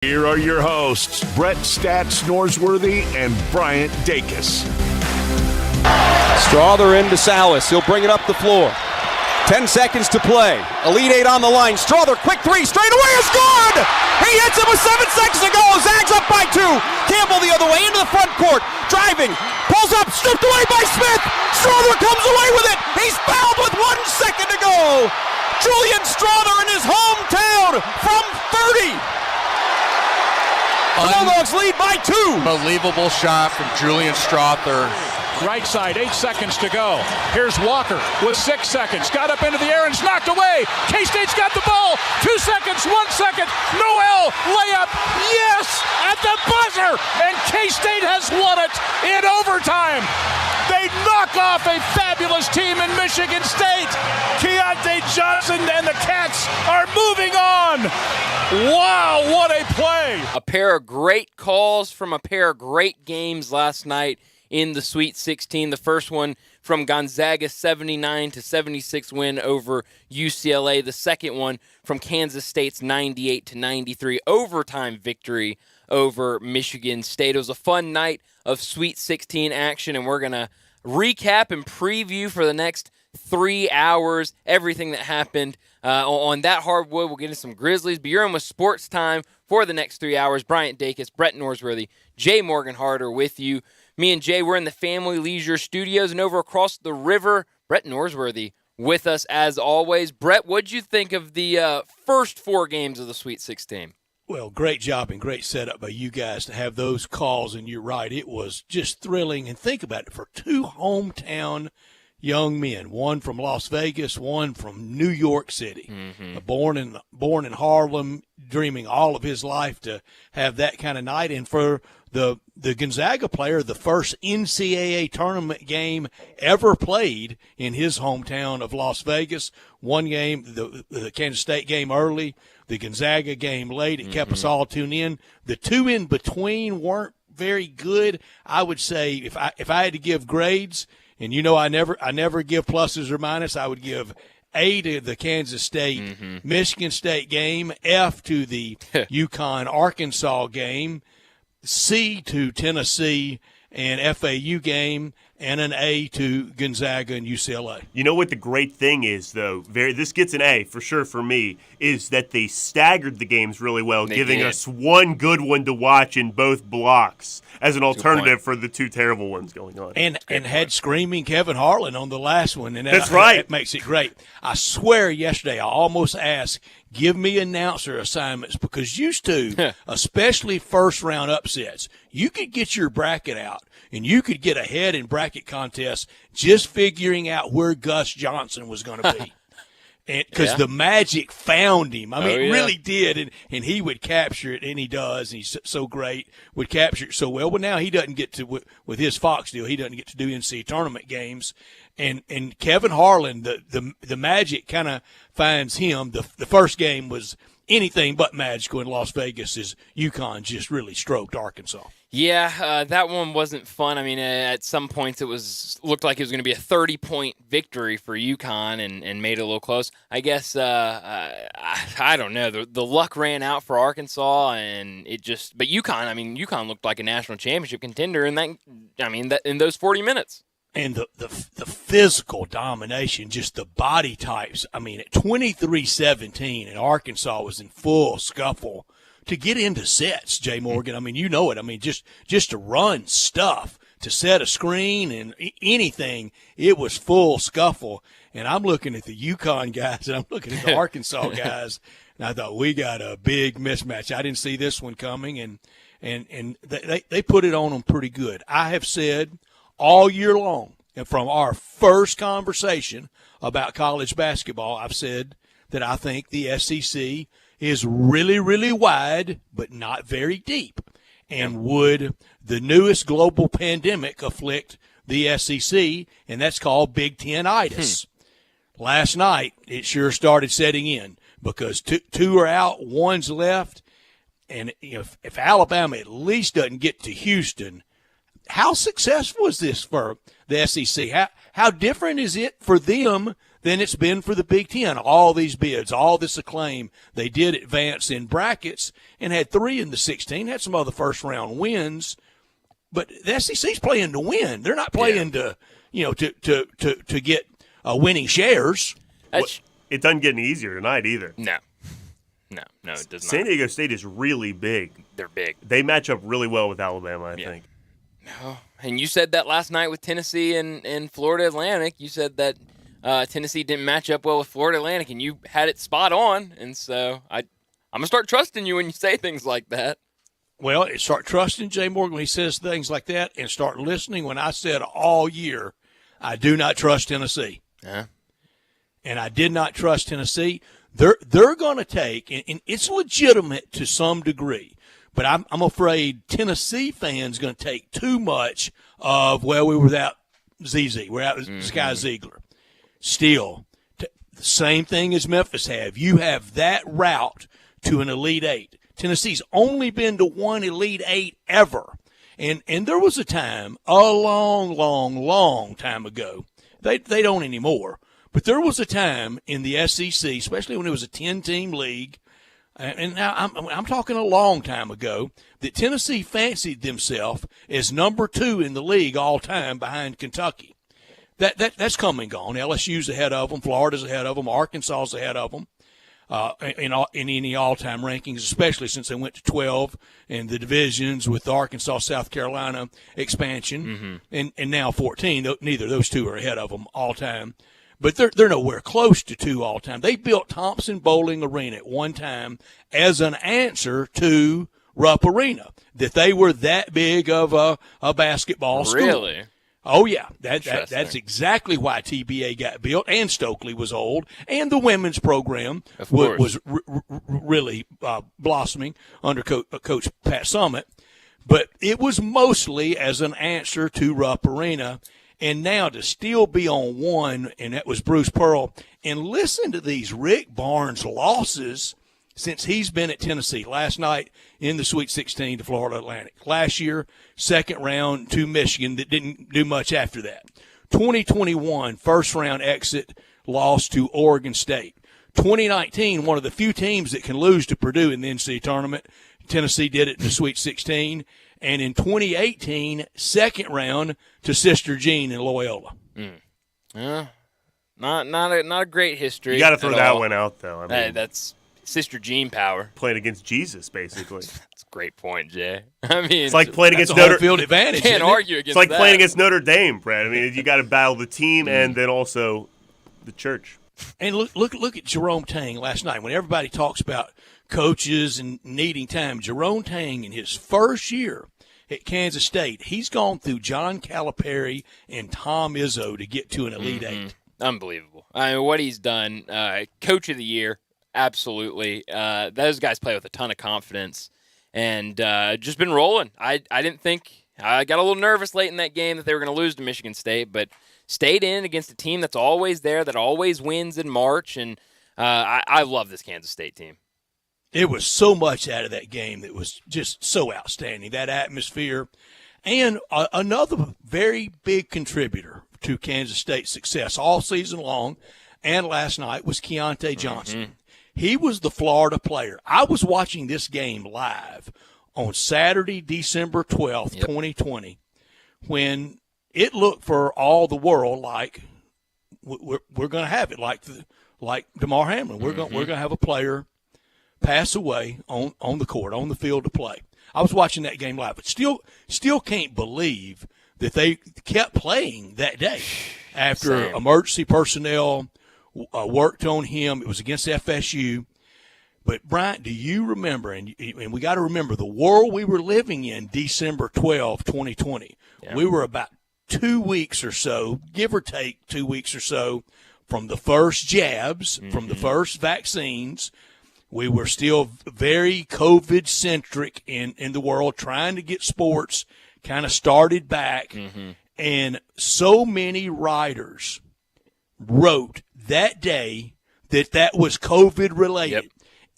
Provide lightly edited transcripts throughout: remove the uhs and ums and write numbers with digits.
Here are your hosts, Brett Stats Norsworthy and Bryant Dacus. Strother into Salas. He'll bring it up the floor. 10 seconds to play. Elite Eight on the line. Strother, quick three, straight away is good! He hits it with 7 seconds to go. Zags up by 2. Campbell the other way into the front court. Driving. Pulls up, stripped away by Smith. Strother comes away with it. He's fouled with 1 second to go. Julian Strother in his hometown from 30. The Bulldogs lead by 2. Unbelievable shot from Julian Strother. Right side, 8 seconds to go. Here's Walker with 6 seconds. Got up into the air and it's knocked away. K-State's got the ball. 2 seconds, 1 second. Noel, layup. Yes, at the buzzer. And K-State has won it in overtime. They knock off a fabulous team in Michigan State. Keontae Johnson and the Cats are moving on. Wow, what a play. A pair of great calls from a pair of great games last night in the Sweet 16. The first one from Gonzaga's 79-76 win over UCLA. The second one from Kansas State's 98-93 overtime victory over Michigan State. It was a fun night of Sweet 16 action, and we're going to recap and preview for the next 3 hours everything that happened on that hardwood. We'll get into some Grizzlies, but you're in with Sports Time for the next 3 hours. Bryant Dacus, Brett Norsworthy, Jay Morgan Harder with you. Me and Jay, we're in the Family Leisure Studios, and over across the river, Brett Norsworthy with us as always. Brett, what'd you think of the first 4 games of the Sweet 16? Well, great job and great setup by you guys to have those calls, and you're right, it was just thrilling. And think about it, for 2 hometown young men, one from Las Vegas, one from New York City, born in Harlem, dreaming all of his life to have that kind of night. And for the Gonzaga player, the first NCAA tournament game ever played in his hometown of Las Vegas. One game, the Kansas State game early, the Gonzaga game late. It kept us all tuned in. The 2 in between weren't very good. I would say if I had to give grades, and you know I never give pluses or minuses, I would give A to the Kansas State Michigan State game, F to the UConn-Arkansas game, C to Tennessee and FAU game, and an A to Gonzaga and UCLA. You know what the great thing is, though? This gets an A for sure for me, is that they staggered the games really well, giving us one good one to watch in both blocks as an alternative for the 2 terrible ones going on. And had screaming Kevin Harlan on the last one. And that's right. That makes it great. I swear yesterday I almost asked, give me announcer assignments, because used to, especially first-round upsets, you could get your bracket out, and you could get ahead in bracket contests just figuring out where Gus Johnson was going to be. Because the magic found him. I mean, it really did. And he would capture it, and he does. And he's so great, would capture it so well. But now he doesn't get to, with his Fox deal, he doesn't get to do NCAA tournament games. And Kevin Harlan, the magic kind of finds him. The first game was anything but magical in Las Vegas as UConn just really stroked Arkansas. Yeah, that one wasn't fun. I mean, at some points it looked like it was going to be a 30-point victory for UConn and made it a little close. I guess, I don't know. The luck ran out for Arkansas, and but UConn looked like a national championship contender in those 40 minutes. And the physical domination, just the body types. I mean, at 23-17, and Arkansas was in full scuffle to get into sets, Jay Morgan. I mean, you know it. I mean, just to run stuff, to set a screen and anything, it was full scuffle. And I'm looking at the UConn guys, and I'm looking at the Arkansas guys, and I thought, we got a big mismatch. I didn't see this one coming, and they put it on them pretty good. I have said all year long, and from our first conversation about college basketball, I've said that I think the SEC is really, really wide, but not very deep. And would the newest global pandemic afflict the SEC, and that's called Big Ten-itis. Last night, it sure started setting in because two are out, one's left. And if Alabama at least doesn't get to Houston, how successful is this for the SEC? How different is it for them than it's been for the Big Ten. All these bids, all this acclaim. They did advance in brackets and had 3 in the 16, had some other first-round wins. But the SEC's playing to win. They're not playing to get winning shares. It doesn't get any easier tonight either. No, it does not. San Diego State is really big. They're big. They match up really well with Alabama, I think. No. And you said that last night with Tennessee and Florida Atlantic. You said that Tennessee didn't match up well with Florida Atlantic, and you had it spot on. And so I'm going to start trusting you when you say things like that. Well, start trusting Jay Morgan when he says things like that, and start listening when I said all year, I do not trust Tennessee. Yeah. And I did not trust Tennessee. They're going to take, and it's legitimate to some degree, but I'm afraid Tennessee fans going to take too much of, we were without ZZ, we're out Sky Ziegler. Still, the same thing as Memphis have. You have that route to an Elite Eight. Tennessee's only been to one Elite Eight ever. And there was a time, a long, long, long time ago, they don't anymore, but there was a time in the SEC, especially when it was a 10-team league, and now I'm talking a long time ago, that Tennessee fancied themselves as number 2 in the league all time behind Kentucky. That's come and gone. LSU's ahead of them. Florida's ahead of them. Arkansas's ahead of them in any all-time rankings, especially since they went to 12 in the divisions with the Arkansas, South Carolina expansion, and now 14. Neither of those two are ahead of them all-time. But they're nowhere close to 2 all-time. They built Thompson Bowling Arena at one time as an answer to Rupp Arena, that they were that big of a basketball school. Really? Oh, yeah. That's exactly why TBA got built, and Stokely was old, and the women's program was really blossoming under Coach Pat Summitt. But it was mostly as an answer to Rupp Arena. And now to still be on one, and that was Bruce Pearl. And listen to these Rick Barnes losses since he's been at Tennessee. Last night in the Sweet 16 to Florida Atlantic. Last year, second round to Michigan that didn't do much after that. 2021, first round exit, loss to Oregon State. 2019, one of the few teams that can lose to Purdue in the NCAA tournament. Tennessee did it in the Sweet 16. And in 2018, second round to Sister Jean in Loyola. Not a great history. You got to throw that one out, though. I mean, that's Sister Jean power. Playing against Jesus, basically. That's a great point, Jay. I mean, it's like playing against Notre Dame. Field advantage. Can't argue against that. It's like playing against Notre Dame, Brad. I mean, you got to battle the team and then also the church. And look at Jerome Tang last night. When everybody talks about coaches and needing time, Jerome Tang in his first year at Kansas State, he's gone through John Calipari and Tom Izzo to get to an Elite Eight. Unbelievable. I mean, what he's done, Coach of the Year, absolutely. Those guys play with a ton of confidence and just been rolling. I didn't think – I got a little nervous late in that game that they were going to lose to Michigan State, but stayed in against a team that's always there, that always wins in March, and I love this Kansas State team. There was so much out of that game that was just so outstanding, that atmosphere. And another very big contributor to Kansas State's success all season long and last night was Keontae Johnson. He was the Florida player. I was watching this game live on Saturday, December 12th, 2020, when it looked for all the world like we're going to have it, like DeMar Hamlin. We're going to have a player pass away on the court, on the field to play. I was watching that game live, but still can't believe that they kept playing that day after emergency personnel worked on him. It was against FSU. But, Bryant, do you remember, and we got to remember the world we were living in December 12, 2020. Yeah. We were about 2 weeks or so, give or take 2 weeks or so, from the first jabs, from the first vaccines. We were still very COVID-centric in the world, trying to get sports kind of started back. And so many writers wrote that day that was COVID-related.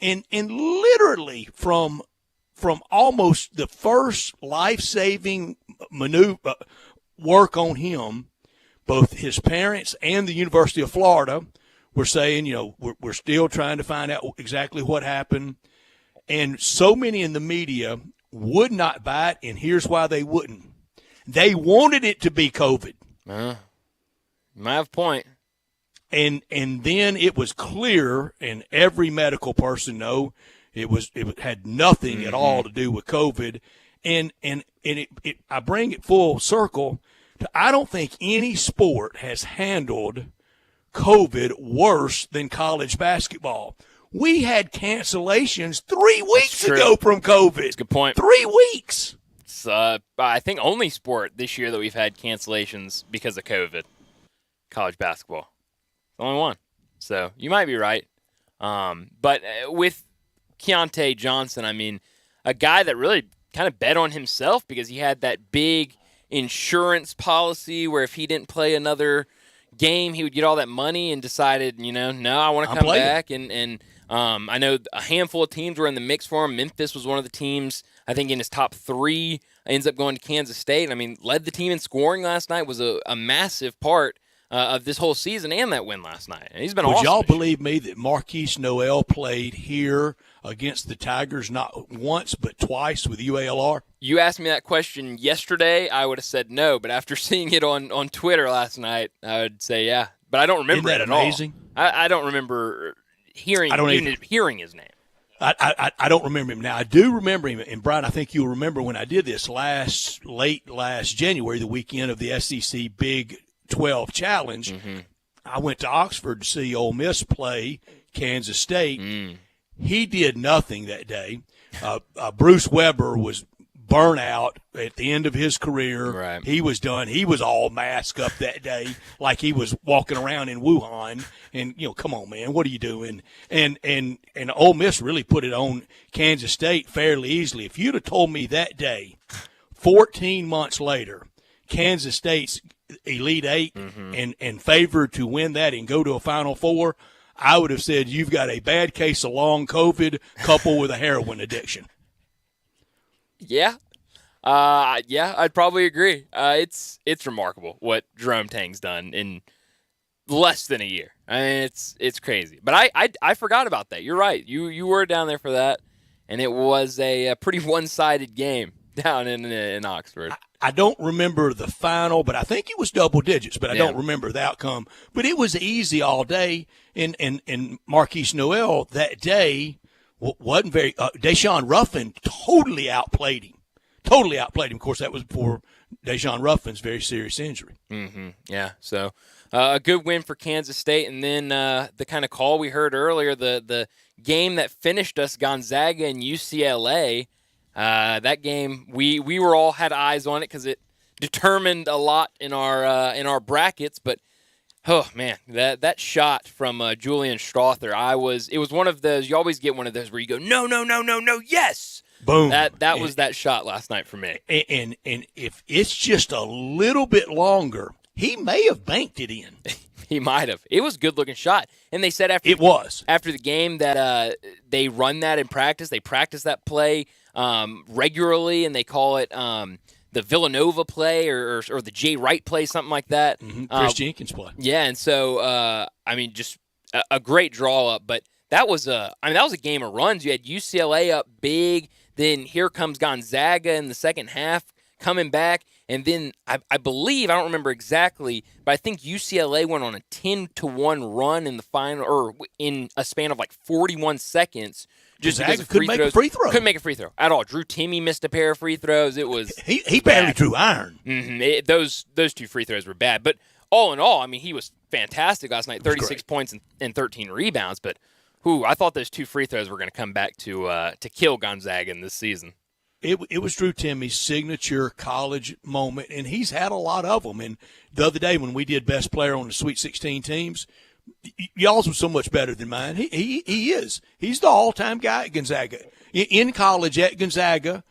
And literally from almost the first life-saving maneuver work on him both his parents and the University of Florida were saying, we're still trying to find out exactly what happened. And so many in the media would not buy it, and here's why they wouldn't. They wanted it to be COVID. You might have a point. And then it was clear, and every medical person know it had nothing at all to do with COVID. And I bring it full circle to, I don't think any sport has handled COVID worse than college basketball. We had cancellations 3 weeks ago from COVID. That's a good point. 3 weeks. It's, I think, only sport this year that we've had cancellations because of COVID. College basketball. The only one. So you might be right. But with Keontae Johnson, I mean, a guy that really kind of bet on himself because he had that big insurance policy where if he didn't play another game, he would get all that money, and decided, no, I want to come back. And I know a handful of teams were in the mix for him. Memphis was one of the teams, I think, in his top 3, ends up going to Kansas State. I mean, led the team in scoring last night, was a massive part of this whole season and that win last night. And he's been awesome. Would y'all believe me that Marquise Noel played here against the Tigers not once but twice with UALR? You asked me that question yesterday, I would have said no. But after seeing it on Twitter last night, I would say yeah. But I don't remember Isn't that it at amazing? all. I don't remember hearing his name. I don't remember him. Now, I do remember him. And, Brian, I think you'll remember when I did this late last January, the weekend of the SEC Big 12 Challenge. I went to Oxford to see Ole Miss play Kansas State. He did nothing that day. Bruce Weber was burnt out at the end of his career. Right. He was done. He was all masked up that day like he was walking around in Wuhan. And, come on, man, what are you doing? And Ole Miss really put it on Kansas State fairly easily. If you'd have told me that day, 14 months later, Kansas State's Elite Eight and favored to win that and go to a Final Four, I would have said you've got a bad case of long COVID coupled with a heroin addiction. Yeah. I'd probably agree. It's remarkable what Jerome Tang's done in less than a year. I mean, it's crazy. But I forgot about that. You're right. You were down there for that, and it was a pretty one-sided game down in Oxford. I don't remember the final, but I think it was double digits, but I don't remember the outcome. But it was easy all day, and Marquise Noel that day wasn't very Deshaun Ruffin totally outplayed him. Of course, that was before Deshaun Ruffin's very serious injury. Yeah, so a good win for Kansas State. And then the kind of call we heard earlier, the game that finished us, Gonzaga and UCLA, that game, we were all had eyes on it because it determined a lot in our brackets. But oh man, that shot from Julian Strother, it was one of those. You always get one of those where you go, no, yes, boom. That was that shot last night for me. And if it's just a little bit longer, he may have banked it in. He might have. It was a good-looking shot. And they said after the game that they run that in practice. They practice that play regularly, and they call it the Villanova play or the Jay Wright play, something like that. Chris Jenkins play. Yeah, and so, just a great draw-up. But that was a game of runs. You had UCLA up big. Then here comes Gonzaga in the second half coming back. And then I believe, I don't remember exactly, but I think UCLA went on a 10-1 run in the final, or in a span of like 41 seconds. Just because of couldn't make a free throw. Couldn't make a free throw at all. Drew Timme missed a pair of free throws. It was he barely drew iron. Those 2 free throws were bad. But all in all, I mean, he was fantastic last night. 36 points and 13 rebounds. But I thought those 2 free throws were going to come back to kill Gonzaga in this season. It was Drew Timme's signature college moment, and he's had a lot of them. And the other day when we did Best Player on the Sweet 16 teams, y'all's was so much better than mine. He is. He's the all-time guy at Gonzaga. In college at Gonzaga,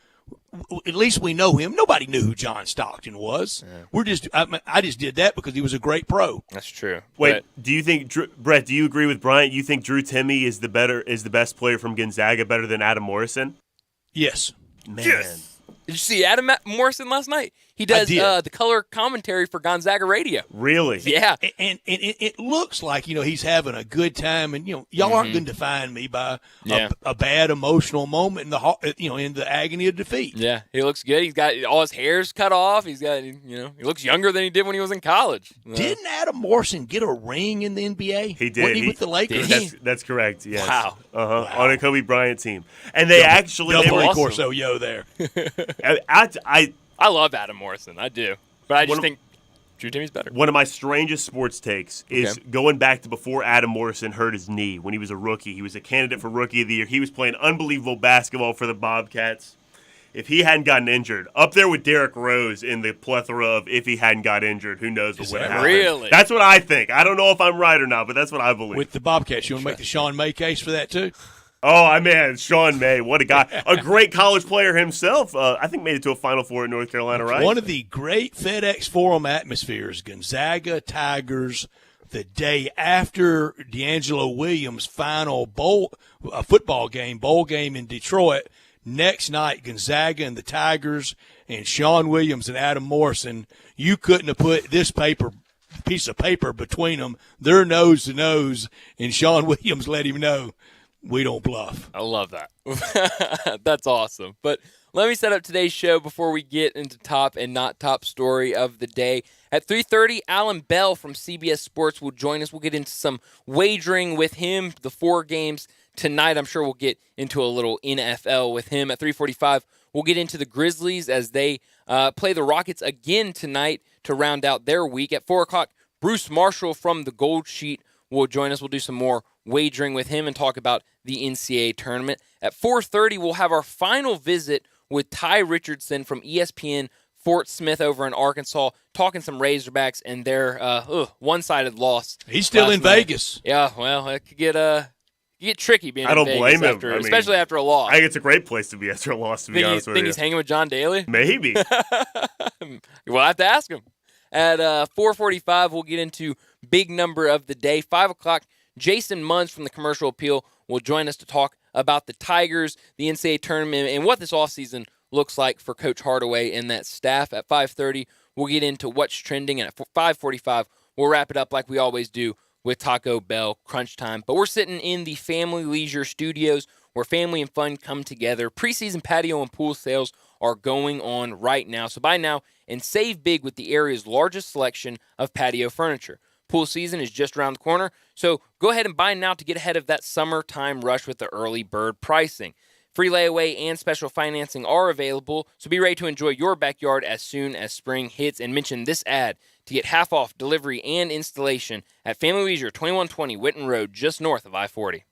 at least we know him. Nobody knew who John Stockton was. Yeah. I just did that because he was a great pro. That's true. Wait, do you think, Brett, do you agree with Bryant? You think Drew Timme is the best player from Gonzaga, better than Adam Morrison? Yes. Man. Yes. Did you see Adam Morrison last night? He does the color commentary for Gonzaga Radio. Really? Yeah. And it looks like, he's having a good time. And, y'all aren't going to define me by a bad emotional moment in the agony of defeat. Yeah, he looks good. He's got all his hair's cut off. He's got, he looks younger than he did when he was in college. Didn't Adam Morrison get a ring in the NBA? He did. Wasn't he with the Lakers? That's correct, yes. Wow. Wow. On a Kobe Bryant team. And they Double were Corso yo there. I love Adam Morrison. I do. But I just think Drew Timmy's better. One of my strangest sports takes is going back to before Adam Morrison hurt his knee when he was a rookie. He was a candidate for Rookie of the Year. He was playing unbelievable basketball for the Bobcats. If he hadn't gotten injured, up there with Derrick Rose in the plethora of if he hadn't got injured, who knows what would have happened. Really? That's what I think. I don't know if I'm right or not, but that's what I believe. With the Bobcats, you want to make the Sean May case for that too? Oh, man, Sean May, what a guy. A great college player himself. I think made it to a Final Four at North Carolina, right? One of the great FedEx Forum atmospheres, Gonzaga Tigers, the day after D'Angelo Williams' final bowl game in Detroit. Next night, Gonzaga and the Tigers and Sean Williams and Adam Morrison, you couldn't have put this piece of paper between them. They're nose to nose, and Sean Williams let him know, we don't bluff. I love that. That's awesome. But let me set up today's show before we get into top and not top story of the day. At 3:30, Alan Bell from CBS Sports will join us. We'll get into some wagering with him, the 4 games tonight. I'm sure we'll get into a little NFL with him. At 3:45, we'll get into the Grizzlies as they play the Rockets again tonight to round out their week. At 4 o'clock, Bruce Marshall from the Gold Sheet will join us. We'll do some more wagering with him and talk about the NCAA tournament. At 4:30, we'll have our final visit with Ty Richardson from ESPN Fort Smith over in Arkansas, talking some Razorbacks and their one-sided loss. He's still in Vegas. Yeah, well, it could get tricky being I don't in blame Vegas him. Especially after a loss. I think it's a great place to be after a loss, to be honest with you. Think he's hanging with John Daly? Maybe. We'll have to ask him. At 4:45, we'll get into big number of the day. 5 o'clock, Jason Munns from the Commercial Appeal will join us to talk about the Tigers, the NCAA tournament, and what this offseason looks like for Coach Hardaway and that staff. At 5:30, we'll get into what's trending, and at 5:45, we'll wrap it up like we always do with Taco Bell Crunch Time. But we're sitting in the Family Leisure Studios where family and fun come together. Preseason patio and pool sales are going on right now. So buy now and save big with the area's largest selection of patio furniture. Pool season is just around the corner, so go ahead and buy now to get ahead of that summertime rush with the early bird pricing. Free layaway and special financing are available, so be ready to enjoy your backyard as soon as spring hits. And mention this ad to get half off delivery and installation at Family Leisure, 2120 Whitten Road, just north of I-40.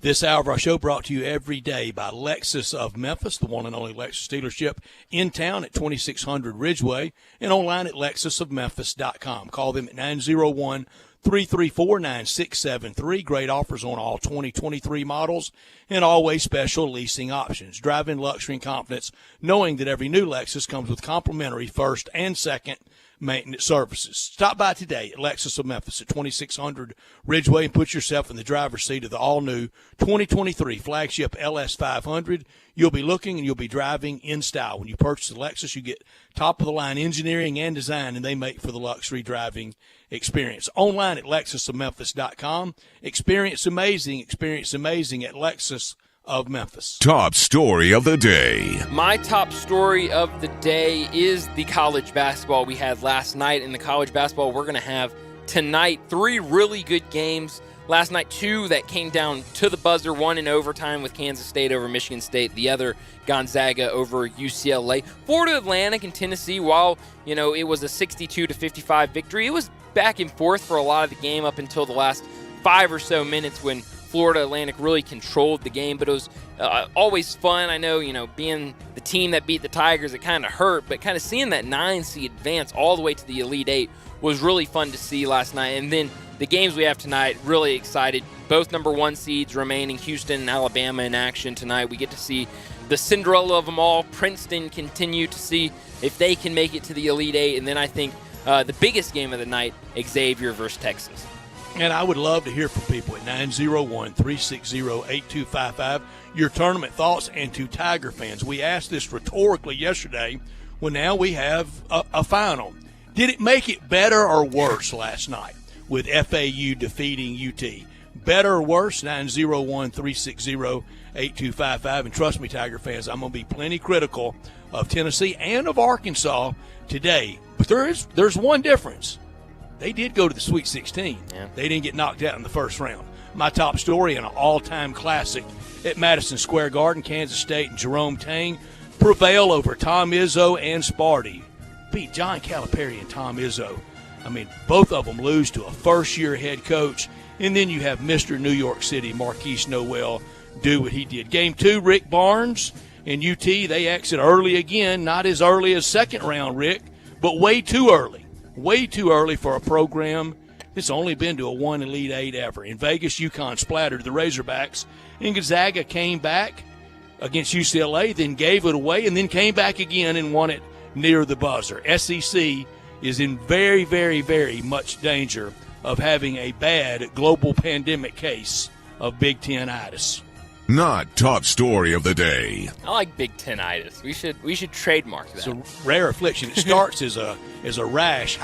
This hour of our show brought to you every day by Lexus of Memphis, the one and only Lexus dealership in town at 2600 Ridgeway and online at lexusofmemphis.com. Call them at 901-334-9673. Great offers on all 2023 models and always special leasing options. Drive in luxury and confidence knowing that every new Lexus comes with complimentary first and second maintenance services. Stop by today at Lexus of Memphis at 2600 Ridgeway and put yourself in the driver's seat of the all-new 2023 flagship LS500. You'll be looking and you'll be driving in style. When you purchase a Lexus, you get top-of-the-line engineering and design, and they make for the luxury driving experience. Online at lexusofmemphis.com. Experience amazing at Lexus of Memphis. Top story of the day. My top story of the day is the college basketball we had last night. In the college basketball we're going to have tonight, 3 really good games. Last night, 2 that came down to the buzzer, 1 in overtime with Kansas State over Michigan State, the other Gonzaga over UCLA. Florida Atlantic and Tennessee, while it was a 62-55 victory, it was back and forth for a lot of the game up until the last 5 or so minutes when Florida Atlantic really controlled the game, but it was always fun. I know, being the team that beat the Tigers, it kind of hurt, but kind of seeing that 9 seed advance all the way to the Elite 8 was really fun to see last night. And then the games we have tonight, really excited. Both number 1 seeds remaining, Houston and Alabama in action tonight. We get to see the Cinderella of them all, Princeton, continue to see if they can make it to the Elite 8. And then I think the biggest game of the night, Xavier versus Texas. And I would love to hear from people at 901-360-8255. your tournament thoughts, and to Tiger fans. We asked this rhetorically yesterday. Well, now we have a final. Did it make it better or worse last night with FAU defeating UT? Better or worse? 901-360-8255. And trust me, Tiger fans, I'm going to be plenty critical of Tennessee and of Arkansas today. But there's one difference. They did go to the Sweet 16. Yeah. They didn't get knocked out in the first round. My top story in an all-time classic at Madison Square Garden, Kansas State and Jerome Tang prevail over Tom Izzo and Sparty. Beat John Calipari and Tom Izzo. I mean, both of them lose to a first-year head coach. And then you have Mr. New York City, Marquise Noel, do what he did. Game 2, Rick Barnes and UT, they exit early again. Not as early as second round, Rick, but way too early. Way too early for a program that's only been to a 1 Elite Eight ever. In Vegas, UConn splattered the Razorbacks. And Gonzaga came back against UCLA, then gave it away, and then came back again and won it near the buzzer. SEC is in very, very, very much danger of having a bad global pandemic case of Big Ten-itis. Not top story of the day. I like Big Ten-itis. We should trademark that. It's a rare affliction. It starts as a rash,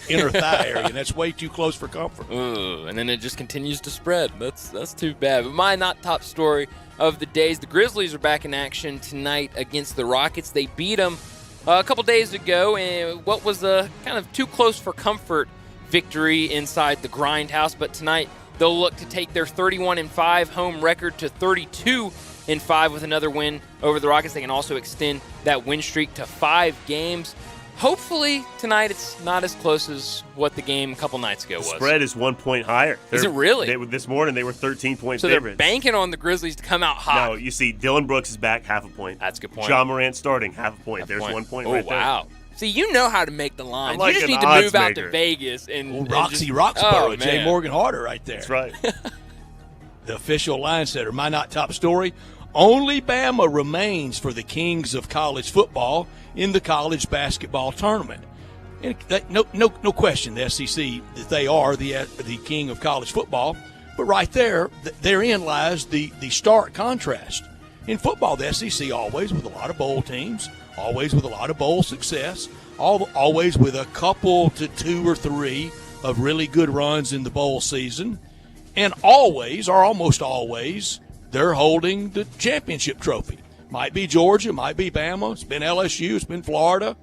inner thigh area, and that's way too close for comfort. Ooh, and then it just continues to spread. That's too bad. But my not top story of the day is the Grizzlies are back in action tonight against the Rockets. They beat them a couple days ago in what was a kind of too close for comfort victory inside the Grindhouse. But tonight they'll look to take their 31-5 home record to 32-5 with another win over the Rockets. They can also extend that win streak to 5 games. Hopefully tonight it's not as close as what the game a couple nights ago was. The spread is 1 point higher. Is it really? This morning they were 13-point so favorites. They're banking on the Grizzlies to come out hot. No, you see, Dylan Brooks is back half a point. That's a good point. John Morant starting half a point. Half There's point. 1 point oh, right there. wow. See, you know how to make the lines. I'm like you just an need to odds move out maker. to Vegas and Roxy and Roxborough, Jay man. Morgan Harder right there. That's right. The official line setter. My not top story. Only Bama remains for the kings of college football in the college basketball tournament. And no question, the SEC, that they are the king of college football. But right there, therein lies the stark contrast. In football, the SEC always with a lot of bowl teams, always with a lot of bowl success, always with a couple to 2 or 3 of really good runs in the bowl season. And always, or almost always, they're holding the championship trophy. Might be Georgia, might be Bama, it's been LSU, it's been Florida,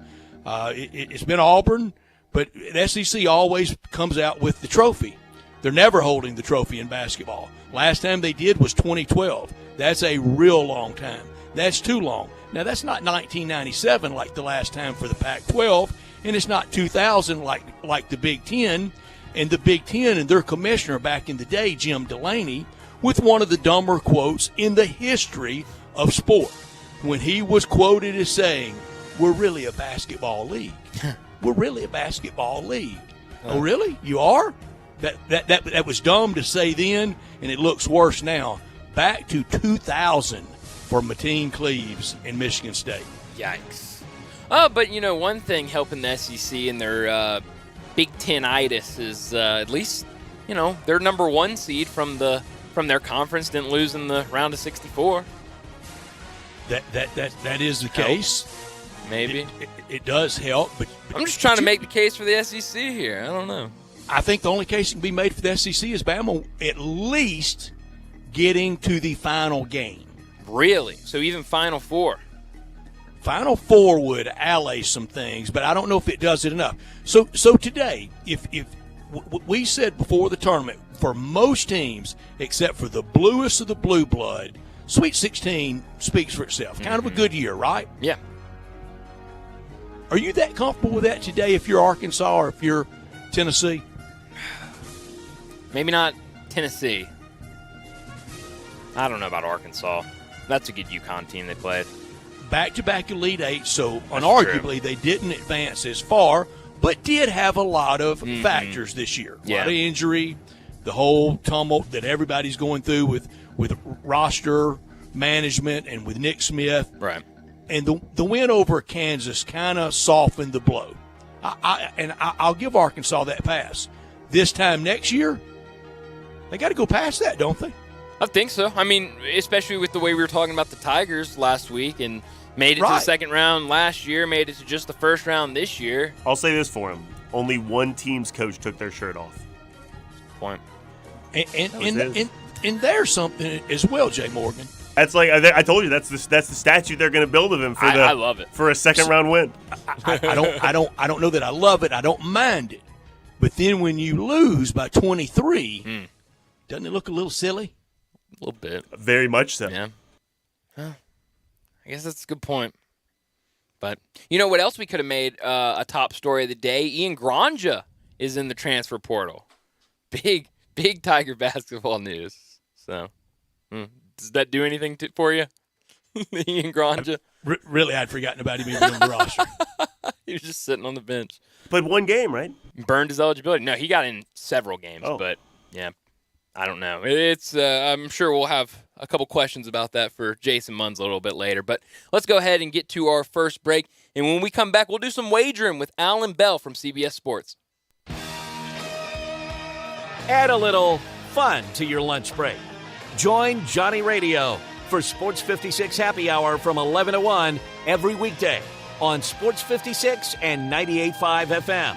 it's been Auburn, but the SEC always comes out with the trophy. They're never holding the trophy in basketball. Last time they did was 2012. That's a real long time. That's too long. Now, that's not 1997 like the last time for the Pac-12, and it's not 2000 like the Big Ten. And the Big Ten and their commissioner back in the day, Jim Delaney, with one of the dumber quotes in the history of sport, when he was quoted as saying, "We're really a basketball league. We're really a basketball league." Oh, really? You are? That was dumb to say then, and it looks worse now. Back to 2000 for Mateen Cleaves in Michigan State. Yikes. But, one thing helping the SEC in their Big Ten-itis is at least, their number 1 seed from their conference didn't lose in the round of 64. That is the case. Maybe. It does help, but I'm just trying to make the case for the SEC here. I don't know. I think the only case that can be made for the SEC is Bama at least getting to the final game. Really? So even Final Four? Final Four would allay some things, but I don't know if it does it enough. So today, if we said before the tournament, for most teams, except for the bluest of the blue blood, Sweet 16 speaks for itself. Kind of a good year, right? Yeah. Are you that comfortable with that today if you're Arkansas or if you're Tennessee? Maybe not Tennessee. I don't know about Arkansas. That's a good UConn team they played. Back-to-back Elite Eight, so unarguably they didn't advance as far, but did have a lot of factors this year. A lot of injury, the whole tumult that everybody's going through with roster management and with Nick Smith. Right. And the win over Kansas kind of softened the blow. I'll give Arkansas that pass. This time next year, they got to go past that, don't they? I think so. I mean, especially with the way we were talking about the Tigers last week and made it to the second round last year, made it to just the first round this year. I'll say this for him. Only one team's coach took their shirt off. Point. And there's something as well, Jay Morgan. That's like I told you. That's the statue they're going to build of him for I love it. For a second round win. I don't know that I love it. I don't mind it. But then when you lose by 23, doesn't it look a little silly? A little bit. Very much so. Yeah. Huh. I guess that's a good point. But you know what else we could have made a top story of the day? Ian Granja is in the transfer portal. Big Tiger basketball news. So, does that do anything for you, Ian Granja? Really, I'd forgotten about him even on the roster. He was just sitting on the bench. Played one game, right? Burned his eligibility. No, he got in several games, but yeah, I don't know. It's I'm sure we'll have a couple questions about that for Jason Munns a little bit later. But let's go ahead and get to our first break. And when we come back, we'll do some wagering with Alan Bell from CBS Sports. Add a little fun to your lunch break. Join Johnny Radio for Sports 56 Happy Hour from 11 to 1 every weekday on Sports 56 and 98.5 FM.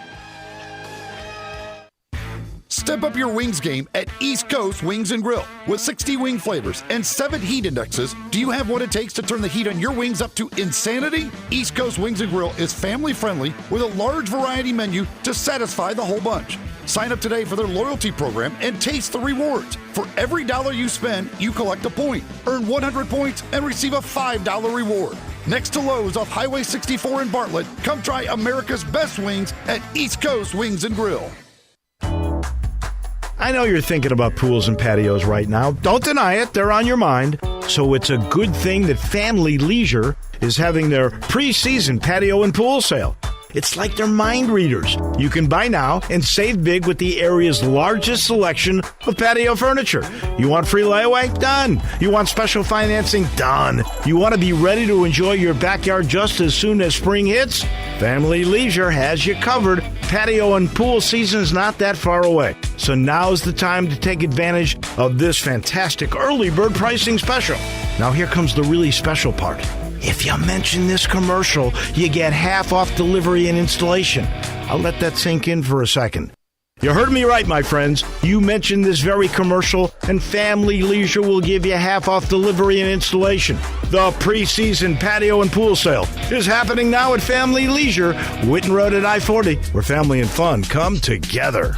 Step up your wings game at East Coast Wings and Grill. With 60 wing flavors and 7 heat indexes, do you have what it takes to turn the heat on your wings up to insanity? East Coast Wings and Grill is family friendly with a large variety menu to satisfy the whole bunch. Sign up today for their loyalty program and taste the rewards. For every dollar you spend, you collect a point. Earn 100 points and receive a $5 reward. Next to Lowe's off Highway 64 in Bartlett, come try America's best wings at East Coast Wings and Grill. I know you're thinking about pools and patios right now. Don't deny it. They're on your mind. So it's a good thing that Family Leisure is having their preseason patio and pool sale. It's like they're mind readers. You can buy now and save big with the area's largest selection of patio furniture. You want free layaway? Done. You want special financing? Done. You want to be ready to enjoy your backyard just as soon as spring hits? Family Leisure has you covered. Patio and pool season's not that far away. So now's the time to take advantage of this fantastic early bird pricing special. Now here comes the really special part. If you mention this commercial, you get half off delivery and installation. I'll let that sink in for a second. You heard me right, my friends. You mentioned this very commercial, and Family Leisure will give you half off delivery and installation. The preseason patio and pool sale is happening now at Family Leisure, Witten Road at I-40, where family and fun come together.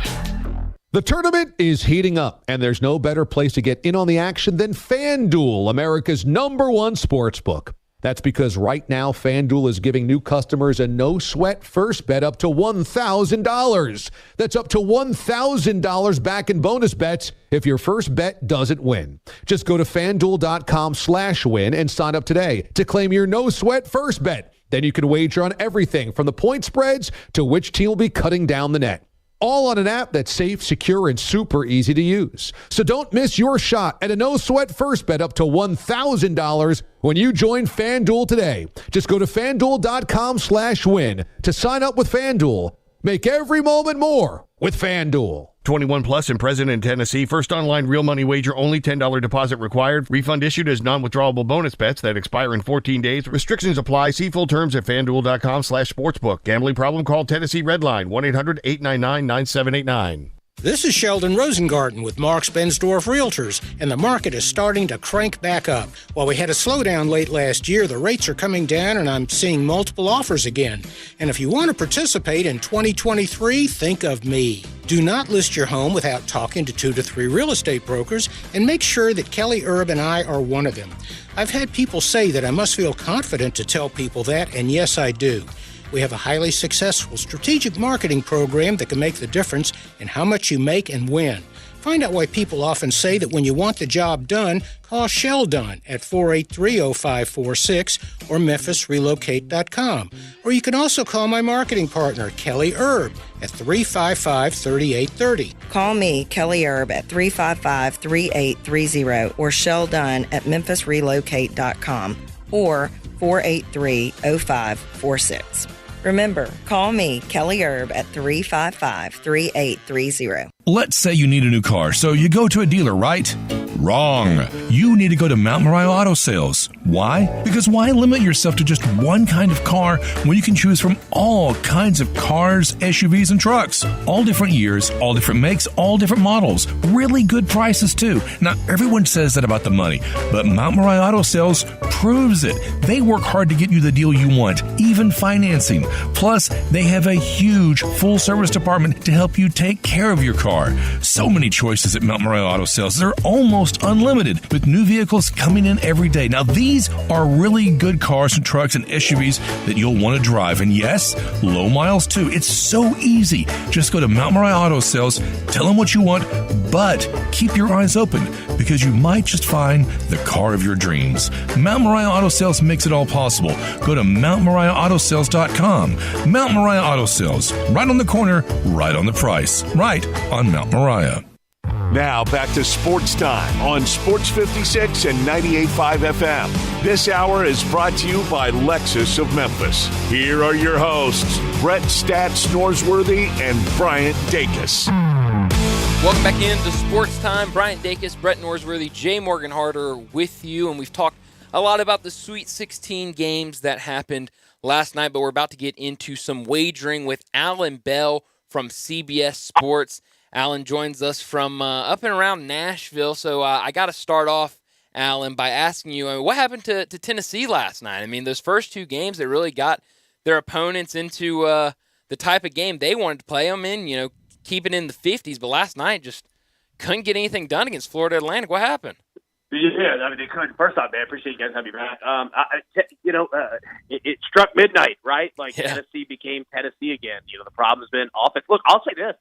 The tournament is heating up, and there's no better place to get in on the action than FanDuel, America's #1 sportsbook. That's because right now, FanDuel is giving new customers a no-sweat first bet up to $1,000. That's up to $1,000 back in bonus bets if your first bet doesn't win. Just go to FanDuel.com/win and sign up today to claim your no-sweat first bet. Then you can wager on everything from the point spreads to which team will be cutting down the net. All on an app that's safe, secure, and super easy to use. So don't miss your shot at a no-sweat first bet up to $1,000 when you join FanDuel today. Just go to FanDuel.com/win to sign up with FanDuel. Make every moment more with FanDuel. 21 plus and present in Tennessee. First online real money wager, only $10 deposit required. Refund issued as non-withdrawable bonus bets that expire in 14 days. Restrictions apply. See full terms at FanDuel.com/sportsbook. Gambling problem? Call Tennessee Redline 1-800-899-9789. This is Sheldon Rosengarten with Marks Bensdorf Realtors, and the market is starting to crank back up. While we had a slowdown late last year, the rates are coming down, and I'm seeing multiple offers again. And if you want to participate in 2023, think of me. Do not list your home without talking to 2 to 3 real estate brokers, and make sure that Kelly Erb and I are one of them. I've had people say that I must feel confident to tell people that, and yes, I do. We have a highly successful strategic marketing program that can make the difference in how much you make and when. Find out why people often say that when you want the job done, call Sheldon at 483-0546 or MemphisRelocate.com. Or you can also call my marketing partner, Kelly Erb, at 355-3830. Call me, Kelly Erb, at 355-3830 or Sheldon at MemphisRelocate.com or 483-0546. Remember, call me, Kelly Erb, at 355-3830. Let's say you need a new car, so you go to a dealer, right? Wrong. You need to go to Mount Moriah Auto Sales. Why? Because why limit yourself to just one kind of car when you can choose from all kinds of cars, SUVs, and trucks? All different years, all different makes, all different models. Really good prices, too. Now, everyone says that about the money, but Mount Moriah Auto Sales proves it. They work hard to get you the deal you want, even financing. Plus, they have a huge full-service department to help you take care of your car. So many choices at Mount Moriah Auto Sales. They're almost unlimited, with new vehicles coming in every day. Now, these are really good cars and trucks and SUVs that you'll want to drive. And yes, low miles too. It's so easy. Just go to Mount Moriah Auto Sales, tell them what you want, but keep your eyes open because you might just find the car of your dreams. Mount Moriah Auto Sales makes it all possible. Go to MountMoriahAutoSales.com. Mount Moriah Auto Sales, right on the corner, right on the price, right on Mount Moriah. Now back to Sports Time on Sports 56 and 98.5 FM. This hour is brought to you by Lexus of Memphis. Here are your hosts, Brett Stats Norsworthy and Bryant Dacus. Welcome back into Sports Time. Bryant Dacus, Brett Norsworthy, Jay Morgan Harder with you, and we've talked a lot about the Sweet 16 games that happened last night, but we're about to get into some wagering with Alan Bell from CBS Sports. Alan joins us from up and around Nashville, so I got to start off, Alan, by asking you, what happened to Tennessee last night? I mean, those first two games, they really got their opponents into the type of game they wanted to play them in, keep it in the 50s, but last night just couldn't get anything done against Florida Atlantic. What happened? Yeah, I mean, they couldn't. First off, man, I appreciate you guys having me back. It struck midnight, right? Tennessee became Tennessee again. The problem's been offense. Look, I'll say this.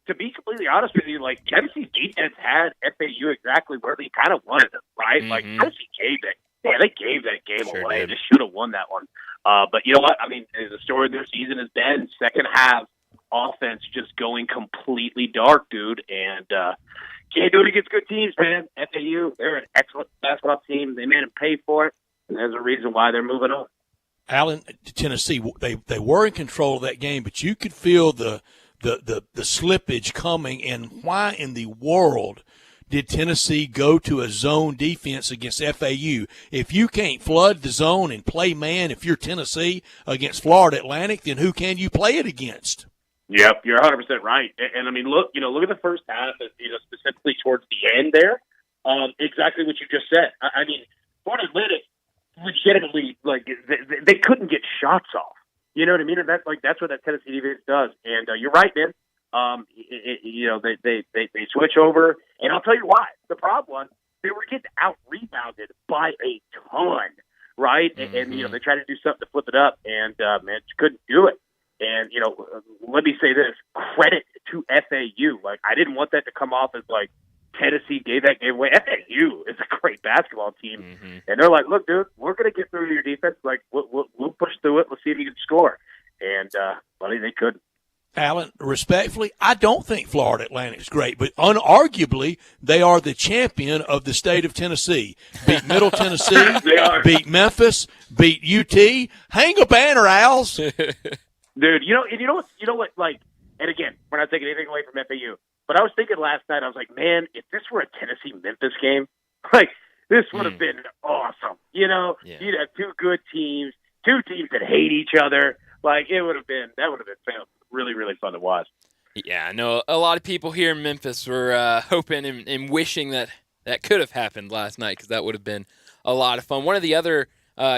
To be completely honest with you, Tennessee's defense had FAU exactly where they kind of wanted them, right? Mm-hmm. Tennessee gave that. Yeah, they gave that game away. Did. They should have won that one. But you know what? I mean, the story of their season has been second half offense just going completely dark, dude. And can't do it against good teams, man. FAU, they're an excellent basketball team. They made them pay for it, and there's a reason why they're moving on. Allen, Tennessee, they were in control of that game, but you could feel the slippage coming. And why in the world did Tennessee go to a zone defense against FAU? If you can't flood the zone and play man, if you're Tennessee against Florida Atlantic, then who can you play it against? Yep, you're 100% right. And I mean, look at the first half, specifically towards the end there. Exactly what you just said. I mean, Florida Atlantic legitimately, they couldn't get shots off. You know what I mean? And that's what that Tennessee defense does. And you're right, man. They switch over, and I'll tell you why. The problem was they were getting out rebounded by a ton, right? Mm-hmm. And they tried to do something to flip it up, and man, couldn't do it. And let me say this: credit to FAU. I didn't want that to come off as Tennessee gave that game away. FAU is a great basketball team, mm-hmm. and they're like, "Look, dude, we're going to get through your defense. We'll push through it. Let's see if you can score." And buddy, they couldn't. Alan, respectfully, I don't think Florida Atlantic is great, but unarguably, they are the champion of the state of Tennessee. Beat Middle Tennessee, beat Memphis, beat UT. Hang a banner, Owls. Dude, you know what? And again, we're not taking anything away from FAU. But I was thinking last night, I was like, man, if this were a Tennessee-Memphis game, this would have been awesome. You'd have two good teams, two teams that hate each other. That would have been really, really fun to watch. Yeah, I know a lot of people here in Memphis were hoping and wishing that could have happened last night because that would have been a lot of fun. One of the other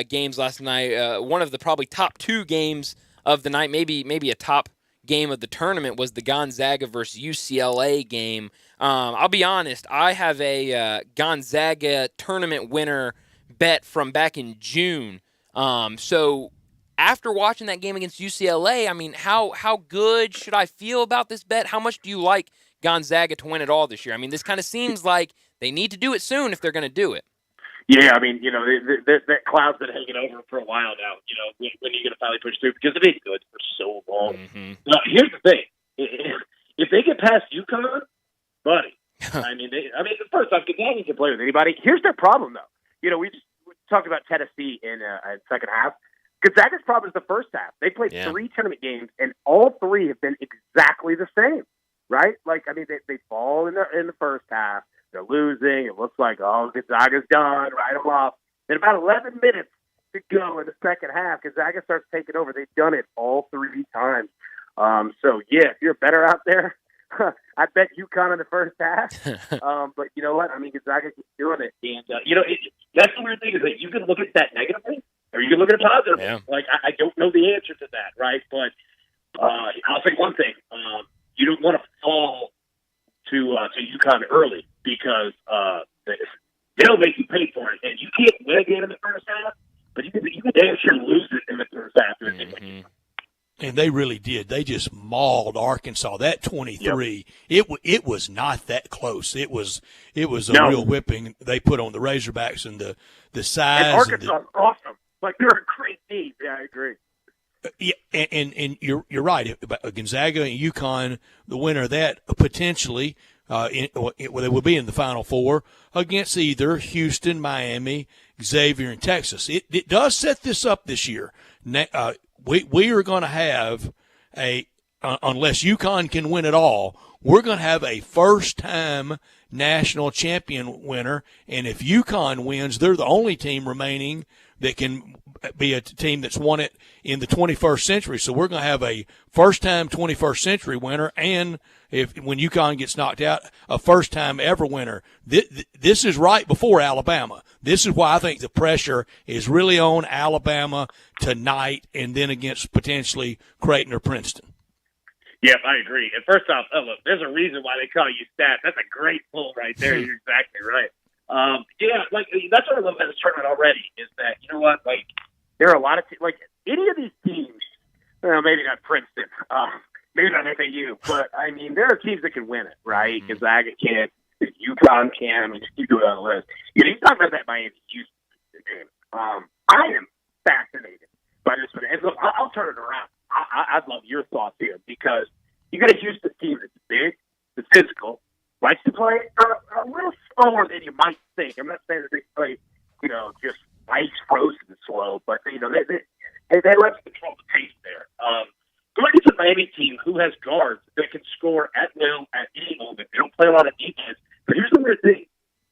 games last night, one of the probably top two games of the night, maybe a top game of the tournament, was the Gonzaga versus UCLA game. I'll be honest, I have a Gonzaga tournament winner bet from back in June. So after watching that game against UCLA, I mean, how good should I feel about this bet? How much do you like Gonzaga to win it all this year? I mean, this kind of seems like they need to do it soon if they're going to do it. Yeah, I mean, that cloud's been hanging over for a while now. When are you going to finally push through? Because they've been good for so long. Mm-hmm. Now, here's the thing: if they get past UConn, buddy, first off, Gonzaga can play with anybody. Here's their problem, though. We talked about Tennessee in second half. Gonzaga's problem is the first half. They played 3 tournament games, and all 3 have been exactly the same, right? They fall in the first half. They're losing. It looks like, oh, Gonzaga's done. Write them off. Then about 11 minutes to go in the second half, Gonzaga starts taking over. They've done it all 3 times. So, yeah, if you're better out there, I bet UConn in the first half. But you know what? I mean, Gonzaga keeps doing it. And, that's the weird thing is that you can look at that negatively or you can look at it positively. Yeah. Like, I don't know the answer to that, right? But I'll say one thing. You don't want to fall to UConn early because they'll make you pay for it. And you can't win again in the first half, but you can damn sure lose it in the first half. Mm-hmm. And they really did. They just mauled Arkansas. That 23, it was not that close. It was a real whipping they put on the Razorbacks, and the size. And Arkansas is awesome. Like, they're a great team. Yeah, I agree. Yeah, and you're right. Gonzaga and UConn, the winner of that potentially, they will be in the Final Four against either Houston, Miami, Xavier, and Texas. It does set this up this year. We are going to have unless UConn can win it all, we're going to have a first-time national champion winner. And if UConn wins, they're the only team remaining that can be a team that's won it in the 21st century. So we're going to have a first-time 21st century winner, and when UConn gets knocked out, a first-time ever winner. This is right before Alabama. This is why I think the pressure is really on Alabama tonight and then against potentially Creighton or Princeton. Yep, I agree. And first off, look, there's a reason why they call you stats. That's a great pull right there. You're exactly right. That's what I love about this tournament already is that, you know what, like, there are a lot of like, any of these teams, well, maybe not Princeton, maybe not FAU, but, I mean, there are teams that can win it, right? Gonzaga can, UConn can, I mean, just keep doing on the list. You talk about that Miami-Houston game. I am fascinated by this one. And look, I'll turn it around. I'd love your thoughts here because you got a Houston team that's big, that's physical, likes to play a little slower than you might think. I'm not saying that they play, just ice frozen and slow, but they like to control the pace there. Going against a Miami team who has guards that can score at will at any moment. They don't play a lot of defense. But here's the weird thing: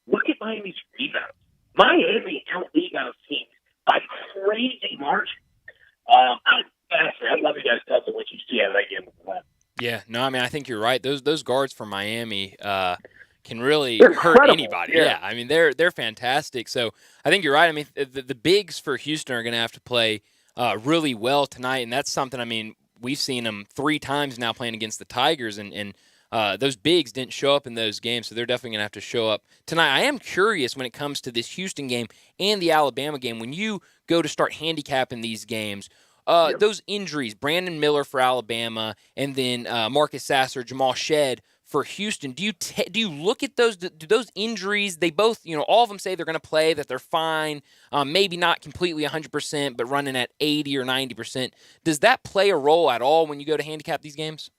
look at Miami's rebounds. Miami out-rebounds teams by crazy margin. I'd love you guys to tell me what you see out of that game. Yeah, no, I mean, I think you're right. Those guards from Miami can really hurt anybody. Yeah, I mean, they're fantastic. So I think you're right. I mean, the bigs for Houston are going to have to play really well tonight, and that's something. I mean, we've seen them 3 times now playing against the Tigers, and those bigs didn't show up in those games, so they're definitely going to have to show up tonight. I am curious when it comes to this Houston game and the Alabama game. When you go to start handicapping these games, those injuries, Brandon Miller for Alabama, and then Marcus Sasser, Jamal Shedd for Houston. Do you look at those? Do those injuries? They both, all of them say they're going to play, that they're fine, maybe not completely 100%, but running at 80 or 90%. Does that play a role at all when you go to handicap these games?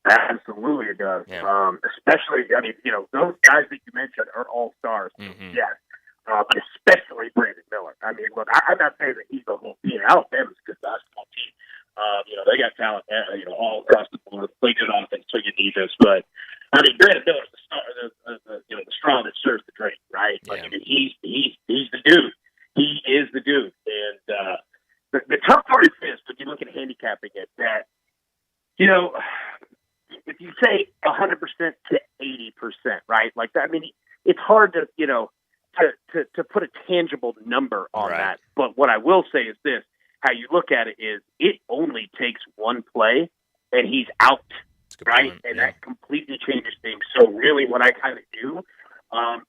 Absolutely, it does. Yeah. Especially, I mean, those guys that you mentioned are all stars. Mm-hmm. Yes. But especially Brandon Miller. I mean, look, I'm not saying that he's the whole team. Alabama's a good basketball team. They got talent, all across the board. Play good offense, play good defense. But I mean, Brandon Miller's the star, the straw that serves the drink, right? Like, I mean, he's the dude. He is the dude. And the tough part is this: when you look at handicapping it, that if you say 100% to 80%, right? Like that. I mean, it's hard to to put a tangible number on that. But what I will say is this: how you look at it is it only takes one play and he's out, right? And that completely changes things. So really what I kind of do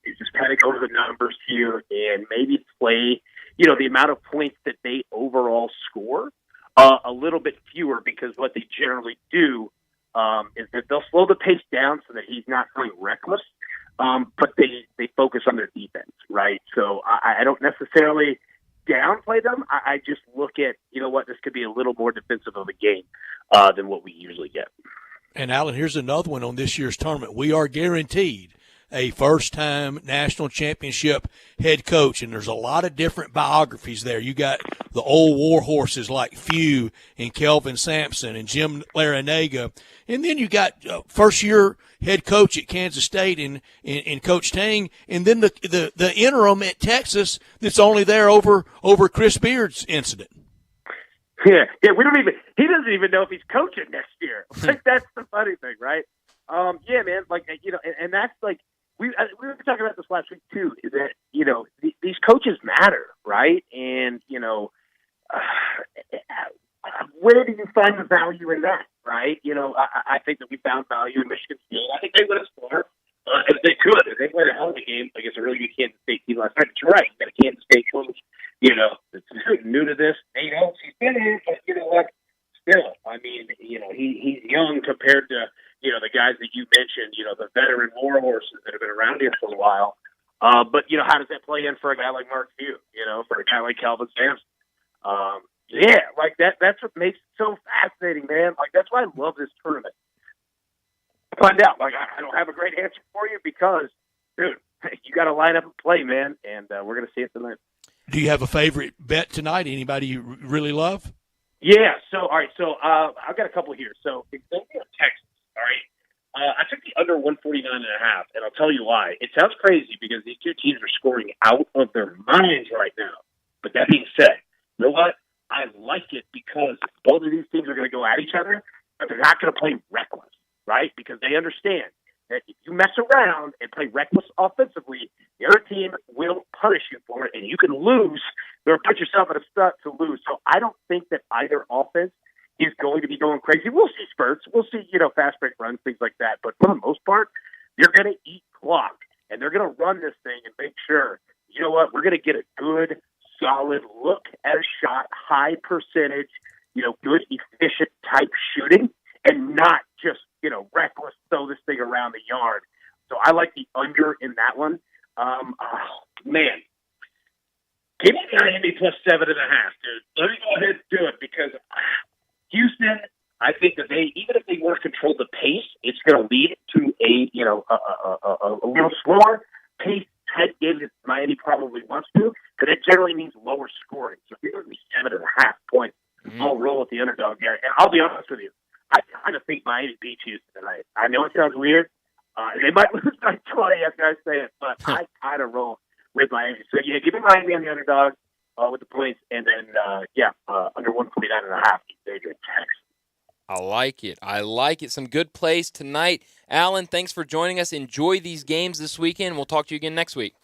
is just kind of go to the numbers here and maybe play, the amount of points that they overall score a little bit fewer, because what they generally do is that they'll slow the pace down so that he's not going reckless. But they focus on their defense, right? So I don't necessarily downplay them. I just look at, this could be a little more defensive of a game than what we usually get. And, Alan, here's another one on this year's tournament. We are guaranteed a first-time national championship head coach, and there's a lot of different biographies there. You got the old war horses like Few and Kelvin Sampson and Jim Larinaga, and then you got first-year head coach at Kansas State in Coach Tang, and then the interim at Texas that's only there over Chris Beard's incident. Yeah, we don't even. He doesn't even know if he's coaching next year. Like, that's the funny thing, right? Yeah, man. Like, and that's like we were talking about this last week too. Is that these coaches matter, right? And where do you find the value in that, right? I think that we found value in Michigan State. I think they went as far as they could. They played a hell of a game against a really good Kansas State team last night. But you're right. You got a Kansas State coach. That's new to this. He's been here, but what? Still, I mean, he's young compared to the guys that you mentioned. The veteran war horses that have been around here for a while. But how does that play in for a guy like Mark Few? For a guy like Kelvin Sampson? Yeah, like that's what makes it so fascinating, man. Like, that's why I love this tournament. Find out. Like, I don't have a great answer for you because, dude, you got to line up and play, man, and we're going to see it tonight. Do you have a favorite bet tonight? Anybody you really love? Yeah. So, all right. So, I've got a couple here. So, Xavier, Texas. All right. I took the under 149.5, and I'll tell you why. It sounds crazy because these two teams are scoring out of their minds right now. But that being said, you know what? I like it because both of these teams are going to go at each other, but they're not going to play reckless, right? Because they understand that if you mess around and play reckless offensively, the other team will punish you for it, and you can lose or put yourself in a spot to lose. So I don't think that either offense is going to be going crazy. We'll see spurts. We'll see, fast break runs, things like that. But for the most part, they're going to eat clock, and they're going to run this thing and make sure, you know what, we're going to get a good, solid look at a shot, high percentage, good, efficient type shooting, and not just, reckless, throw this thing around the yard. So I like the under in that one. Man. Give me Miami plus 7.5, dude. Let me go ahead and do it because Houston, I think that even if they want to control the pace, it's going to lead to a little slower pace type game that Miami probably wants to, because it generally means lower scoring. So if you're going to be 7.5 points, I'll roll with the underdog there. And I'll be honest with you, I kind of think Miami beats Houston tonight. I know it sounds weird. They might lose by 20 after I say it, but I kind of roll with Miami. So, yeah, give me Miami on the underdog with the points, and then, under 149.5, Xavier, Texas. I like it. Some good plays tonight. Alan, thanks for joining us. Enjoy these games this weekend. We'll talk to you again next week.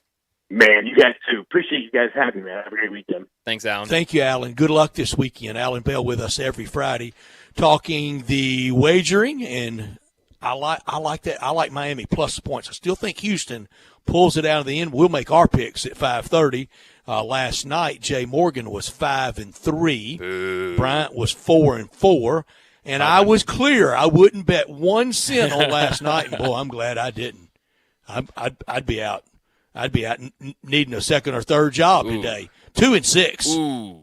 Man, you guys too. Appreciate you guys having me, man. Have a great weekend. Thanks, Alan. Thank you, Alan. Good luck this weekend. Alan Bell with us every Friday talking the wagering, and I like that. I like Miami plus the points. I still think Houston pulls it out of the end. We'll make our picks at 5:30. Last night, Jay Morgan was 5-3. Bryant was 4-4. And I was clear. I wouldn't bet 1 cent on last night. And, boy, I'm glad I didn't. I'd be out. I'd be out needing a second or third job today. 2-6. Ooh.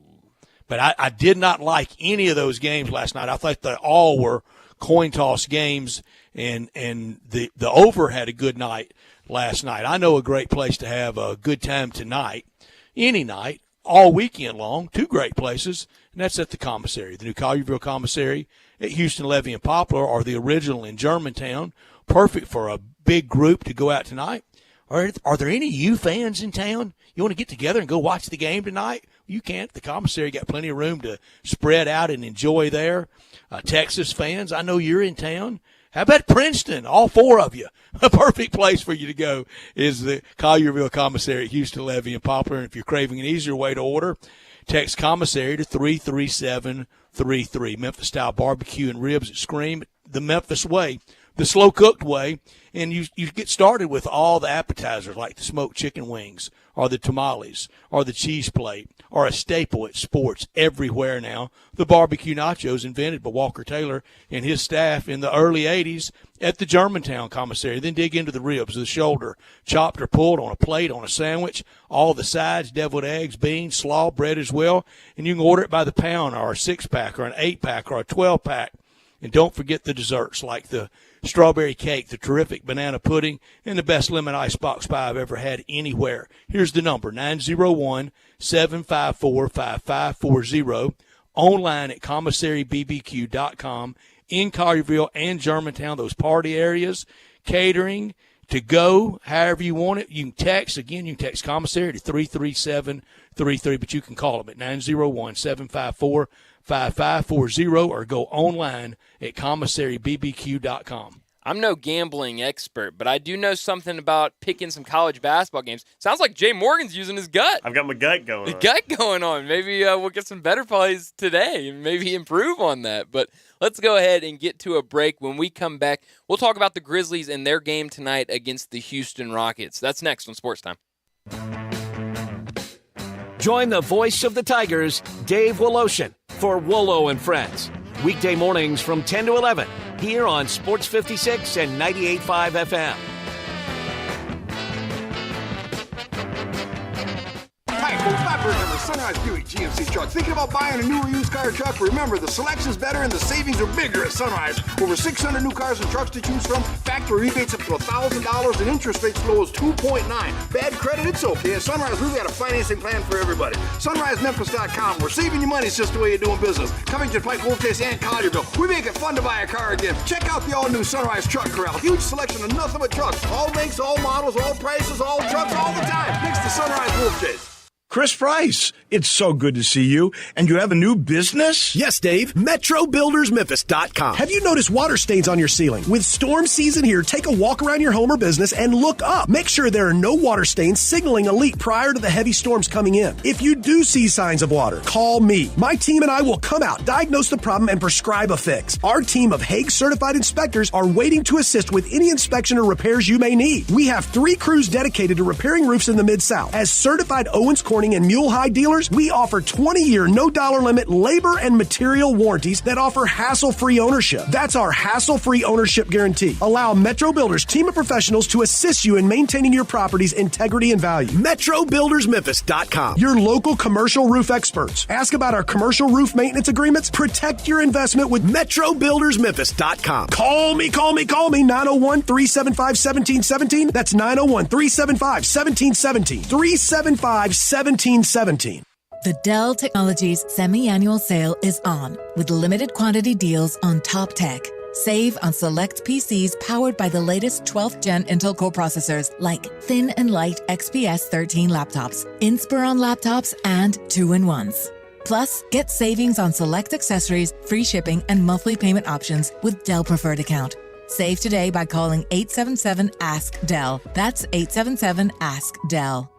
But I did not like any of those games last night. I thought they all were coin toss games, and the over had a good night last night. I know a great place to have a good time tonight, any night, all weekend long, 2 great places, and that's at the commissary, the new Collierville Commissary at Houston, Levy, and Poplar, or the original in Germantown. Perfect for a big group to go out tonight. Are there any U fans in town? You want to get together and go watch the game tonight? You can. The commissary got plenty of room to spread out and enjoy there. Texas fans, I know you're in town. How about Princeton? All 4 of you. A perfect place for you to go is the Collierville Commissary at Houston, Levy, and Poplar. And if you're craving an easier way to order, text commissary to 33733. Memphis-style barbecue and ribs that scream the Memphis way, the slow-cooked way. And you get started with all the appetizers like the smoked chicken wings or the tamales or the cheese plate or a staple at sports everywhere now, the barbecue nachos invented by Walker Taylor and his staff in the early 80s at the Germantown Commissary. Then dig into the ribs, the shoulder, chopped or pulled on a plate, on a sandwich, all the sides, deviled eggs, beans, slaw, bread as well. And you can order it by the pound or a 6-pack or an 8-pack or a 12-pack. And don't forget the desserts like the strawberry cake, the terrific banana pudding, and the best lemon icebox pie I've ever had anywhere. Here's the number, 901-754-5540, online at commissarybbq.com, in Collierville and Germantown, those party areas, catering, to go, however you want it. You can text. Again, you can text commissary to 33733, but you can call them at 901-754-5540 or go online at commissarybbq.com. I'm no gambling expert, but I do know something about picking some college basketball games. Sounds like Jay Morgan's using his gut. I've got my gut going on. Gut going on. Maybe we'll get some better plays today and maybe improve on that. But let's go ahead and get to a break. When we come back, we'll talk about the Grizzlies and their game tonight against the Houston Rockets. That's next on Sports Time. Join the voice of the Tigers, Dave Woloshin, for Wolo and Friends. Weekday mornings from 10 to 11 here on Sports 56 and 98.5 FM. Hi, folks. Bob Burton with Sunrise Buick GMC truck. Thinking about buying a new or used car or truck? Remember, the selection's better and the savings are bigger at Sunrise. Over 600 new cars and trucks to choose from. Factory rebates up to $1,000 and interest rates low as 2.9. Bad credit? It's okay. At Sunrise, we've got a financing plan for everybody. SunriseMemphis.com. We're saving you money. It's just the way you're doing business. Covington, Pike, Wolfcase, and Collierville. We make it fun to buy a car again. Check out the all-new Sunrise Truck Corral. Huge selection of nothing but trucks. All makes, all models, all prices, all trucks, all the time. Next to Sunrise Wolfcase. Chris Price, it's so good to see you. And you have a new business? Yes, Dave. MetroBuildersMemphis.com. Have you noticed water stains on your ceiling? With storm season here, take a walk around your home or business and look up. Make sure there are no water stains signaling a leak prior to the heavy storms coming in. If you do see signs of water, call me. My team and I will come out, diagnose the problem, and prescribe a fix. Our team of Hague-certified inspectors are waiting to assist with any inspection or repairs you may need. We have 3 crews dedicated to repairing roofs in the Mid-South. As certified Owens Corning and Mule High dealers, we offer 20-year, no dollar limit labor and material warranties that offer hassle-free ownership. That's our hassle-free ownership guarantee. Allow Metro Builders team of professionals to assist you in maintaining your property's integrity and value. MetroBuildersMemphis.com. Your local commercial roof experts. Ask about our commercial roof maintenance agreements. Protect your investment with MetroBuildersMemphis.com. Call me. 901-375-1717. That's 901-375-1717. 375-1717. The Dell Technologies semi-annual sale is on with limited quantity deals on top tech. Save on select PCs powered by the latest 12th gen Intel Core processors like thin and light XPS 13 laptops, Inspiron laptops, and 2-in-1s. Plus, get savings on select accessories, free shipping, and monthly payment options with Dell Preferred Account. Save today by calling 877-ASK-DELL. That's 877-ASK-DELL.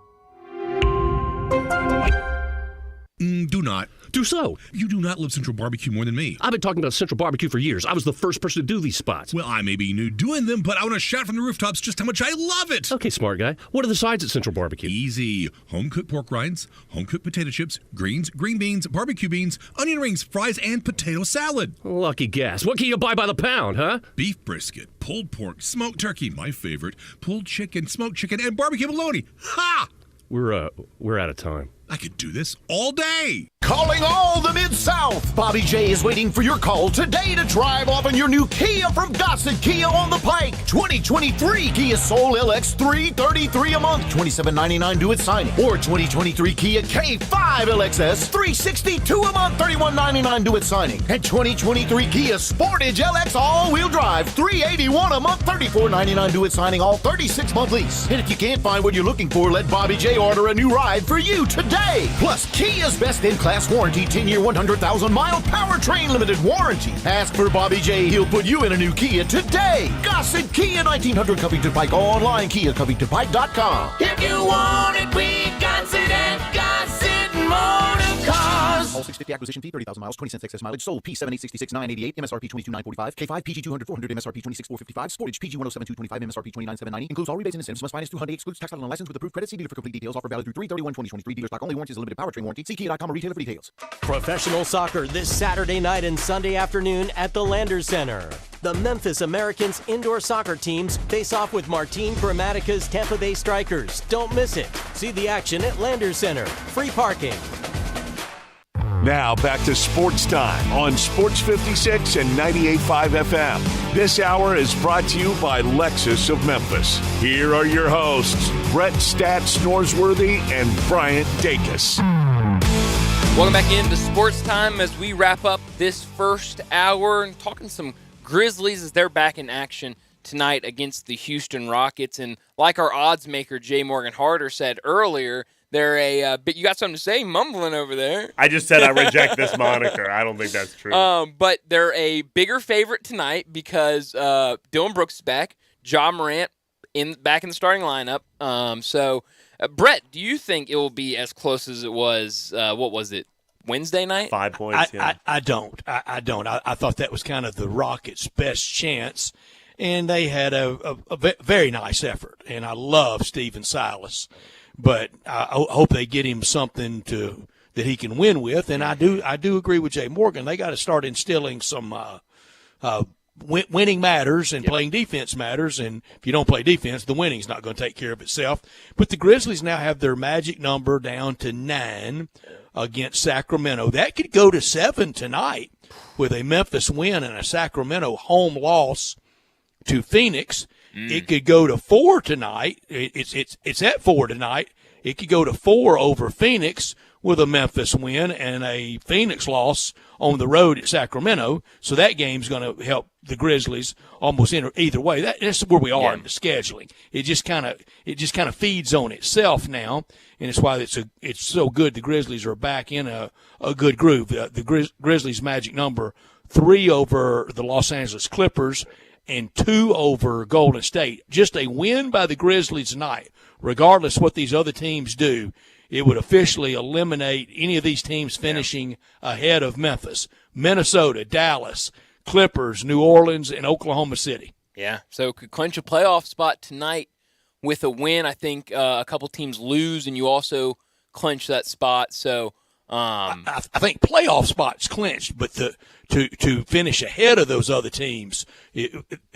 Do not. Do so. You do not love Central Barbecue more than me. I've been talking about Central Barbecue for years. I was the first person to do these spots. Well, I may be new doing them, but I want to shout from the rooftops just how much I love it. Okay, smart guy. What are the sides at Central Barbecue? Easy. Home-cooked pork rinds, home-cooked potato chips, greens, green beans, barbecue beans, onion rings, fries, and potato salad. Lucky guess. What can you buy by the pound, huh? Beef brisket, pulled pork, smoked turkey, my favorite, pulled chicken, smoked chicken, and barbecue bologna. Ha! We're out of time. I could do this all day. Calling all the Mid-South. Bobby J is waiting for your call today to drive off in your new Kia from Gossett Kia on the Pike. 2023 Kia Soul LX $333 a month, $27.99 due at signing. Or 2023 Kia K5 LXS $362 a month, $31.99 due at signing. And 2023 Kia Sportage LX all-wheel drive $381 a month, $34.99 due at signing, all 36-month lease. And if you can't find what you're looking for, let Bobby J order a new ride for you today. Plus, Kia's best-in-class warranty, 10-year, 100,000-mile powertrain limited warranty. Ask for Bobby J. He'll put you in a new Kia today. Gossett Kia, 1900 Covington Pike. Online, KiaCovingtonPike.com. If you want it, we Gossett and Gossett Motor Cars. All 650 acquisition fee, 30,000 miles, 20 cents excess mileage. Sold P7866 988, MSRP 22,945. K5 PG 200 400, MSRP 26,455. Sportage PG 107,225, MSRP 29,790. Includes all rebates and incentives. Must finance through Hyundai. Excludes tax title and license with approved credit. See dealer for complete details. Offer valid through 3/31/2023. Dealer stock only. Warranty is a limited powertrain warranty. See Kia.com or retailer for details. Professional soccer this Saturday night and Sunday afternoon at the Landers Center. The Memphis Americans indoor soccer teams face off with Martin Gramatica's Tampa Bay Strikers. Don't miss it. See the action at Landers Center. Free parking. Now back to Sports Time on Sports 56 and 98.5 FM. This hour is brought to you by Lexus of Memphis. Here are your hosts, Brett Stats Norsworthy and Bryant Dacus. Welcome back into Sports Time as we wrap up this first hour and talking some Grizzlies as they're back in action tonight against the Houston Rockets. And like our odds maker, Jay Morgan Harder, said earlier, they're a you got something to say, mumbling over there. I just said I reject this moniker. I don't think that's true. But they're a bigger favorite tonight because Dylan Brooks is back, Ja Morant back in the starting lineup. Brett, do you think it will be as close as it was, what was it, Wednesday night? 5 points, I don't. I thought that was kind of the Rockets' best chance, and they had a very nice effort, and I love Steven Silas. But I hope they get him something that he can win with, and I do agree with Jay Morgan. They got to start instilling some winning matters and playing defense matters, and if you don't play defense, the winning's not going to take care of itself. But the Grizzlies now have their magic number down to 9 against Sacramento. That could go to 7 tonight with a Memphis win and a Sacramento home loss to Phoenix. It could go to 4 tonight. It's at 4 tonight. It could go to 4 over Phoenix with a Memphis win and a Phoenix loss on the road at Sacramento. So that game's going to help the Grizzlies almost either way. That's where we are in the scheduling. It just kind of feeds on itself now, and it's why it's so good. The Grizzlies are back in a good groove. The Grizzlies' magic number 3 over the Los Angeles Clippers and 2 over Golden State. Just a win by the Grizzlies tonight, regardless what these other teams do, it would officially eliminate any of these teams finishing ahead of Memphis, Minnesota, Dallas, Clippers, New Orleans, and Oklahoma City. Yeah, so could clinch a playoff spot tonight with a win. I think a couple teams lose, and you also clinch that spot. So I think playoff spots clinched, but to finish ahead of those other teams,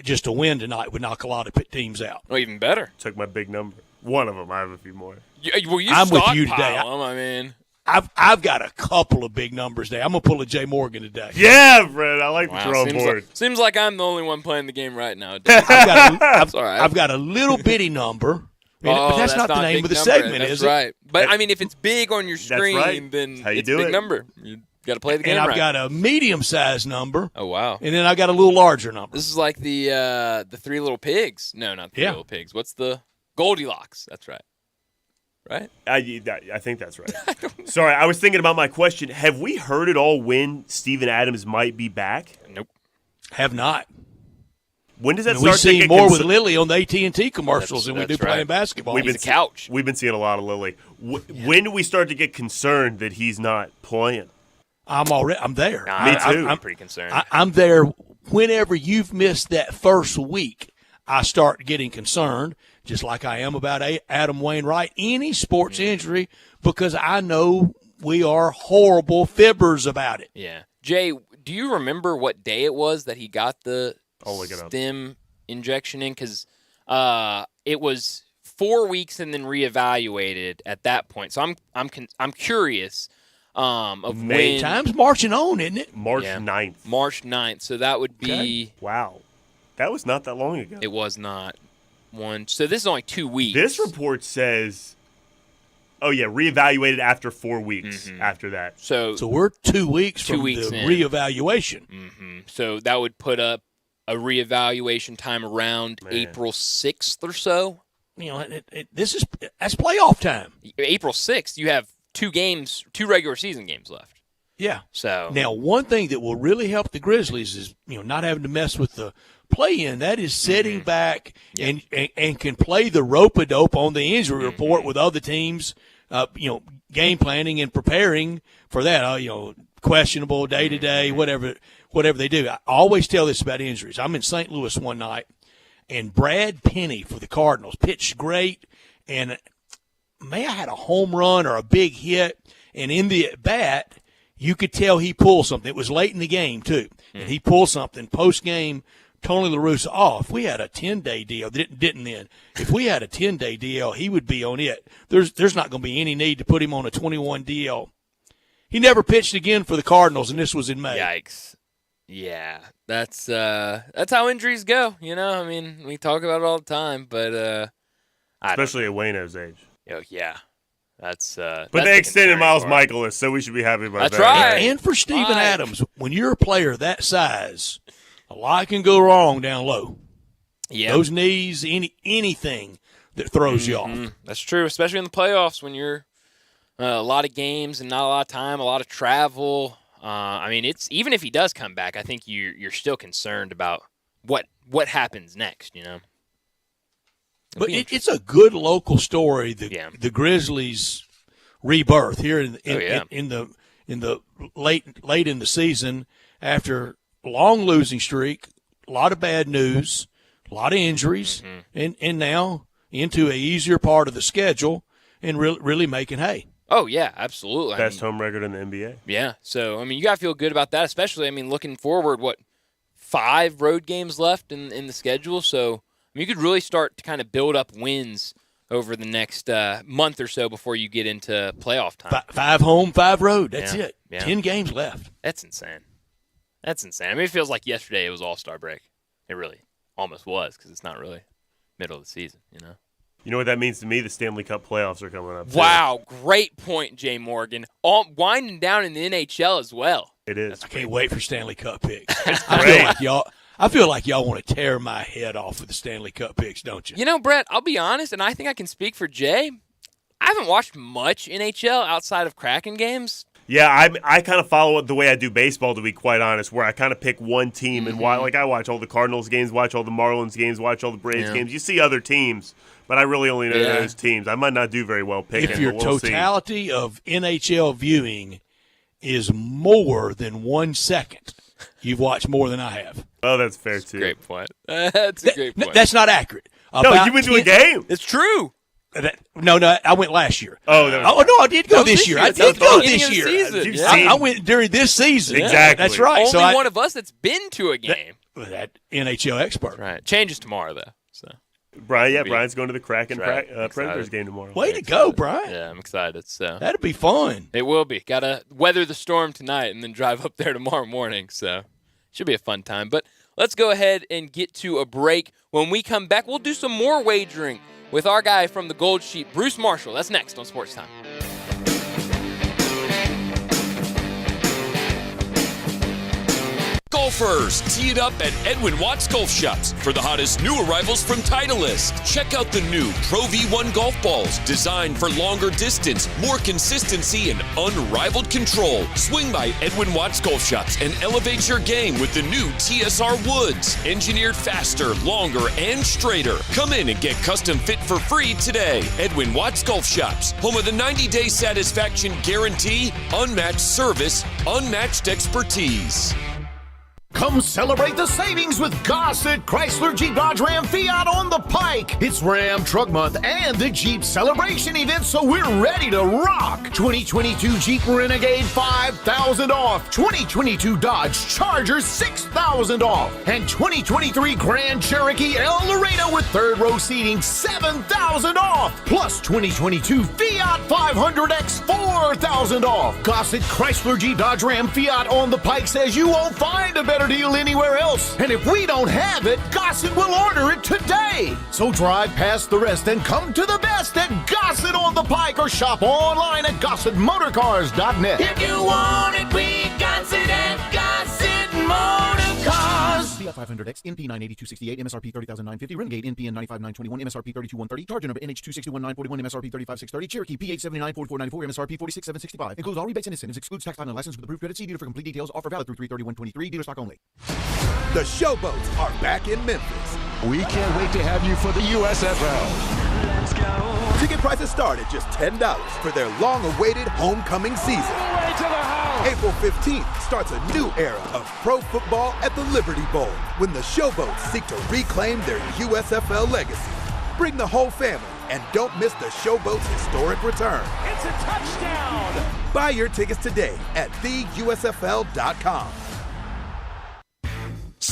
just a win tonight would knock a lot of teams out. Or even better. Took my big number. One of them. I have a few more. I'm with you today. I mean, I've got a couple of big numbers today. I'm gonna pull a Jay Morgan today. Yeah, Brett. I like that you're on board. Seems like I'm the only one playing the game right now. I've got a little bitty number. But that's not the name of the segment, is it? That's right. But, I mean, if it's big on your screen, then it's a big number. You got to play the game right. And I've got a medium-sized number. Oh, wow. And then I've got a little larger number. This is like the Three Little Pigs. No, not Three Little Pigs. What's the Goldilocks? That's right. Right? I think that's right. Sorry, I was thinking about my question. Have we heard at all when Steven Adams might be back? Nope. Have not. When does that start? We see more with Lily on the AT&T commercials than we do playing basketball. We've been seeing a lot of Lily. When do we start to get concerned that he's not playing? I'm there. Me too. I'm pretty concerned. I'm there. Whenever you've missed that first week, I start getting concerned, just like I am about Adam Wainwright, any sports injury, because I know we are horrible fibbers about it. Yeah. Jay, do you remember what day it was that he got the stem injection in? Because it was 4 weeks and then reevaluated at that point. So I'm curious of May when time's marching on, isn't it? March 9th. March 9th. So that would be wow. That was not that long ago. It was not So this is only 2 weeks. This report says reevaluated after 4 weeks after that. So we're 2 weeks from the in. reevaluation. Mm-hmm. So that would put up a reevaluation time around April 6th or so. You know, that's playoff time. April 6th, you have 2 regular season games left. Yeah. So now, one thing that will really help the Grizzlies is not having to mess with the play-in. That is sitting back and can play the rope-a-dope on the injury report with other teams. Game planning and preparing for that. Questionable day-to-day, whatever they do. I always tell this about injuries. I'm in St. Louis one night, and Brad Penny for the Cardinals pitched great, and I had a home run or a big hit, and in the at-bat, you could tell he pulled something. It was late in the game, too, and he pulled something. Post-game, Tony La Russa, if we had a 10-day deal, didn't then. If we had a 10-day deal, he would be on it. There's not going to be any need to put him on a 21 deal. He never pitched again for the Cardinals, and this was in May. Yikes. Yeah, that's how injuries go. You know, I mean, we talk about it all the time, but especially at Wayno's age. Oh yeah, that's. But they extended Miles Michaelis, so we should be happy about that. That's right. And for Steven Adams, when you're a player that size, a lot can go wrong down low. Yeah, those knees, anything that throws you off. That's true, especially in the playoffs when you're a lot of games and not a lot of time, a lot of travel. I mean, it's even if he does come back, I think you're still concerned about what happens next. You know, but it's a good local story. The Grizzlies' rebirth here in the late in the season after a long losing streak, a lot of bad news, a lot of injuries, and now into an easier part of the schedule and really making hay. Oh, yeah, absolutely. Best home record in the NBA. Yeah. So, I mean, you got to feel good about that, especially, I mean, looking forward, 5 road games left in the schedule. So, I mean, you could really start to kind of build up wins over the next month or so before you get into playoff time. 5 home, 5 road. That's it. Yeah. 10 games left. That's insane. I mean, it feels like yesterday it was All-Star break. It really almost was because it's not really middle of the season, you know? You know what that means to me? The Stanley Cup playoffs are coming up. Wow, great point, Jay Morgan. Winding down in the NHL as well. It is. I can't wait for Stanley Cup picks. It's I feel like y'all want to tear my head off with the Stanley Cup picks, don't you? You know, Brett, I'll be honest, and I think I can speak for Jay. I haven't watched much NHL outside of Kraken games. Yeah, I kind of follow it the way I do baseball, to be quite honest, where I kind of pick one team and I watch all the Cardinals games, watch all the Marlins games, watch all the Braves games. You see other teams, but I really only know those teams. I might not do very well picking. If your totality of NHL viewing is more than 1 second, you've watched more than I have. Oh, that's fair, too. Great point. That's a great point. That's not accurate. No, you went to a game. It's true. No, I went last year. Oh, no, I did go this year. I did go this year. I went during this season. Exactly. That's right. Only one of us that's been to a game. That NHL expert. Right. Changes tomorrow, though. So, Brian's going to the Kraken Predators game tomorrow. Way to go, Brian. Yeah, I'm excited. So that'd be fun. It will be. Got to weather the storm tonight and then drive up there tomorrow morning. So should be a fun time. But let's go ahead and get to a break. When we come back, we'll do some more wagering with our guy from the Gold Sheet, Bruce Marshall. That's next on Sports Time. Golfers, tee it up at Edwin Watts Golf Shops for the hottest new arrivals from Titleist. Check out the new Pro V1 golf balls, designed for longer distance, more consistency, and unrivaled control. Swing by Edwin Watts Golf Shops and elevate your game with the new TSR Woods, engineered faster, longer, and straighter. Come in and get custom fit for free today. Edwin Watts Golf Shops, home of the 90-day satisfaction guarantee, unmatched service, unmatched expertise. Come celebrate the savings with Gossett Chrysler Jeep Dodge Ram Fiat on the Pike. It's Ram Truck Month and the Jeep Celebration event, so we're ready to rock. 2022 Jeep Renegade $5,000 off. 2022 Dodge Charger $6,000 off. And 2023 Grand Cherokee El Laredo with third row seating $7,000 off. Plus 2022 Fiat 500X $4,000 off. Gossett Chrysler Jeep Dodge Ram Fiat on the Pike says you won't find a better deal anywhere else. And if we don't have it, Gossett will order it today. So drive past the rest and come to the best at Gossett on the Pike or shop online at GossettMotorCars.net. If you want it, we got it at Gossett Motor Cars. Fiat 500X, NP 98268, MSRP 30,950, Renegade NPN 95921, MSRP 32130, Charger number NH261941, MSRP 35630, Cherokee PH794494, MSRP 46765. Includes all rebates and incentives, excludes tax, time, and license with approved credit. See dealer for complete details. Offer valid through 3/31/23. Dealer stock only. The Showboats are back in Memphis. We can't wait to have you for the USFL. Let's go. Ticket prices start at just $10 for their long-awaited homecoming season. April 15th starts a new era of pro football at the Liberty Bowl when the Showboats seek to reclaim their USFL legacy. Bring the whole family and don't miss the Showboats' historic return. It's a touchdown. Buy your tickets today at theusfl.com.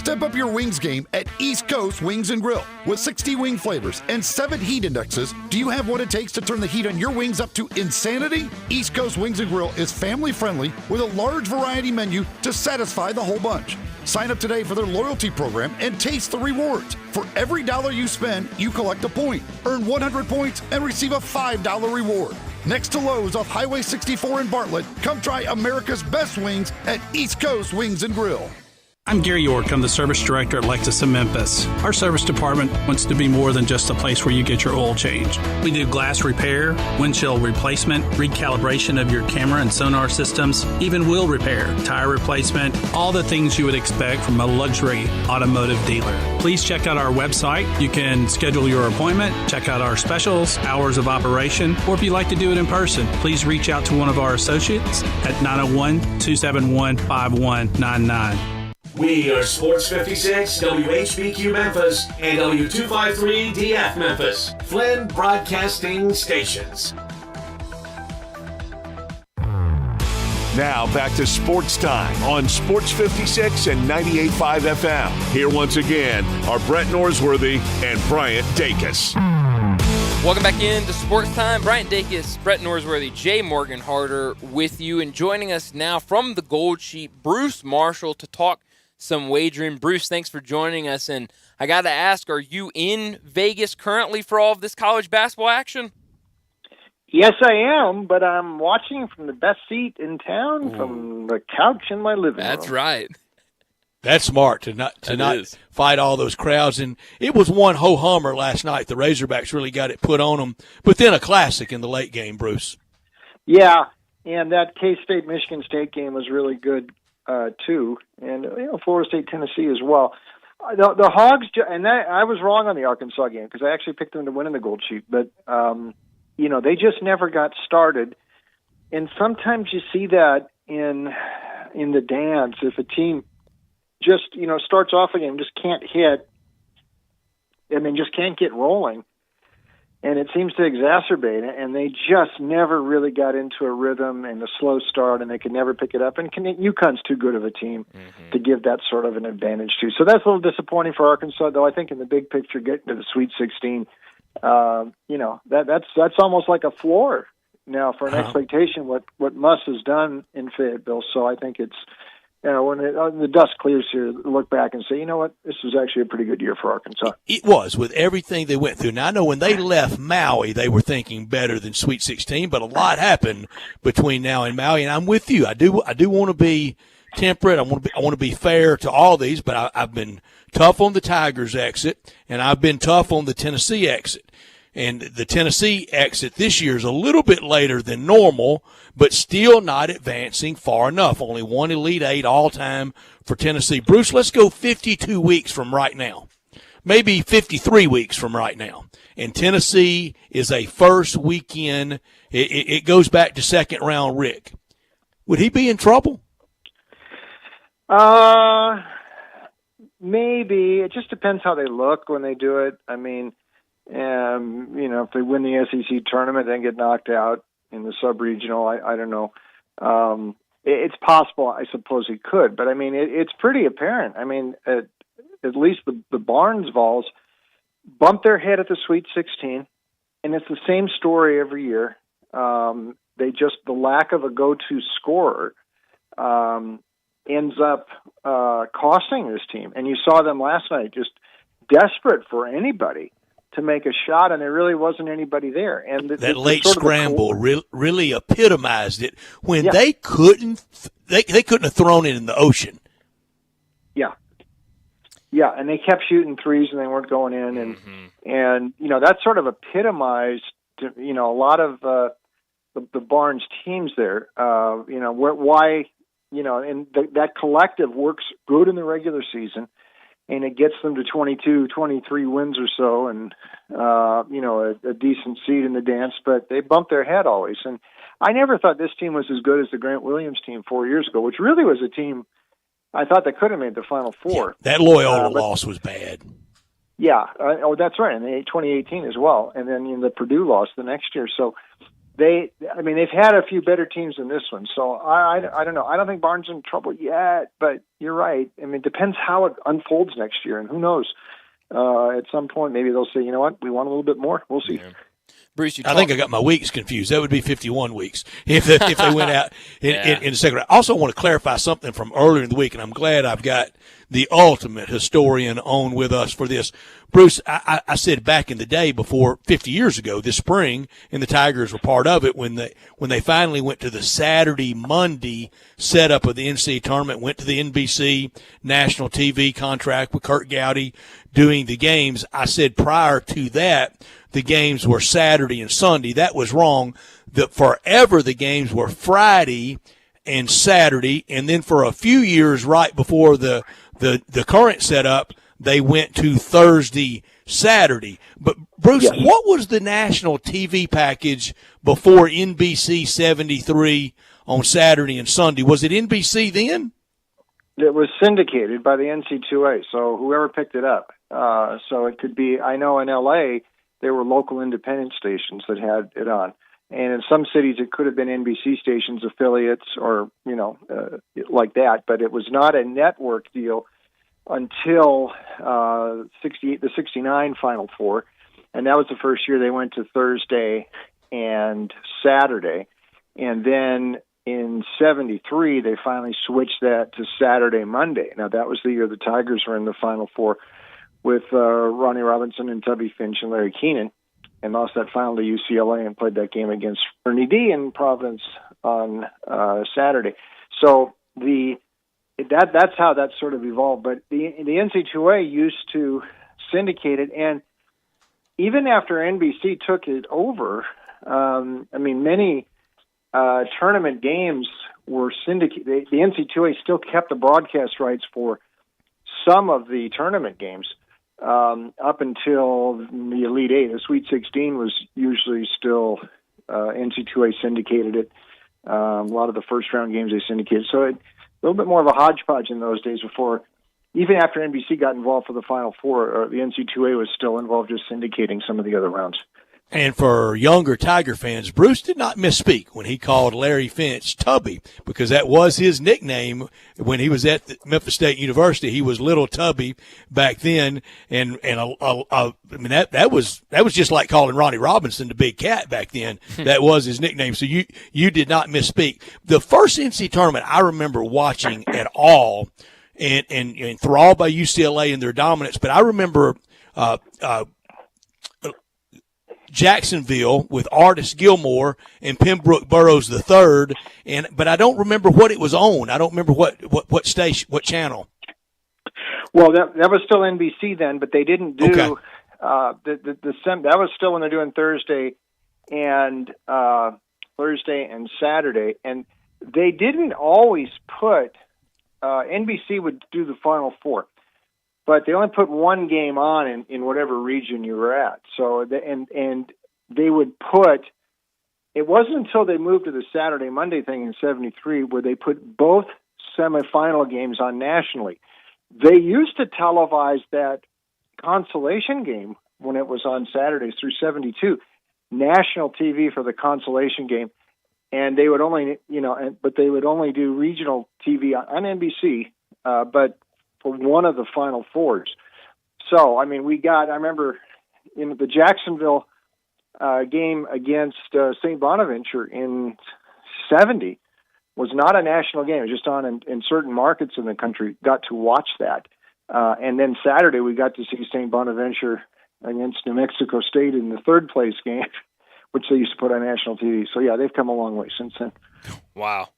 Step up your wings game at East Coast Wings and Grill. With 60 wing flavors and 7 heat indexes, do you have what it takes to turn the heat on your wings up to insanity? East Coast Wings and Grill is family friendly with a large variety menu to satisfy the whole bunch. Sign up today for their loyalty program and taste the rewards. For every $1 you spend, you collect a point. Earn 100 points and receive a $5 reward. Next to Lowe's off Highway 64 in Bartlett, come try America's best wings at East Coast Wings and Grill. I'm Gary York. I'm the service director at Lexus in Memphis. Our service department wants to be more than just a place where you get your oil changed. We do glass repair, windshield replacement, recalibration of your camera and sonar systems, even wheel repair, tire replacement, all the things you would expect from a luxury automotive dealer. Please check out our website. You can schedule your appointment, check out our specials, hours of operation, or if you'd like to do it in person, please reach out to one of our associates at 901-271-5199. We are Sports 56, WHBQ Memphis, and W253DF Memphis, Flynn Broadcasting Stations. Now back to Sports Time on Sports 56 and 98.5 FM. Here once again are Brett Norsworthy and Bryant Dacus. Welcome back into Sports Time. Bryant Dacus, Brett Norsworthy, Jay Morgan Harder with you, and joining us now from the Gold Sheet, Bruce Marshall, to talk some wagering. Bruce, thanks for joining us. And I got to ask, are you in Vegas currently for all of this college basketball action? Yes, I am, but I'm watching from the best seat in town, from the couch in my living room. That's right. That's smart to not fight all those crowds. And it was one ho-hummer last night. The Razorbacks really got it put on them, but then a classic in the late game, Bruce. Yeah, and that K-State-Michigan State game was really good. Too, and Florida State, Tennessee as well. The Hogs, and I was wrong on the Arkansas game because I actually picked them to win in the Gold Sheet, but they just never got started. And sometimes you see that in the dance if a team just starts off a game, just can't hit, and then just can't get rolling. And it seems to exacerbate it, and they just never really got into a rhythm and a slow start, and they could never pick it up. And UConn's too good of a team to give that sort of an advantage to. So that's a little disappointing for Arkansas, though I think in the big picture, getting to the Sweet 16, that's almost like a floor now for an expectation, what Muss has done in Fayetteville. So I think it's, when the dust clears here, look back and say, you know what, this was actually a pretty good year for Arkansas. It was, with everything they went through. Now, I know when they left Maui, they were thinking better than Sweet 16, but a lot happened between now and Maui, and I'm with you. I do want to be temperate. I want to be fair to all these, but I've been tough on the Tigers exit, and I've been tough on the Tennessee exit. And the Tennessee exit this year is a little bit later than normal, but still not advancing far enough. Only one Elite Eight all-time for Tennessee. Bruce, let's go 52 weeks from right now. Maybe 53 weeks from right now. And Tennessee is a first weekend. It goes back to second-round Rick. Would he be in trouble? Maybe. It just depends how they look when they do it. I mean, if they win the SEC tournament, then get knocked out in the sub-regional, I don't know. It's possible, I suppose he could, but I mean, it's pretty apparent. I mean, at least the Barnes Vols bumped their head at the Sweet 16, and it's the same story every year. The lack of a go-to scorer ends up costing this team. And you saw them last night, just desperate for anybody to make a shot, and there really wasn't anybody there. And that late scramble really epitomized it when they couldn't have thrown it in the ocean. Yeah, and they kept shooting threes and they weren't going in, and that sort of epitomized a lot of the Barnes teams there. That collective works good in the regular season. And it gets them to 22, 23 wins or so, and a decent seed in the dance. But they bump their head always. And I never thought this team was as good as the Grant Williams team 4 years ago, which really was a team I thought that could have made the Final Four. Yeah, that Loyola loss was bad. Yeah, that's right. And 2018 as well, and then the Purdue loss the next year. So they've had a few better teams than this one. So I don't know. I don't think Barnes in trouble yet, but you're right. I mean, it depends how it unfolds next year, and who knows. At some point, maybe they'll say, you know what, we want a little bit more. We'll see. Yeah. Bruce, I think I got my weeks confused. That would be 51 weeks if they went out in the second round. I also want to clarify something from earlier in the week, and I'm glad I've got the ultimate historian on with us for this. Bruce, I said back in the day, before 50 years ago, this spring, and the Tigers were part of it, when they finally went to the Saturday-Monday setup of the NCAA tournament, went to the NBC national TV contract with Kurt Gowdy doing the games. I said prior to that, the games were Saturday and Sunday. That was wrong. Forever the games were Friday and Saturday, and then for a few years right before the current setup, they went to Thursday, Saturday. But, Bruce, yes. What was the national TV package before NBC 73 on Saturday and Sunday? Was it NBC then? It was syndicated by the NC2A, so whoever picked it up. So it could be, I know in L.A., there were local independent stations that had it on. And in some cities, it could have been NBC stations, affiliates, or, like that. But it was not a network deal until the 69 Final Four. And that was the first year they went to Thursday and Saturday. And then in 73, they finally switched that to Saturday, Monday. Now, that was the year the Tigers were in the Final Four with Ronnie Robinson and Tubby Finch and Larry Keenan, and lost that final to UCLA and played that game against Ernie D in Providence on Saturday. So that's how that sort of evolved. But the NC2A used to syndicate it, and even after NBC took it over, many tournament games were syndicated. The NC2A still kept the broadcast rights for some of the tournament games. Up until the Elite Eight. The Sweet 16 was usually still NC2A syndicated it. A lot of the first-round games they syndicated. So a little bit more of a hodgepodge in those days before, even after NBC got involved for the Final Four, the NC2A was still involved just syndicating some of the other rounds. And for younger Tiger fans, Bruce did not misspeak when he called Larry Finch Tubby, because that was his nickname when he was at Memphis State University. He was Little Tubby back then, and that was just like calling Ronnie Robinson the Big Cat back then. That was his nickname. So you did not misspeak. The first NCAA tournament I remember watching at all, and enthralled by UCLA and their dominance, but I remember Jacksonville with Artis Gilmore and Pembroke Burroughs III, but I don't remember what it was on. I don't remember what station, what channel. Well, that was still NBC then, but they didn't do that was still when they're doing Thursday and Saturday, and they didn't always put. NBC would do the Final Four, but they only put one game on in whatever region you were at. So, and they would put, it wasn't until they moved to the Saturday-Monday thing in 73 where they put both semifinal games on nationally. They used to televise that consolation game when it was on Saturdays through 72, national TV for the consolation game. And they would only, but they would only do regional TV on NBC, but for one of the Final Fours. So, I remember in the Jacksonville game against St. Bonaventure in 70 was not a national game. It was just on in certain markets in the country, got to watch that. And then Saturday we got to see St. Bonaventure against New Mexico State in the third place game, which they used to put on national TV. So, yeah, they've come a long way since then. Wow.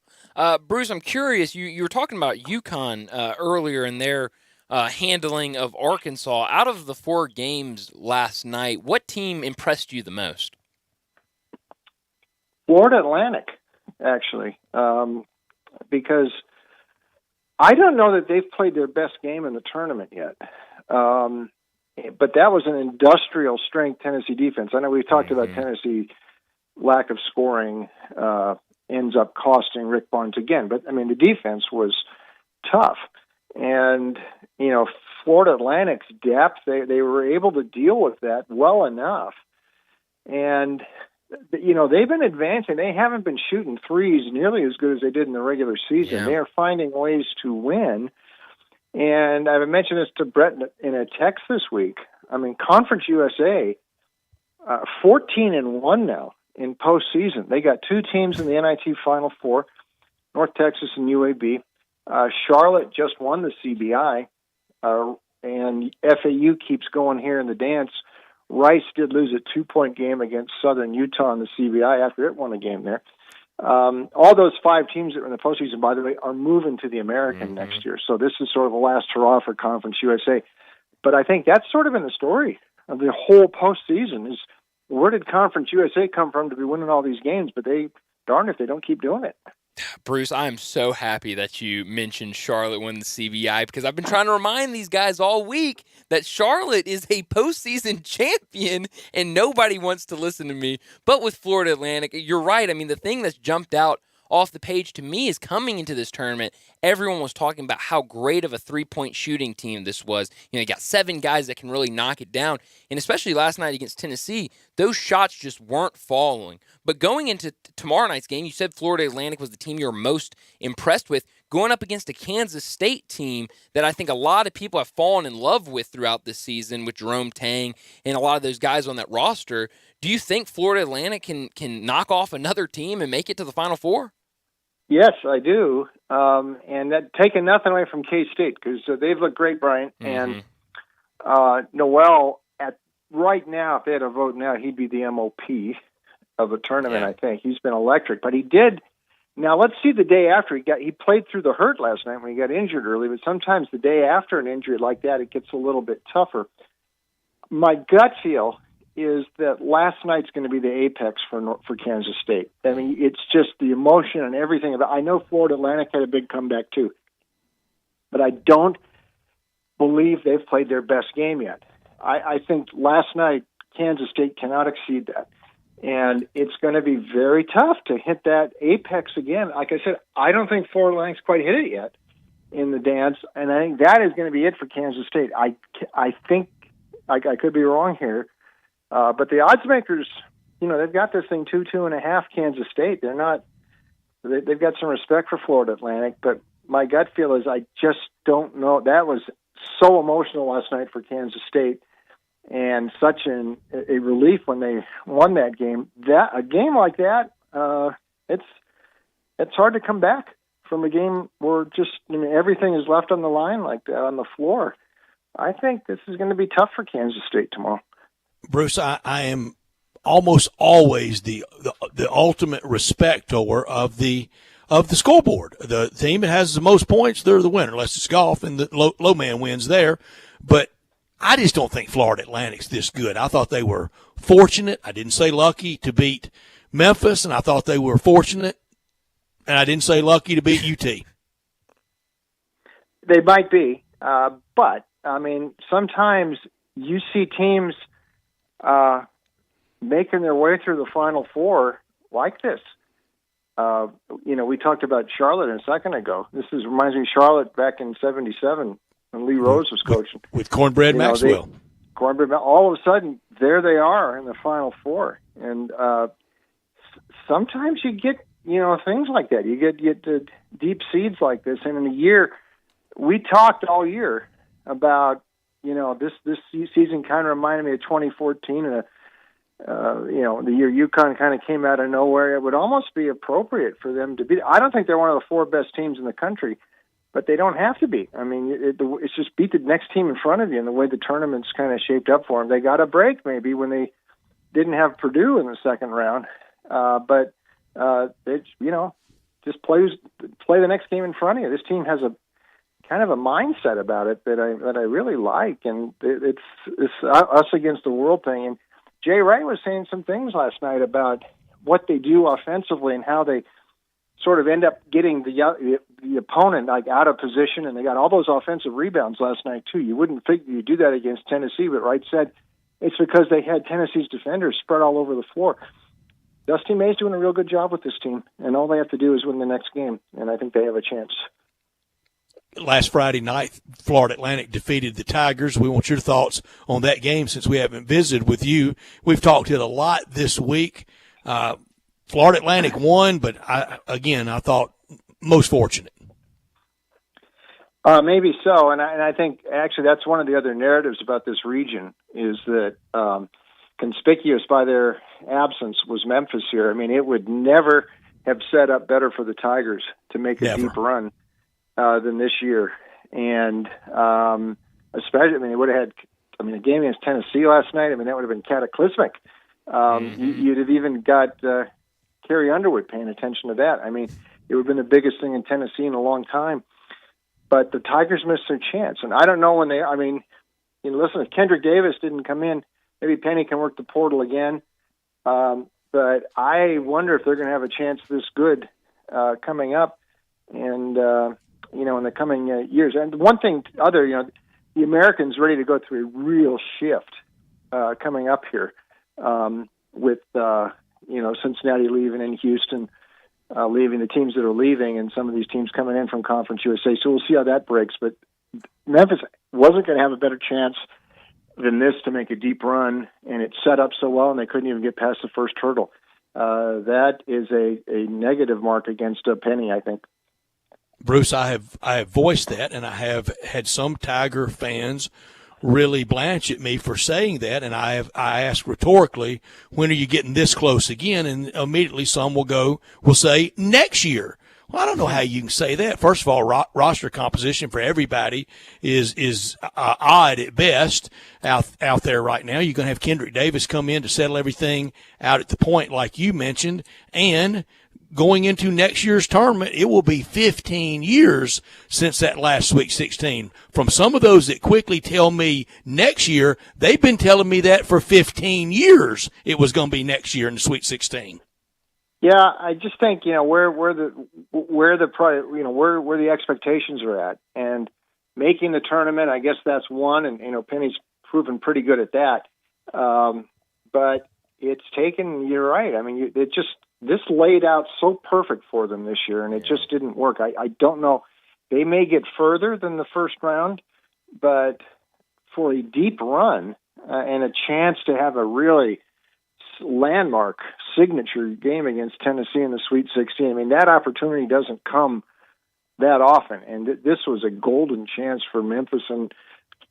Bruce, I'm curious, you were talking about UConn earlier in their handling of Arkansas. Out of the 4 games last night, what team impressed you the most? Florida Atlantic, actually, because I don't know that they've played their best game in the tournament yet. But that was an industrial strength Tennessee defense. I know we've talked about Tennessee lack of scoring ends up costing Rick Barnes again. But, the defense was tough. And, Florida Atlantic's depth, they were able to deal with that well enough. And, they've been advancing. They haven't been shooting threes nearly as good as they did in the regular season. Yeah. They are finding ways to win. And I've mentioned this to Brett in a text this week. I mean, Conference USA, 14-1 now in postseason. They got 2 teams in the NIT Final Four, North Texas and UAB. Charlotte just won the CBI, and FAU keeps going here in the dance. Rice did lose a 2-point game against Southern Utah in the CBI after it won a game there. All those 5 teams that are in the postseason, by the way, are moving to the American next year. So this is sort of the last hurrah for Conference USA. But I think that's sort of in the story of the whole postseason is where did Conference USA come from to be winning all these games? But darn if they don't keep doing it. Bruce, I am so happy that you mentioned Charlotte won the CBI because I've been trying to remind these guys all week that Charlotte is a postseason champion and nobody wants to listen to me. But with Florida Atlantic, you're right. I mean, the thing that's jumped out off the page to me is coming into this tournament, everyone was talking about how great of a three-point shooting team this was. You got 7 guys that can really knock it down. And especially last night against Tennessee, those shots just weren't falling. But going into tomorrow night's game, you said Florida Atlantic was the team you were most impressed with. Going up against a Kansas State team that I think a lot of people have fallen in love with throughout this season with Jerome Tang and a lot of those guys on that roster, do you think Florida Atlantic can knock off another team and make it to the Final Four? Yes, I do. And that taking nothing away from K-State because they've looked great, Brian. And Noel, right now, if they had a vote now, he'd be the MOP of a tournament, I think. He's been electric. But he did. Now, let's see the day after. He played through the hurt last night when he got injured early, but sometimes the day after an injury like that, it gets a little bit tougher. My gut feel is that last night's going to be the apex for Kansas State. I mean, it's just the emotion and everything. I know Florida Atlantic had a big comeback too, but I don't believe they've played their best game yet. I think last night Kansas State cannot exceed that, and it's going to be very tough to hit that apex again. Like I said, I don't think Florida Atlantic's quite hit it yet in the dance, and I think that is going to be it for Kansas State. I think I could be wrong here. But the odds makers, they've got this thing 2.5 Kansas State. They're not. They've got some respect for Florida Atlantic, but my gut feel is I just don't know. That was so emotional last night for Kansas State, and such a relief when they won that game. A game like that, it's hard to come back from a game where everything is left on the line like that on the floor. I think this is going to be tough for Kansas State tomorrow. Bruce, I am almost always the ultimate respecter of the scoreboard. The team that has the most points, they're the winner, unless it's golf and the low man wins there. But I just don't think Florida Atlantic's this good. I thought they were fortunate. I didn't say lucky to beat Memphis, and I thought they were fortunate, and I didn't say lucky to beat UT. They might be, but I mean, sometimes you see teams making their way through the Final Four like this. We talked about Charlotte a second ago. This reminds me of Charlotte back in '77 when Lee Rose was coaching. With Cornbread Maxwell. All of a sudden, there they are in the Final Four. And sometimes you get, things like that. You get deep seeds like this. And in a year, we talked all year about, this season kind of reminded me of 2014 and the year UConn kind of came out of nowhere. It would almost be appropriate for them to be. I don't think they're one of the 4 best teams in the country, but they don't have to be. I mean, it's just beat the next team in front of you, and the way the tournament's kind of shaped up for them. They got a break maybe when they didn't have Purdue in the second round, but just play the next game in front of you. This team has a kind of a mindset about it that I really like, and it's us against the world thing. And Jay Wright was saying some things last night about what they do offensively and how they sort of end up getting the opponent out of position, and they got all those offensive rebounds last night too. You wouldn't think you'd do that against Tennessee, but Wright said it's because they had Tennessee's defenders spread all over the floor. Dusty May's doing a real good job with this team, and all they have to do is win the next game, and I think they have a chance. Last Friday night, Florida Atlantic defeated the Tigers. We want your thoughts on that game since we haven't visited with you. We've talked it a lot this week. Florida Atlantic won, but I thought most fortunate. Maybe so, and I think actually that's one of the other narratives about this region is that conspicuous by their absence was Memphis here. I mean, it would never have set up better for the Tigers to make a deep run than this year, and especially, I mean, they would have had. I mean, the game against Tennessee last night. I mean, that would have been cataclysmic. You'd have even got Carrie Underwood paying attention to that. I mean, it would have been the biggest thing in Tennessee in a long time. But the Tigers missed their chance, and I don't know when they. I mean, listen, if Kendrick Davis didn't come in, maybe Penny can work the portal again. But I wonder if they're going to have a chance this good coming up, and in the coming years. And one thing, the Americans ready to go through a real shift coming up here with Cincinnati leaving and Houston leaving, the teams that are leaving, and some of these teams coming in from Conference USA. So we'll see how that breaks. But Memphis wasn't going to have a better chance than this to make a deep run, and it set up so well, and they couldn't even get past the first hurdle. That is a negative mark against Penny, I think. Bruce, I have voiced that, and I have had some Tiger fans really blanch at me for saying that, and I asked rhetorically, when are you getting this close again? And immediately some will say next year. Well, I don't know how you can say that. First of all, roster composition for everybody is odd at best out there right now. You're going to have Kendrick Davis come in to settle everything out at the point, like you mentioned, and going into next year's tournament, it will be 15 years since that last Sweet 16. From some of those that quickly tell me next year, they've been telling me that for 15 years it was going to be next year in the Sweet 16. Yeah, I just think where the expectations are at, and making the tournament. I guess that's one, and Penny's proven pretty good at that. But it's taken. You're right. I mean, this laid out so perfect for them this year, and it just didn't work. I don't know. They may get further than the first round, but for a deep run and a chance to have a really landmark signature game against Tennessee in the Sweet 16, I mean, that opportunity doesn't come that often, and this was a golden chance for Memphis, and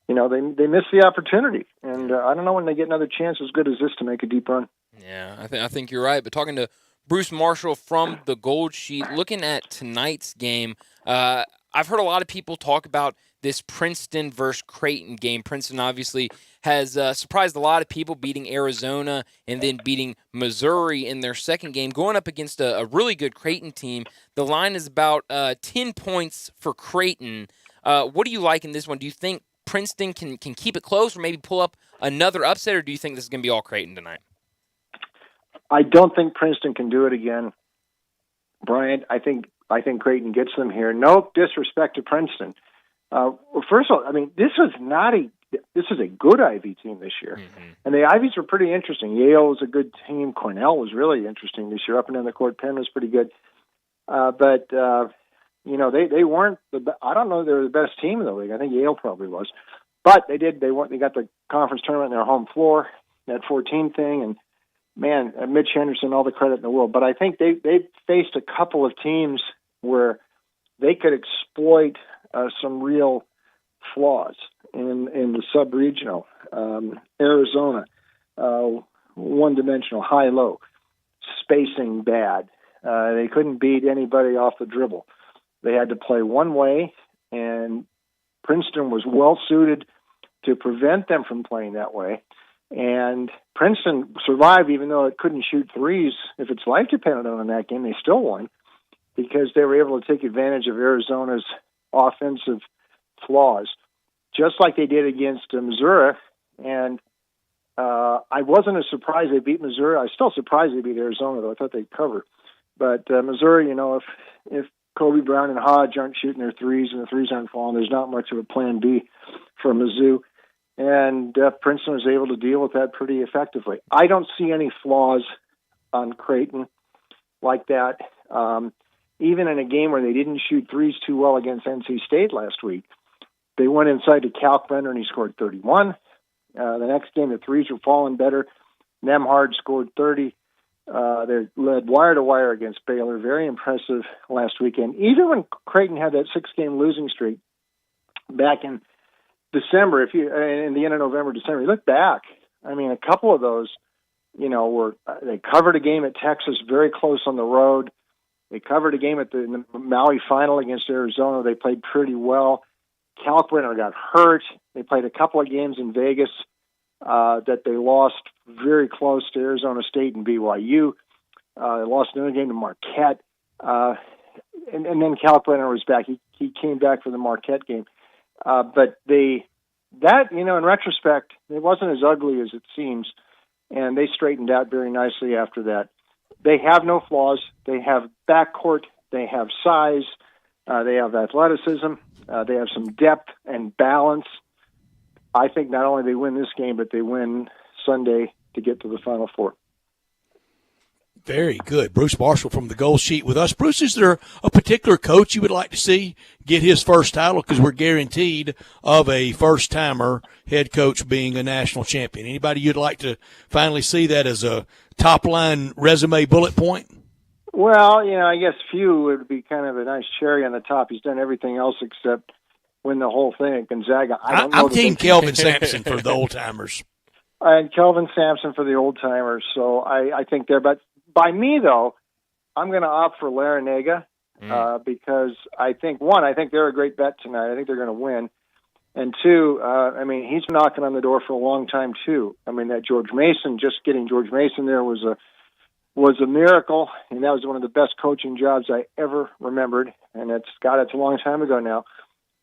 they missed the opportunity, and I don't know when they get another chance as good as this to make a deep run. Yeah, I think you're right, but talking to Bruce Marshall from the Gold Sheet, looking at tonight's game, I've heard a lot of people talk about this Princeton versus Creighton game. Princeton obviously has surprised a lot of people, beating Arizona and then beating Missouri in their second game, going up against a really good Creighton team. The line is about 10 points for Creighton. What do you like in this one? Do you think Princeton can keep it close or maybe pull up another upset, or do you think this is going to be all Creighton tonight? I don't think Princeton can do it again, Brian. I think Creighton gets them here. No disrespect to Princeton. First of all, I mean, this is a good Ivy team this year, and the Ivies were pretty interesting. Yale was a good team. Cornell was really interesting this year. Up and down the court, Penn was pretty good, but they weren't I don't know if they were the best team in the league. I think Yale probably was, but they got the conference tournament in their home floor, that 14 thing, and man, Mitch Henderson, all the credit in the world. But I think they faced a couple of teams where they could exploit some real flaws in the sub-regional. Arizona, one-dimensional, high-low, spacing bad. They couldn't beat anybody off the dribble. They had to play one way, and Princeton was well-suited to prevent them from playing that way. And Princeton survived, even though it couldn't shoot threes. If its life depended on that game, they still won because they were able to take advantage of Arizona's offensive flaws, just like they did against Missouri. And I wasn't as surprised they beat Missouri. I was still surprised they beat Arizona, though. I thought they'd cover. But Missouri, if Kobe Brown and Hodge aren't shooting their threes and the threes aren't falling, there's not much of a plan B for Mizzou. And Princeton was able to deal with that pretty effectively. I don't see any flaws on Creighton like that. Even in a game where they didn't shoot threes too well against NC State last week, they went inside to Kalkbrenner and he scored 31. The next game, the threes were falling better. Nemhard scored 30. They led wire to wire against Baylor. Very impressive last weekend. Even when Creighton had that 6-game losing streak back in December, in the end of November, December, you look back. I mean, a couple of those, they covered a game at Texas, very close on the road. They covered a game in the Maui final against Arizona. They played pretty well. Kalkbrenner got hurt. They played a couple of games in Vegas that they lost very close to Arizona State and BYU. They lost another game to Marquette. And then Kalkbrenner was back. He came back for the Marquette game. But in retrospect, it wasn't as ugly as it seems, and they straightened out very nicely after that. They have no flaws. They have backcourt. They have size. They have athleticism. They have some depth and balance. I think not only they win this game, but they win Sunday to get to the Final Four. Very good. Bruce Marshall from the Gold Sheet with us. Bruce, is there a particular coach you would like to see get his first title? Because we're guaranteed of a first-timer head coach being a national champion. Anybody you'd like to finally see that as a top-line resume bullet point? Well, I guess few would be kind of a nice cherry on the top. He's done everything else except win the whole thing at Gonzaga. I'm team Kelvin Sampson for the old-timers. And Kelvin Sampson for the old-timers. So I think they're – but by me, though, I'm going to opt for Larrañaga because I think they're a great bet tonight. I think they're going to win. And two, he's been knocking on the door for a long time, too. I mean, that just getting George Mason there was a miracle, and that was one of the best coaching jobs I ever remembered. And it's a long time ago now.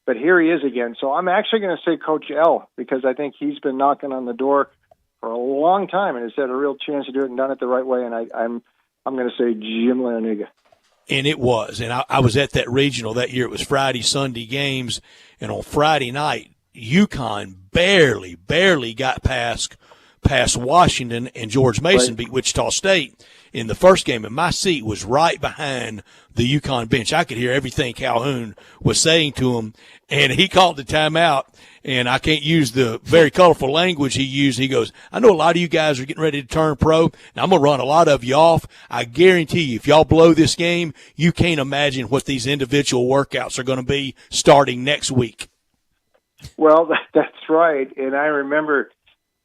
But here he is again. So I'm actually going to say Coach L because I think he's been knocking on the door for a long time and has had a real chance to do it and done it the right way. And I'm going to say Jim Larrañaga. And it was. And I was at that regional that year. It was Friday, Sunday games. And on Friday night, UConn barely got past Washington, and George Mason beat Wichita State in the first game. And my seat was right behind the UConn bench. I could hear everything Calhoun was saying to him. And he called the timeout. And I can't use the very colorful language he used. He goes, I know a lot of you guys are getting ready to turn pro, and I'm going to run a lot of you off. I guarantee you, if y'all blow this game, you can't imagine what these individual workouts are going to be starting next week. Well, that's right. And I remember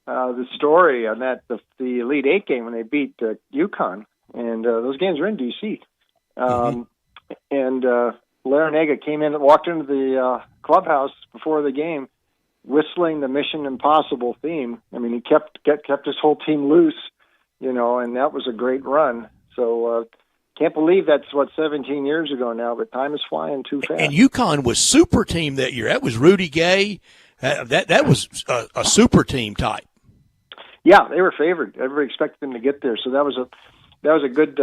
the story on that, the Elite Eight game when they beat UConn. And those games were in D.C. And Larrañaga walked into the clubhouse before the game, whistling the Mission Impossible theme. I mean, he kept his whole team loose, and that was a great run. So can't believe that's 17 years ago now, but time is flying too fast. And UConn was super team that year. That was Rudy Gay. That was a super team type. Yeah, they were favored. Everybody expected them to get there. So that was a good,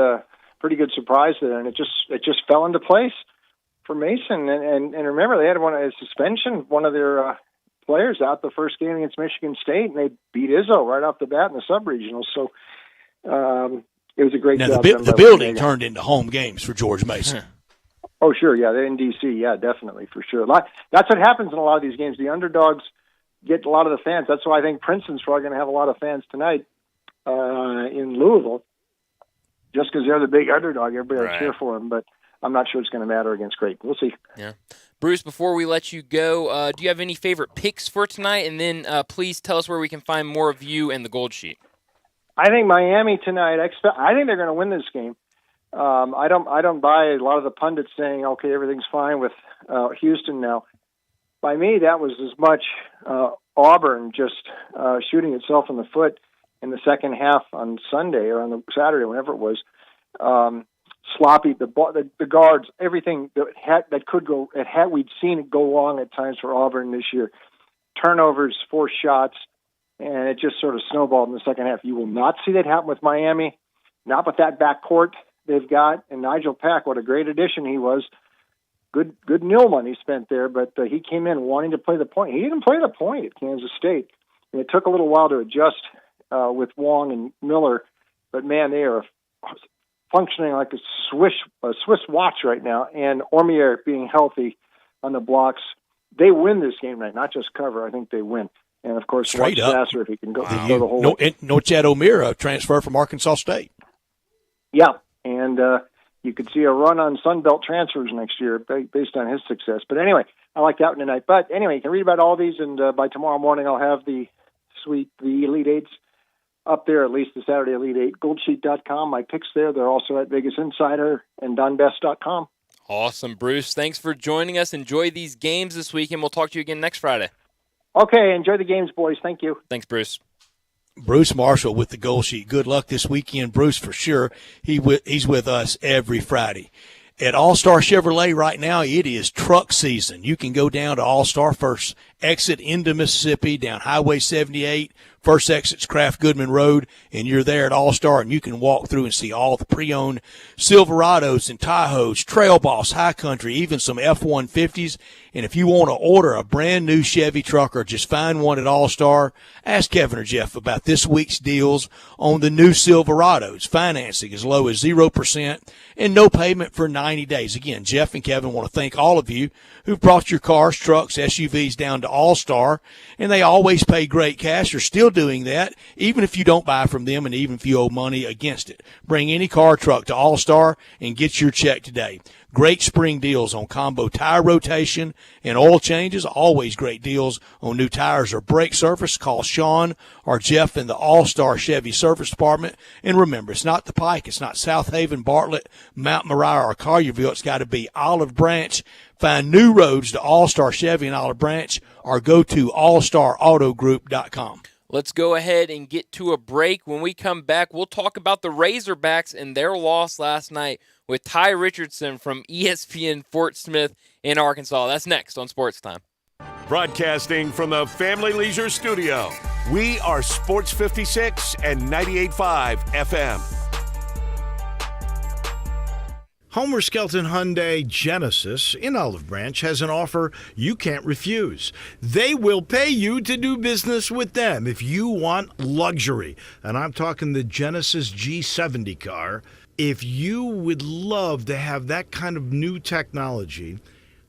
pretty good surprise there, and it just fell into place for Mason. And remember, they had a suspension. One of their players out the first game against Michigan State, and they beat Izzo right off the bat in the sub-regional. So it was a great job. The building turned into home games for George Mason. Oh, sure, yeah, they're in D.C., yeah, definitely, for sure. That's what happens in a lot of these games. The underdogs get a lot of the fans. That's why I think Princeton's probably going to have a lot of fans tonight in Louisville, just because they're the big underdog. Everybody will cheer for them, but I'm not sure it's going to matter against Creighton. We'll see. Yeah. Bruce, before we let you go, do you have any favorite picks for tonight? And then please tell us where we can find more of you and the Gold Sheet. I think Miami tonight. I think they're going to win this game. I don't buy a lot of the pundits saying, okay, everything's fine with Houston now. By me, that was as much Auburn just shooting itself in the foot in the second half on Sunday or on the Saturday, whenever it was. Sloppy, the guards, everything that could go. We'd seen it go wrong at times for Auburn this year. Turnovers, forced shots, and it just sort of snowballed in the second half. You will not see that happen with Miami, not with that backcourt they've got. And Nigel Pack, what a great addition he was. Good nil money spent there, but he came in wanting to play the point. He didn't play the point at Kansas State, and it took a little while to adjust with Wong and Miller. But man, they are functioning like a Swiss watch right now, and Ormier being healthy on the blocks. They win this game tonight, not just cover. I think they win. And, of course, straight up. Sasser, if he can go the whole way. No Chad O'Meara transfer from Arkansas State. Yeah, and you could see a run on Sunbelt transfers next year based on his success. But anyway, I like that one tonight. But anyway, you can read about all these, and by tomorrow morning I'll have the Elite Eights up there, at least the Saturday Elite Eight. Goldsheet.com, my picks there. They're also at Vegas Insider and DonBest.com. Awesome, Bruce. Thanks for joining us. Enjoy these games this weekend. We'll talk to you again next Friday. Okay, enjoy the games, boys. Thank you. Thanks, Bruce. Bruce Marshall with the Gold Sheet. Good luck this weekend, Bruce, for sure. He's with us every Friday. At All-Star Chevrolet right now, it is truck season. You can go down to All-Star, first exit into Mississippi, down Highway 78, first exit's Kraft Goodman Road, and you're there at All-Star, and you can walk through and see all the pre-owned Silverados and Tahoes, Trail Boss, High Country, even some F-150s. And if you want to order a brand-new Chevy truck or just find one at All-Star, ask Kevin or Jeff about this week's deals on the new Silverados. Financing as low as 0% and no payment for 90 days. Again, Jeff and Kevin want to thank all of you who've brought your cars, trucks, SUVs down to All-Star, and they always pay great cash. They're still doing that, even if you don't buy from them and even if you owe money against it. Bring any car or truck to All-Star and get your check today. Great spring deals on combo tire rotation and oil changes. Always great deals on new tires or brake surface. Call Sean or Jeff in the All-Star Chevy Service Department. And remember, it's not the Pike. It's not South Haven, Bartlett, Mount Moriah, or Collierville. It's got to be Olive Branch. Find new roads to All-Star Chevy in Olive Branch or go to allstarautogroup.com. Let's go ahead and get to a break. When we come back, we'll talk about the Razorbacks and their loss last night with Ty Richardson from ESPN Fort Smith in Arkansas. That's next on Sports Time. Broadcasting from the Family Leisure Studio, we are Sports 56 and 98.5 FM. Homer Skelton Hyundai Genesis in Olive Branch has an offer you can't refuse. They will pay you to do business with them if you want luxury. And I'm talking the Genesis G70 car. If you would love to have that kind of new technology,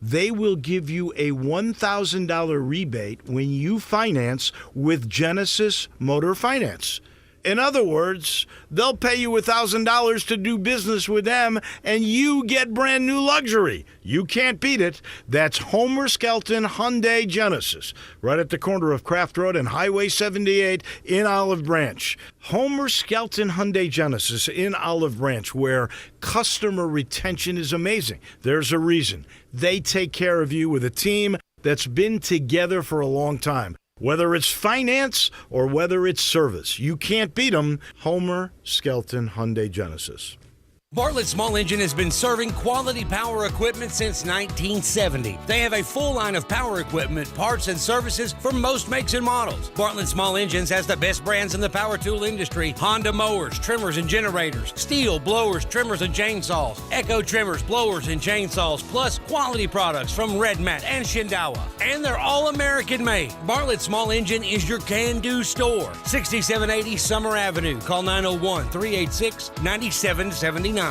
they will give you a $1,000 rebate when you finance with Genesis Motor Finance. In other words, they'll pay you $1,000 to do business with them, and you get brand new luxury. You can't beat it. That's Homer Skelton Hyundai Genesis, right at the corner of Kraft Road and Highway 78 in Olive Branch. Homer Skelton Hyundai Genesis in Olive Branch, where customer retention is amazing. There's a reason. They take care of you with a team that's been together for a long time. Whether it's finance or whether it's service, you can't beat them. Homer Skelton Hyundai Genesis. Bartlett Small Engine has been serving quality power equipment since 1970. They have a full line of power equipment, parts, and services for most makes and models. Bartlett Small Engines has the best brands in the power tool industry: Honda mowers, trimmers, and generators, Steel blowers, trimmers, and chainsaws, Echo trimmers, blowers, and chainsaws, plus quality products from Red Mat and Shindawa. And they're all American made. Bartlett Small Engine is your can-do store. 6780 Summer Avenue. Call 901-386-9779.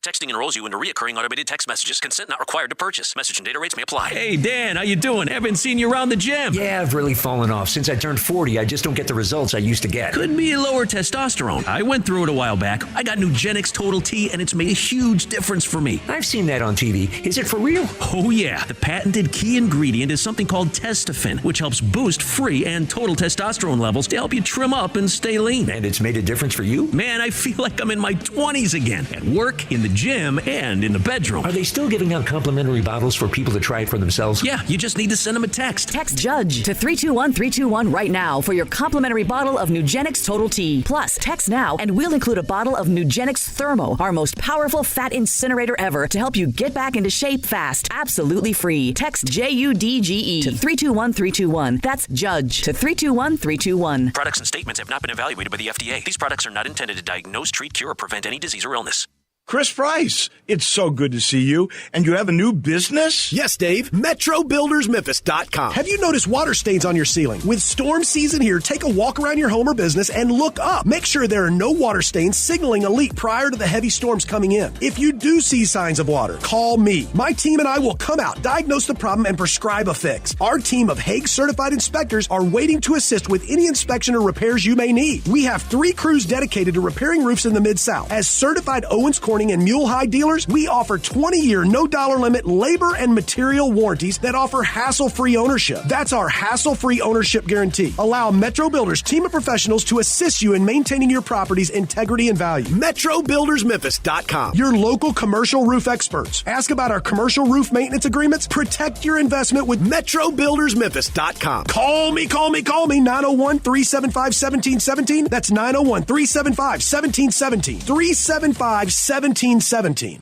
Texting enrolls you into recurring automated text messages. Consent not required to purchase. Message and data rates may apply. Hey, Dan, how you doing? Haven't seen you around the gym. Yeah, I've really fallen off. Since I turned 40, I just don't get the results I used to get. Could be lower testosterone. I went through it a while back. I got Nugenix Total T, and it's made a huge difference for me. I've seen that on TV. Is it for real? Oh, yeah. The patented key ingredient is something called Testofen, which helps boost free and total testosterone levels to help you trim up and stay lean. And it's made a difference for you? Man, I feel like I'm in my 20s again. At work, in the gym, and in the bedroom. Are they still giving out complimentary bottles for people to try it for themselves? Yeah, you just need to send them a text. Text JUDGE to 321-321 right now for your complimentary bottle of Nugenix Total T. Plus, text now and we'll include a bottle of Nugenix Thermo, our most powerful fat incinerator ever, to help you get back into shape fast. Absolutely free. Text JUDGE to 321-321. That's JUDGE to 321-321. Products and statements have not been evaluated by the FDA. These products are not intended to diagnose, treat, cure, or prevent any disease or illness. Chris Price, it's so good to see you. And you have a new business? Yes, Dave. MetroBuildersMemphis.com. Have you noticed water stains on your ceiling? With storm season here, take a walk around your home or business and look up. Make sure there are no water stains signaling a leak prior to the heavy storms coming in. If you do see signs of water, call me. My team and I will come out, diagnose the problem, and prescribe a fix. Our team of Hague-certified inspectors are waiting to assist with any inspection or repairs you may need. We have 3 crews dedicated to repairing roofs in the Mid-South. As certified Owens Corning and Mule High dealers, we offer 20-year, no-dollar limit labor and material warranties that offer hassle-free ownership. That's our hassle-free ownership guarantee. Allow Metro Builders team of professionals to assist you in maintaining your property's integrity and value. MetroBuildersMemphis.com. Your local commercial roof experts. Ask about our commercial roof maintenance agreements. Protect your investment with MetroBuildersMemphis.com. Call me, 901-375-1717. That's 901-375-1717. 375-1717.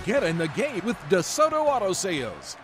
Get in the game with DeSoto Auto Sales.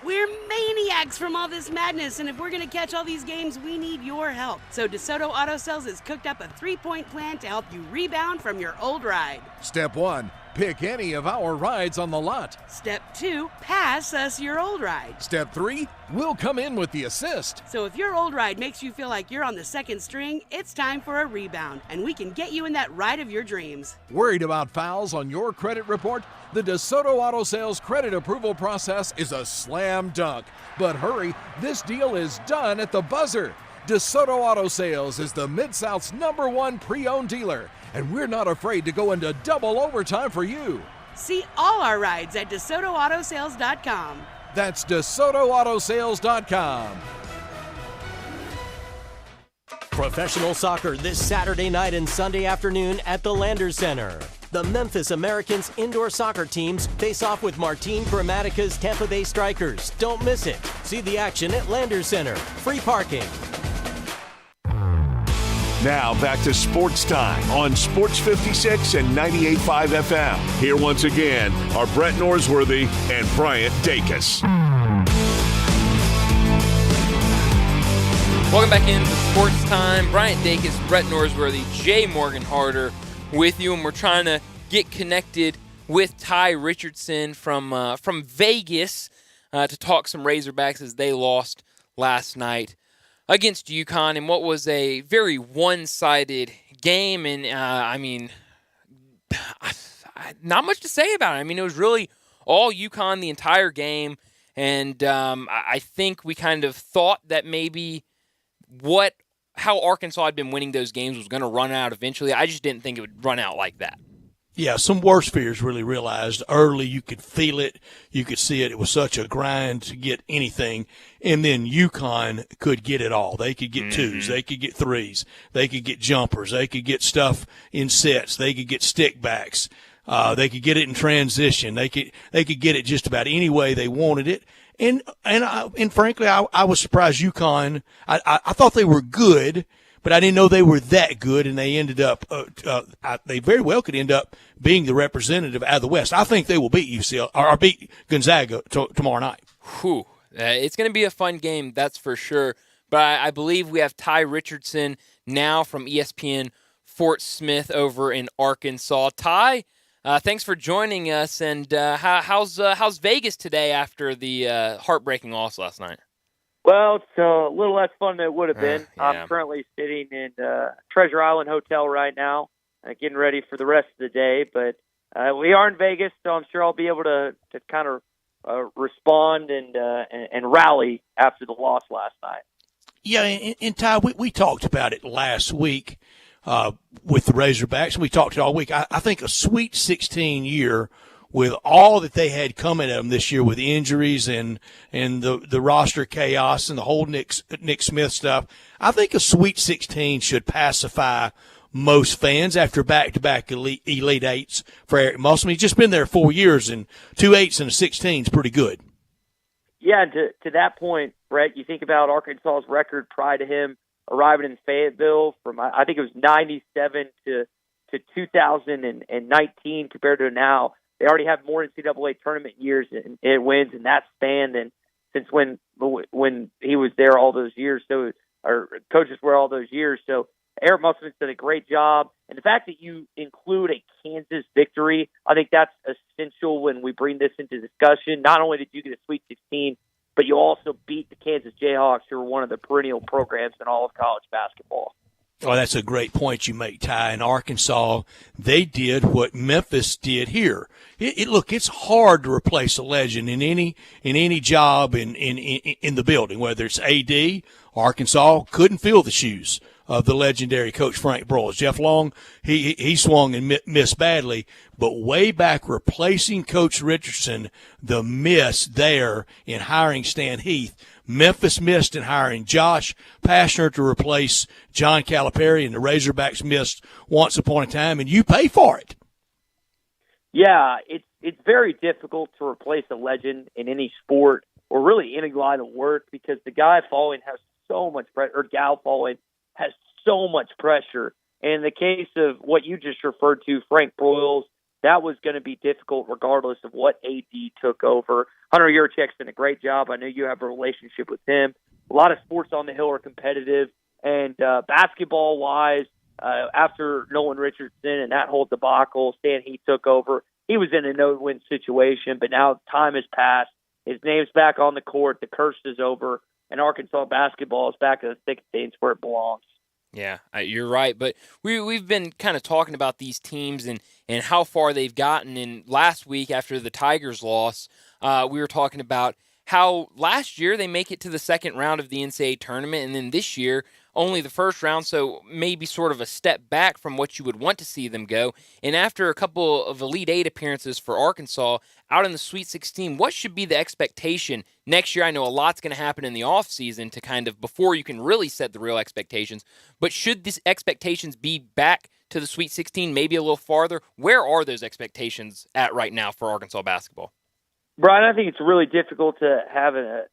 We're maniacs from all this madness, and if we're going to catch all these games, we need your help. So DeSoto Auto Sales has cooked up a 3-point plan to help you rebound from your old ride. Step 1, pick any of our rides on the lot. Step 2, pass us your old ride. Step 3, we'll come in with the assist. So if your old ride makes you feel like you're on the second string, it's time for a rebound, and we can get you in that ride of your dreams. Worried about fouls on your credit report? The DeSoto Auto Sales credit approval process is a slam dunk. But hurry, this deal is done at the buzzer. DeSoto Auto Sales is the Mid-South's #1 pre-owned dealer, and we're not afraid to go into double overtime for you. See all our rides at DeSotoAutosales.com. That's DeSotoAutosales.com. Professional soccer this Saturday night and Sunday afternoon at the Landers Center. The Memphis Americans indoor soccer teams face off with Martin Gramatica's Tampa Bay Strikers. Don't miss it. See the action at Landers Center. Free parking. Now back to Sports Time on Sports 56 and 98.5 FM. Here once again are Brett Norsworthy and Bryant Dacus. Welcome back into Sports Time. Bryant Dacus, Brett Norsworthy, Jay Morgan Harder with you, and we're trying to get connected with Ty Richardson from Vegas to talk some Razorbacks as they lost last night against UConn in what was a very one-sided game. And, not much to say about it. I mean, it was really all UConn the entire game. And I think we kind of thought that maybe how Arkansas had been winning those games was going to run out eventually. I just didn't think it would run out like that. Yeah, some worse fears really realized early. You could feel it. You could see it. It was such a grind to get anything. And then UConn could get it all. They could get twos. They could get threes. They could get jumpers. They could get stuff in sets. They could get stick backs. They could get it in transition. They could get it just about any way they wanted it. And frankly, I was surprised UConn. I thought they were good, but I didn't know they were that good, and they ended up they very well could end up being the representative out of the West. I think they will beat UCLA or beat Gonzaga tomorrow night. Whew. It's going to be a fun game, that's for sure. But I believe we have Ty Richardson now from ESPN Fort Smith over in Arkansas. Ty, thanks for joining us. And how's Vegas today after the heartbreaking loss last night? Well, it's a little less fun than it would have been. Yeah. I'm currently sitting in Treasure Island Hotel right now, getting ready for the rest of the day. But we are in Vegas, so I'm sure I'll be able to kind of respond and rally after the loss last night. Yeah, and Ty, we talked about it last week with the Razorbacks. We talked all week. I think a Sweet 16 year with all that they had coming at them this year with injuries and the roster chaos and the whole Nick Smith stuff, I think a Sweet 16 should pacify most fans after back-to-back Elite Eights for Eric Musselman. He's just been there 4 years, and 2 8s and a 16 is pretty good. Yeah, to that point, Brett, you think about Arkansas's record prior to him arriving in Fayetteville from, I think it was 97 to 2019 compared to now. They already have more NCAA tournament years and wins in that span than since when he was there all those years. So, or coaches were all those years. So Eric Musselman's done a great job. And the fact that you include a Kansas victory, I think that's essential when we bring this into discussion. Not only did you get a Sweet 16, but you also beat the Kansas Jayhawks, who are one of the perennial programs in all of college basketball. Oh, that's a great point you make, Ty. In Arkansas, they did what Memphis did here. Look, it's hard to replace a legend in any job in the building, whether it's AD. Arkansas couldn't fill the shoes of the legendary Coach Frank Broyles. Jeff Long, he swung and missed badly, but way back replacing Coach Richardson, the miss there in hiring Stan Heath. Memphis missed in hiring Josh Pastner to replace John Calipari, and the Razorbacks missed once upon a time, and you pay for it. Yeah, it's very difficult to replace a legend in any sport or really any line of work because the guy following has so much pressure, or gal following has so much pressure. And in the case of what you just referred to, Frank Broyles, that was going to be difficult regardless of what AD took over. Hunter Yurchek's done a great job. I know you have a relationship with him. A lot of sports on the Hill are competitive. And basketball-wise, after Nolan Richardson and that whole debacle, Stan Heath took over. He was in a no-win situation, but now time has passed. His name's back on the court. The curse is over. And Arkansas basketball is back in the thick of things where it belongs. Yeah, you're right. But we've been kind of talking about these teams and how far they've gotten. And last week, after the Tigers loss, we were talking about how last year they make it to the second round of the NCAA tournament, and then this year only the first round, so maybe sort of a step back from what you would want to see them go. And after a couple of Elite Eight appearances for Arkansas out in the Sweet 16, what should be the expectation next year? I know a lot's going to happen in the offseason to kind of before you can really set the real expectations, but should these expectations be back to the Sweet 16, maybe a little farther? Where are those expectations at right now for Arkansas basketball? Brian, I think it's really difficult to have a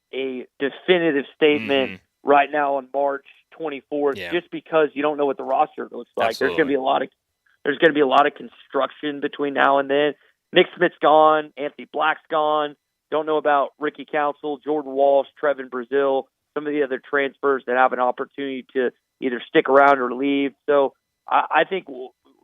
definitive statement right now on March 24th, just because you don't know what the roster looks like. Absolutely. There's going to be a lot of construction between now and then. Nick Smith's gone, Anthony Black's gone. Don't know about Ricky Council, Jordan Walsh, Trevin Brazil, some of the other transfers that have an opportunity to either stick around or leave. So I think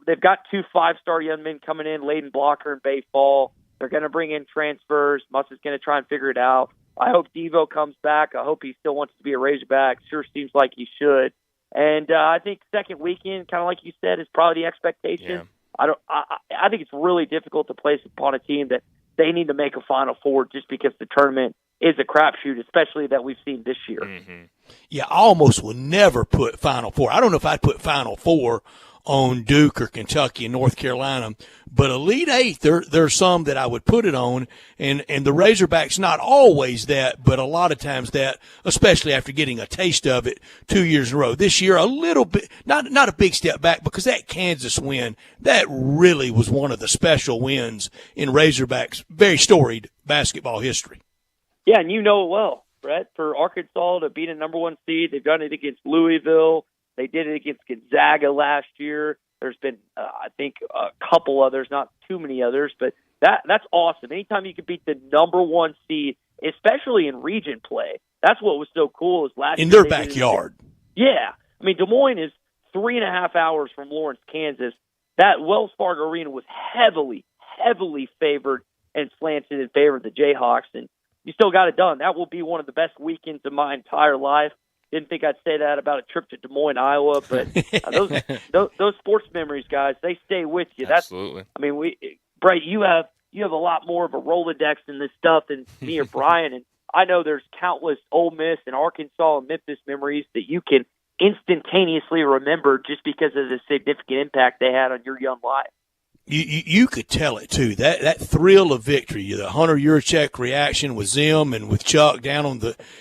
they've got 2 5-star young men coming in, Layden Blocker and Bay Fall. They're going to bring in transfers. Muss is going to try and figure it out. I hope Devo comes back. I hope he still wants to be a Razorback. Sure seems like he should. And I think second weekend, kind of like you said, is probably the expectation. Yeah. I think it's really difficult to place upon a team that they need to make a Final Four just because the tournament is a crapshoot, especially that we've seen this year. Yeah, I almost will never put Final Four. I don't know if I'd put Final Four on Duke or Kentucky and North Carolina, but Elite Eight, there's some that I would put it on, and the Razorbacks not always that, but a lot of times that, especially after getting a taste of it 2 years in a row. This year, a little bit, not a big step back, because that Kansas win, that really was one of the special wins in Razorbacks' very storied basketball history. Yeah, and you know it well, Brett. For Arkansas to beat a number 1 seed, they've done it against Louisville. They did it against Gonzaga last year. There's been, I think, a couple others, not too many others, but that's awesome. Anytime you can beat the number 1 seed, especially in region play, that's what was so cool. Is last in year their backyard. Yeah. I mean, Des Moines is 3.5 hours from Lawrence, Kansas. That Wells Fargo Arena was heavily favored and slanted in favor of the Jayhawks, and you still got it done. That will be one of the best weekends of my entire life. Didn't think I'd say that about a trip to Des Moines, Iowa, but those sports memories, guys, they stay with you. Absolutely. I mean, Brett, you have a lot more of a Rolodex in this stuff than me or Brian, and I know there's countless Ole Miss and Arkansas and Memphis memories that you can instantaneously remember just because of the significant impact they had on your young life. You could tell it too. That thrill of victory, the Hunter Yurchek reaction with Zim and with Chuck down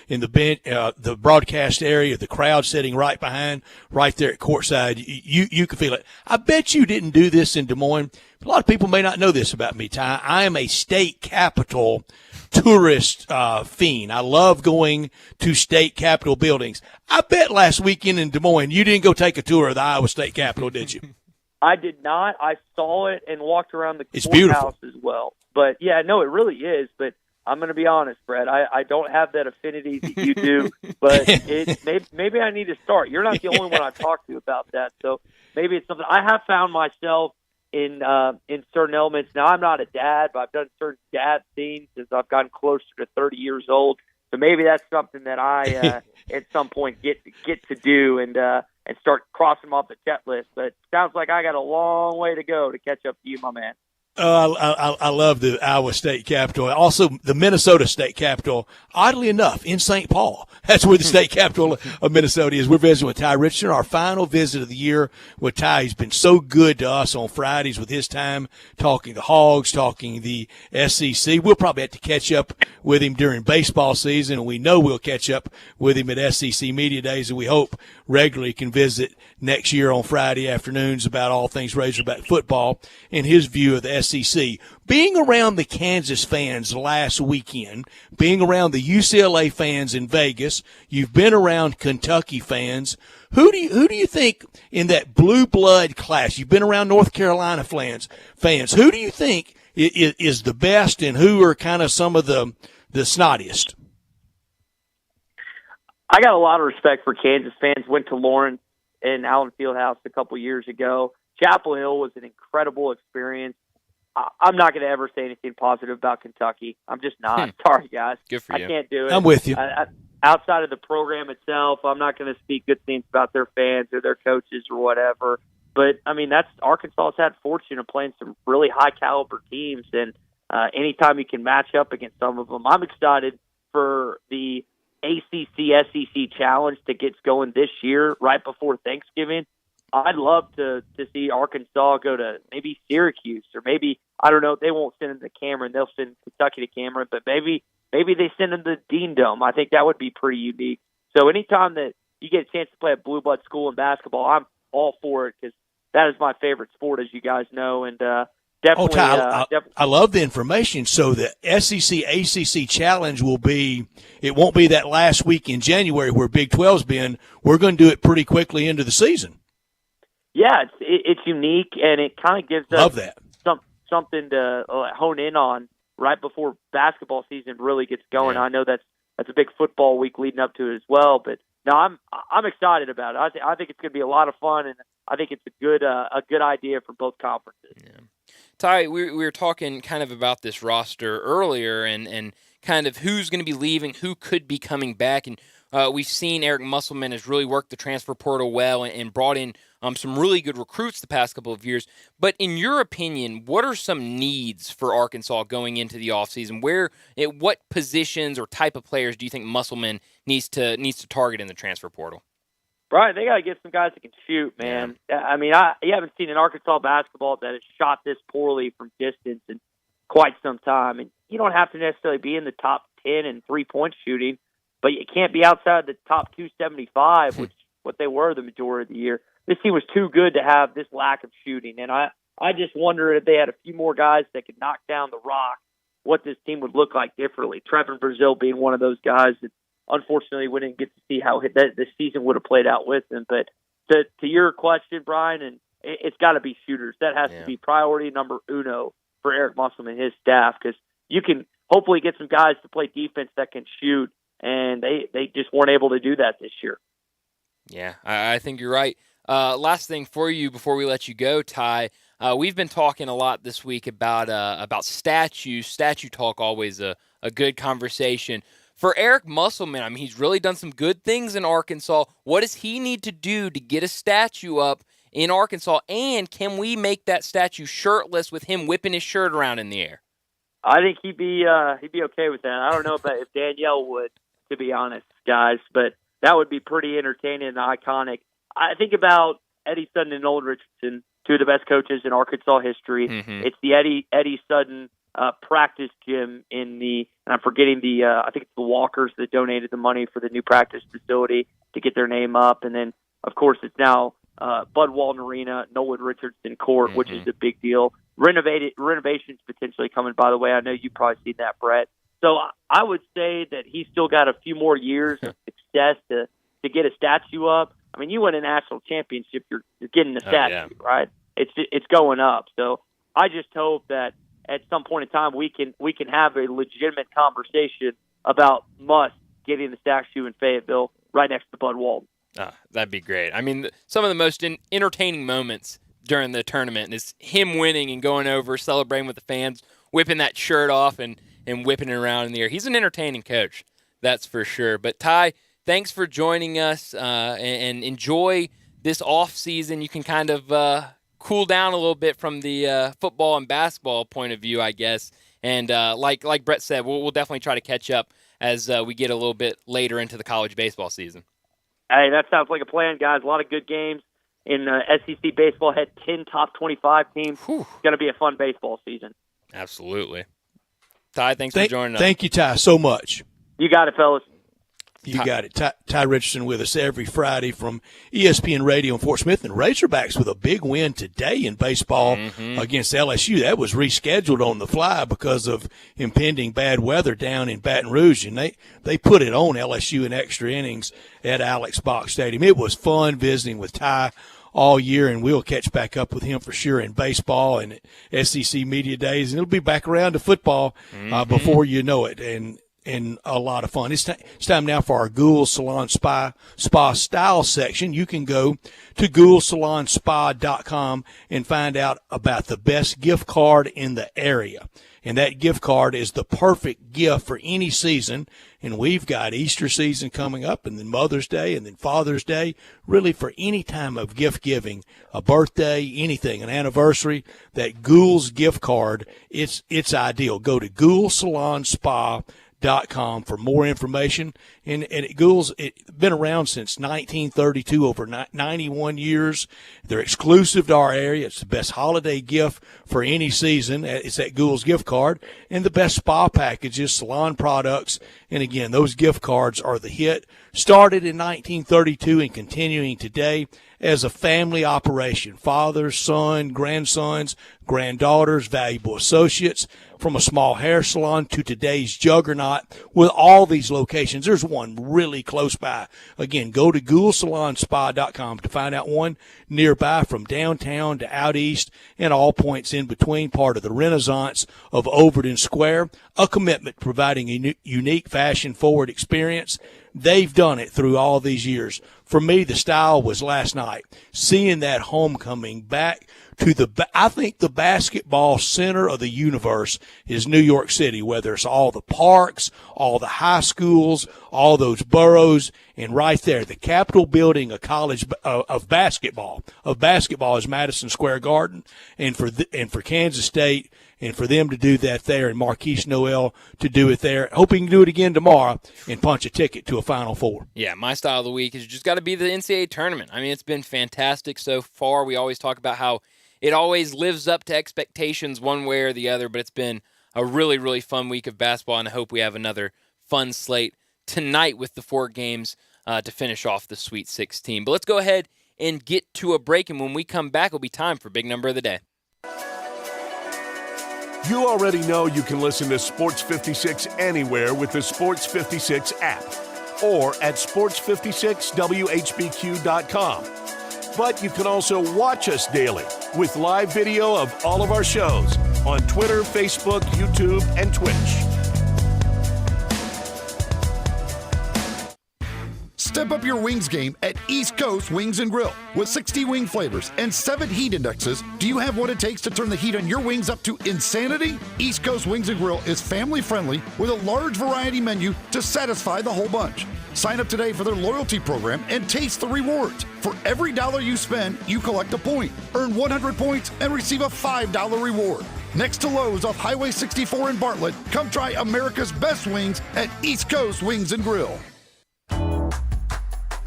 in the bench, the broadcast area, the crowd sitting right behind, right there at courtside. You could feel it. I bet you didn't do this in Des Moines. A lot of people may not know this about me, Ty. I am a state capital tourist fiend. I love going to state capitol buildings. I bet last weekend in Des Moines you didn't go take a tour of the Iowa State Capitol, did you? I did not. I saw it and walked around the It's courthouse beautiful as well. But, yeah, no, it really is. But I'm going to be honest, Brett. I don't have that affinity that you do, but maybe I need to start. You're not the only one I talked to about that, so maybe it's something. I have found myself in certain elements. Now, I'm not a dad, but I've done certain dad things as I've gotten closer to 30 years old. So maybe that's something that I at some point get to do and start crossing them off the checklist. But it sounds like I got a long way to go to catch up to you, my man. I love the Iowa State Capitol. Also, the Minnesota State Capitol, oddly enough, in St. Paul. That's where the state capital of Minnesota is. We're visiting with Ty Richardson, our final visit of the year with Ty. He's been so good to us on Fridays with his time talking the Hogs, talking the SEC. We'll probably have to catch up with him during baseball season, and we know we'll catch up with him at SEC Media Days, and we hope regularly can visit next year on Friday afternoons about all things Razorback football and his view of the SEC. Being around the Kansas fans last weekend, being around the UCLA fans in Vegas, you've been around Kentucky fans. Who do you think in that blue blood class? You've been around North Carolina fans. Who do you think is the best, and who are kind of some of the snottiest? I got a lot of respect for Kansas fans. Went to Lawrence and Allen Fieldhouse a couple years ago. Chapel Hill was an incredible experience. I'm not going to ever say anything positive about Kentucky. I'm just not. Sorry, guys. Good for you. I can't do it. I'm with you. Outside of the program itself, I'm not going to speak good things about their fans or their coaches or whatever. But, I mean, Arkansas has had fortune of playing some really high-caliber teams, and anytime you can match up against some of them, I'm excited for the ACC-SEC challenge that gets going this year right before Thanksgiving. I'd love to see Arkansas go to maybe Syracuse, or maybe, I don't know, they won't send them to Cameron. They'll send Kentucky to Cameron, but maybe they send them to Dean Dome. I think that would be pretty unique. So anytime that you get a chance to play a blue blood school in basketball, I'm all for it, because that is my favorite sport, as you guys know, and definitely. Ty, I love the information. So the SEC-ACC challenge it won't be that last week in January where Big 12's been. We're going to do it pretty quickly into the season. Yeah, it's unique, and it kind of gives us something to hone in on right before basketball season really gets going. Yeah. I know that's a big football week leading up to it as well, but no, I'm excited about it. I think it's going to be a lot of fun, and I think it's a good idea for both conferences. Yeah. Ty, we were talking kind of about this roster earlier, and kind of who's going to be leaving, who could be coming back, and we've seen Eric Musselman has really worked the transfer portal well and brought in some really good recruits the past couple of years. But in your opinion, what are some needs for Arkansas going into the offseason? What positions or type of players do you think Musselman needs to target in the transfer portal? Brian, they got to get some guys that can shoot, man. Yeah. I mean, you haven't seen an Arkansas basketball that has shot this poorly from distance in quite some time. And you don't have to necessarily be in the top 10 in three-point shooting, but you can't be outside the top 275, which is what they were the majority of the year. This team was too good to have this lack of shooting, and I just wonder if they had a few more guys that could knock down the rock, what this team would look like differently. Trevor Brazile being one of those guys that unfortunately we didn't get to see how the season would have played out with him. But to your question, Brian, and it's got to be shooters. That has to be priority number uno for Eric Musselman and his staff, because you can hopefully get some guys to play defense that can shoot, and they just weren't able to do that this year. Yeah, I think you're right. Last thing for you before we let you go, Ty. We've been talking a lot this week about statues. Statue talk, always a good conversation. For Eric Musselman, I mean, he's really done some good things in Arkansas. What does he need to do to get a statue up in Arkansas? And can we make that statue shirtless with him whipping his shirt around in the air? I think he'd be okay with that. I don't know about if Danielle would, to be honest, guys, but that would be pretty entertaining and iconic. I think about Eddie Sutton and Nolan Richardson, two of the best coaches in Arkansas history. Mm-hmm. It's the Eddie Sutton practice gym and I'm forgetting I think it's the Walkers that donated the money for the new practice facility to get their name up. And then, of course, it's now Bud Walton Arena, Nolan Richardson Court, which is a big deal. Renovations potentially coming, by the way. I know you've probably seen that, Brett. So I would say that he's still got a few more years of success to get a statue up. I mean, you win a national championship, you're getting a statue, right? It's going up. So I just hope that at some point in time we can have a legitimate conversation about Muss getting the Stack Shoe in Fayetteville right next to Bud Walton. That'd be great. I mean, some of the most entertaining moments during the tournament is him winning and going over, celebrating with the fans, whipping that shirt off and whipping it around in the air. He's an entertaining coach, that's for sure. But Ty, thanks for joining us and enjoy this off season. You can kind of cool down a little bit from the football and basketball point of view, I guess. And like Brett said, we'll definitely try to catch up as we get a little bit later into the college baseball season. Hey, that sounds like a plan, guys. A lot of good games in SEC baseball. Had 10 top 25 teams. It's going to be a fun baseball season. Absolutely. Ty, thanks for joining us. Thank you, Ty, so much. You got it, fellas. You got it. Ty Richardson with us every Friday from ESPN Radio in Fort Smith. And Razorbacks with a big win today in baseball against LSU. That was rescheduled on the fly because of impending bad weather down in Baton Rouge. And they put it on LSU in extra innings at Alex Box Stadium. It was fun visiting with Ty all year, and we'll catch back up with him for sure in baseball and SEC Media Days. And it'll be back around to football before you know it. And a lot of fun. It's time now for our Gould Salon Spa Style section. You can go to GouldSalonSpa.com and find out about the best gift card in the area. And that gift card is the perfect gift for any season. And we've got Easter season coming up, and then Mother's Day, and then Father's Day. Really for any time of gift giving, a birthday, anything, an anniversary, that Gould's gift card, it's ideal. Go to GouldSalonSpa.com for more information. And Gould's been around since 1932, over 91 years. They're exclusive to our area. It's the best holiday gift for any season. It's that Gould's gift card. And the best spa packages, salon products. And again, those gift cards are the hit. Started in 1932 and continuing today as a family operation. Fathers, son, grandsons, granddaughters, valuable associates, from a small hair salon to today's juggernaut with all these locations. There's one really close by. Again, go to GouldSalonSpa.com to find out one nearby, from downtown to out east and all points in between, part of the Renaissance of Overton Square, a commitment providing a unique fashion-forward experience. They've done it through all these years. For me, the style was last night, seeing that homecoming back to I think the basketball center of the universe is New York City, whether it's all the parks, all the high schools, all those boroughs, and right there, the Capitol building, a college of basketball is Madison Square Garden, and for Kansas State, and for them to do that there, and Marquise Noel to do it there. Hope he can do it again tomorrow and punch a ticket to a Final Four. Yeah, my style of the week is just got to be the NCAA tournament. I mean, it's been fantastic so far. We always talk about how it always lives up to expectations one way or the other, but it's been a really, really fun week of basketball, and I hope we have another fun slate tonight with the 4 games to finish off the Sweet 16. But let's go ahead and get to a break, and when we come back, it'll be time for Big Number of the Day. You already know you can listen to Sports 56 anywhere with the Sports 56 app or at sports56whbq.com. But you can also watch us daily with live video of all of our shows on Twitter, Facebook, YouTube, and Twitch. Step up your wings game at East Coast Wings and Grill. With 60 wing flavors and 7 heat indexes, do you have what it takes to turn the heat on your wings up to insanity? East Coast Wings and Grill is family friendly with a large variety menu to satisfy the whole bunch. Sign up today for their loyalty program and taste the rewards. For every $1 you spend, you collect a point. Earn 100 points and receive a $5 reward. Next to Lowe's off Highway 64 in Bartlett, come try America's best wings at East Coast Wings and Grill.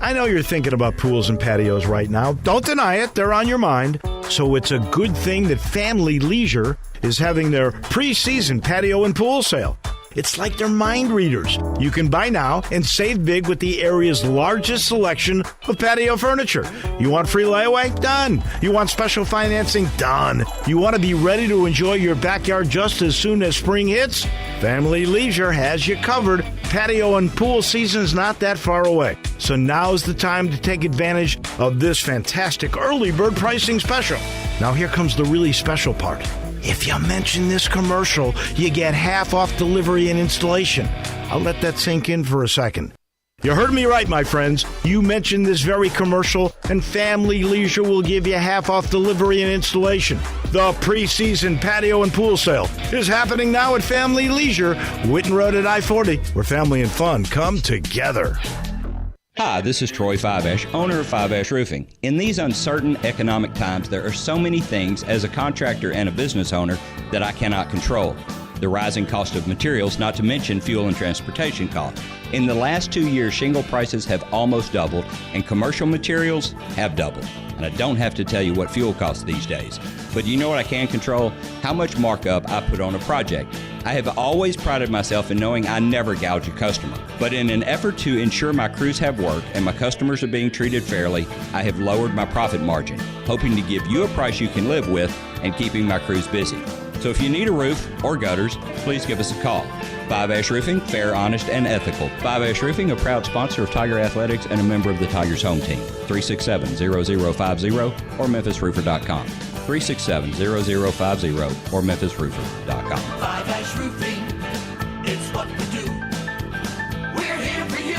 I know you're thinking about pools and patios right now. Don't deny it. They're on your mind. So it's a good thing that Family Leisure is having their pre-season patio and pool sale. It's like they're mind readers. You can buy now and save big with the area's largest selection of patio furniture. You want free layaway? Done. You want special financing? Done. You want to be ready to enjoy your backyard just as soon as spring hits? Family Leisure has you covered. Patio and pool season's not that far away. So now's the time to take advantage of this fantastic early bird pricing special. Now here comes the really special part. If you mention this commercial, you get half off delivery and installation. I'll let that sink in for a second. You heard me right, my friends. You mentioned this very commercial, and Family Leisure will give you half off delivery and installation. The preseason patio and pool sale is happening now at Family Leisure, Whitten Road at I-40, where family and fun come together. Hi, this is Troy Fiveash, owner of Fiveash Roofing. In these uncertain economic times, there are so many things as a contractor and a business owner that I cannot control. The rising cost of materials, not to mention fuel and transportation costs. In the last 2 years, shingle prices have almost doubled and commercial materials have doubled. And I don't have to tell you what fuel costs these days. But you know what I can control? How much markup I put on a project. I have always prided myself in knowing I never gouge a customer. But in an effort to ensure my crews have work and my customers are being treated fairly, I have lowered my profit margin, hoping to give you a price you can live with and keeping my crews busy. So if you need a roof or gutters, please give us a call. Fiveash Roofing, fair, honest, and ethical. Fiveash Roofing, a proud sponsor of Tiger Athletics and a member of the Tigers home team. 367-0050 or memphisroofer.com. 367-0050 or memphisroofer.com. Fiveash Roofing, it's what we do. We're here for you.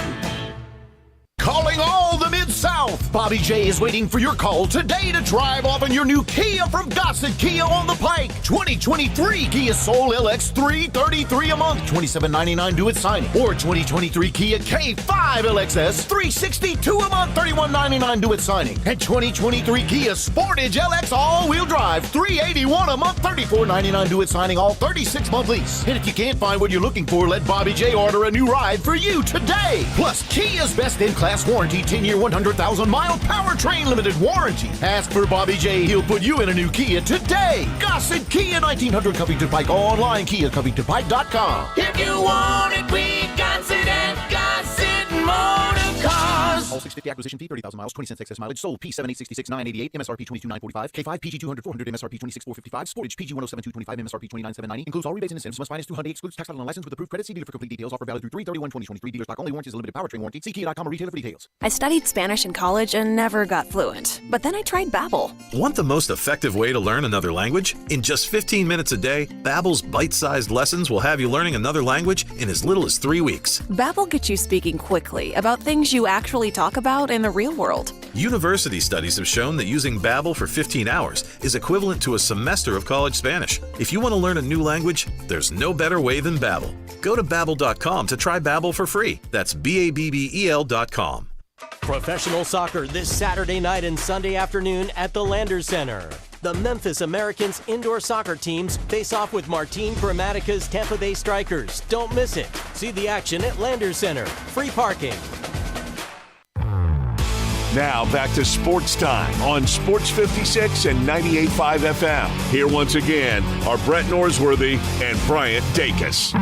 Calling all the Mid-South. Bobby J is waiting for your call today to drive off in your new Kia from Gossett Kia on the Pike. 2023 Kia Soul LX $333 a month, $27.99 due at signing. Or 2023 Kia K5 LXS $362 a month, $31.99 due at signing. And 2023 Kia Sportage LX all-wheel drive $381 a month, $34.99 due at signing, all 36-month lease. And if you can't find what you're looking for, let Bobby J order a new ride for you today. Plus, Kia's best-in-class warranty, 10-year, 100,000-mile powertrain limited warranty. Ask for Bobby J. He'll put you in a new Kia today. Gossett Kia, 1900 Covington Pike. Online, KiaCovingtonPike.com. If you want it, we got it at Gossett Motor Cars. All 650 acquisition fee, 30,000 miles, 20 cents excess mileage. Sold P7866 988, MSRP 22,945, K5 PG 200 400, MSRP 26,455, Sportage PG 107,225, MSRP 29,790. Includes all rebates and incentives. Must finance 200. Excludes tax title and license with approved credit. See dealer for complete details. Offer valid through 3/31/2023. Dealer stock only. Warranty is a limited powertrain warranty. See Kia.com or retailer for details. I studied Spanish in college and never got fluent. But then I tried Babbel. Want the most effective way to learn another language? In just 15 minutes a day, Babbel's bite-sized lessons will have you learning another language in as little as 3 weeks. Babbel gets you speaking quickly about things you actually talk about in the real world. University studies have shown that using Babbel for 15 hours is equivalent to a semester of college Spanish. If you want to learn a new language, there's no better way than Babbel. Go to Babbel.com to try Babbel for free. That's BABBEL.com. Professional soccer this Saturday night and Sunday afternoon at the Landers Center. The Memphis Americans indoor soccer teams face off with Martin Gramatica's Tampa Bay Strikers. Don't miss it. See the action at Landers Center. Free parking. Now back to Sports Time on Sports 56 and 98.5 FM. Here once again are Brett Norsworthy and Bryant Dacus.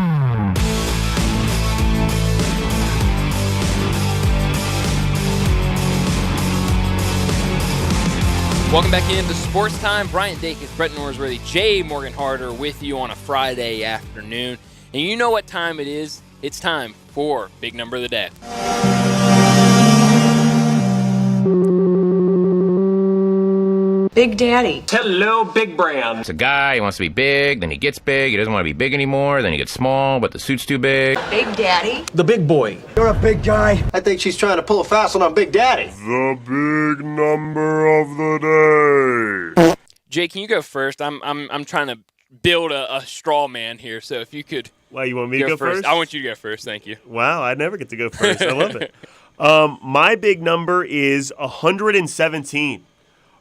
Welcome back into Sports Time. Bryant Dacus, Brett Norsworthy, Jay Morgan Harder with you on a Friday afternoon. And you know what time it is. It's time for Big Number of the Day. Big Daddy. Hello, Big Brand. It's a guy, he wants to be big, then he gets big, he doesn't want to be big anymore, then he gets small, but the suit's too big. Big Daddy. The big boy. You're a big guy. I think she's trying to pull a fast one on Big Daddy. The big number of the day. Jay, can you go first? I'm trying to build a straw man here, so if you could. Why, you want me to go first? I want you to go first, thank you. Wow, I never get to go first. I love it. My big number is 117.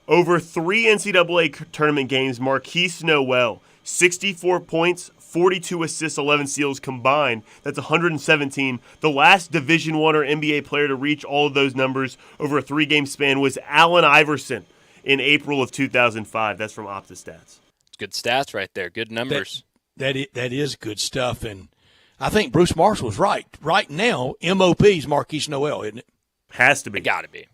Over 3 NCAA tournament games, Marquise Noel, 64 points, 42 assists, 11 steals combined. That's 117. The last Division I or NBA player to reach all of those numbers over a 3-game span was Allen Iverson in April of 2005. That's from OptaStats. It's good stats right there. Good numbers. That is good stuff. And I think Bruce Marshall's right. Right now, MOP's Marquise Noel, isn't it? Has to be. It got to be.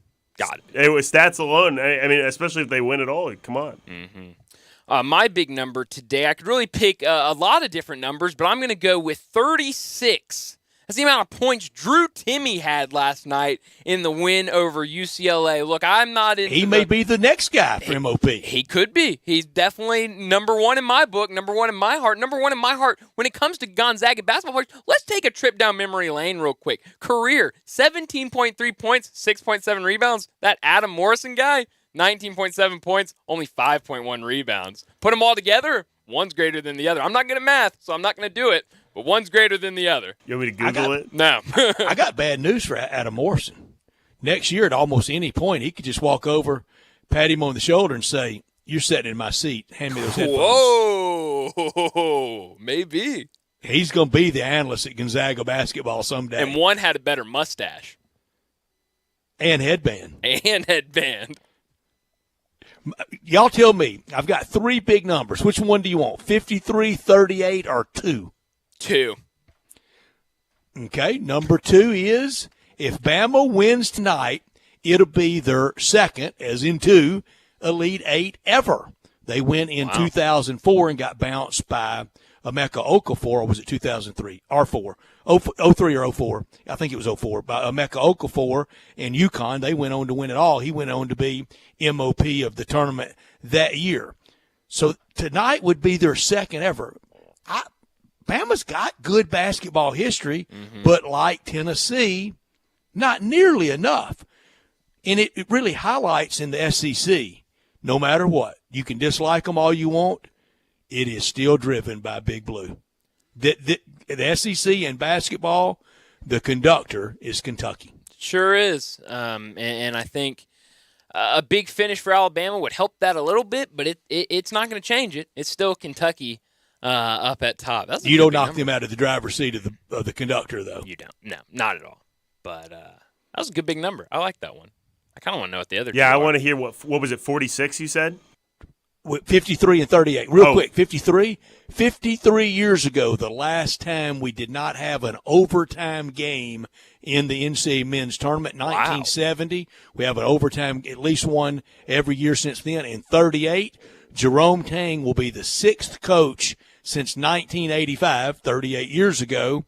It was stats alone. I mean, especially if they win it all. Come on. Mm-hmm. My big number today, I could really pick a lot of different numbers, but I'm going to go with 36 That's the amount of points Drew Timme had last night in the win over UCLA. Look, I'm not into He may be the next guy for MOP. He could be. He's definitely number one in my book, number one in my heart. Number one in my heart when it comes to Gonzaga basketball players. Let's take a trip down memory lane real quick. Career, 17.3 points, 6.7 rebounds. That Adam Morrison guy, 19.7 points, only 5.1 rebounds. Put them all together, one's greater than the other. I'm not good at math, so I'm not going to do it. But one's greater than the other. You want me to Google it? No. I got bad news for Adam Morrison. Next year, at almost any point, he could just walk over, pat him on the shoulder, and say, "You're sitting in my seat. Hand me those headphones." Whoa. Maybe. He's going to be the analyst at Gonzaga basketball someday. And one had a better mustache. And headband. Y'all tell me. I've got 3 big numbers. Which one do you want? 53, 38, or 2? 2. Okay, number 2 is if Bama wins tonight, it'll be their second, as in 2, Elite 8 ever. They went in 2004 and got bounced by Emeka Okafor, or was it 2003? Or 4. 03 or 04. I think it was 04. By Emeka Okafor and UConn, they went on to win it all. He went on to be MOP of the tournament that year. So tonight would be their second ever. Bama's got good basketball history, but like Tennessee, not nearly enough. And it really highlights in the SEC, no matter what. You can dislike them all you want. It is still driven by Big Blue. The SEC in basketball, the conductor is Kentucky. Sure is. And I think a big finish for Alabama would help that a little bit, but it's not going to change it. It's still Kentucky up at top. You don't knock them out of the driver's seat of the conductor, though. You don't. No, not at all. But that was a good big number. I like that one. I kind of want to know what the other two I are. want to hear what was it, 46 you said? 53 and 38. Real quick, 53. 53 years ago, the last time we did not have an overtime game in the NCAA men's tournament, 1970. We have an overtime, at least one every year since then. In 38, Jerome Tang will be the 6th coach since 1985, 38 years ago,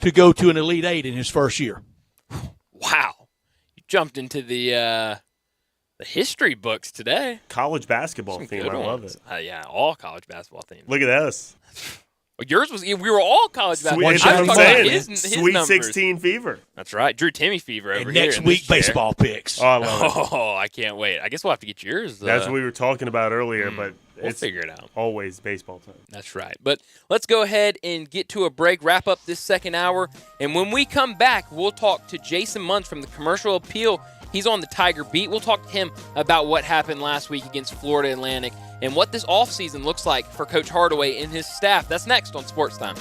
to go to an Elite 8 in his first year. Wow. You jumped into the history books today. College basketball theme. I love it. Yeah, all college basketball themes. Look at us. Yours was, we were all college basketball. Sweet numbers. 16 fever. That's right. Drew Timme fever over and here. Next week, baseball picks. Oh, I love it. Oh, I can't wait. I guess we'll have to get yours. That's what we were talking about earlier, but we'll figure it out. Always baseball time. That's right. But let's go ahead and get to a break, wrap up this second hour. And when we come back, we'll talk to Jason Munz from the Commercial Appeal. He's on the Tiger beat. We'll talk to him about what happened last week against Florida Atlantic and what this offseason looks like for Coach Hardaway and his staff. That's next on Sports Time.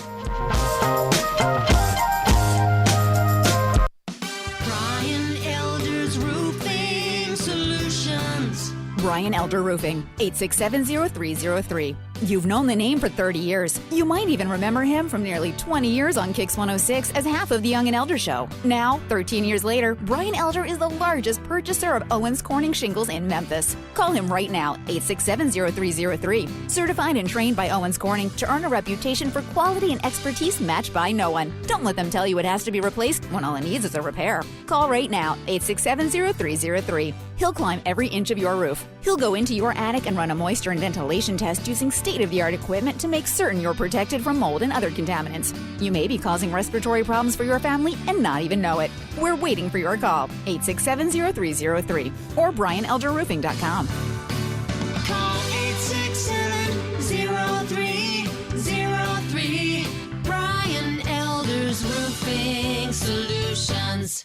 Brian Elder's Roofing Solutions. Brian Elder Roofing, 867-0303. You've known the name for 30 years. You might even remember him from nearly 20 years on Kix 106 as half of the Young and Elder Show. Now, 13 years later, Brian Elder is the largest purchaser of Owens Corning shingles in Memphis. Call him right now, 867-0303. Certified and trained by Owens Corning to earn a reputation for quality and expertise matched by no one. Don't let them tell you it has to be replaced when all it needs is a repair. Call right now, 867-0303. He'll climb every inch of your roof. He'll go into your attic and run a moisture and ventilation test using state-of-the-art equipment to make certain you're protected from mold and other contaminants. You may be causing respiratory problems for your family and not even know it. We're waiting for your call, 867-0303 or BrianElderRoofing.com. Call 867-0303. Brian Elder's Roofing Solutions.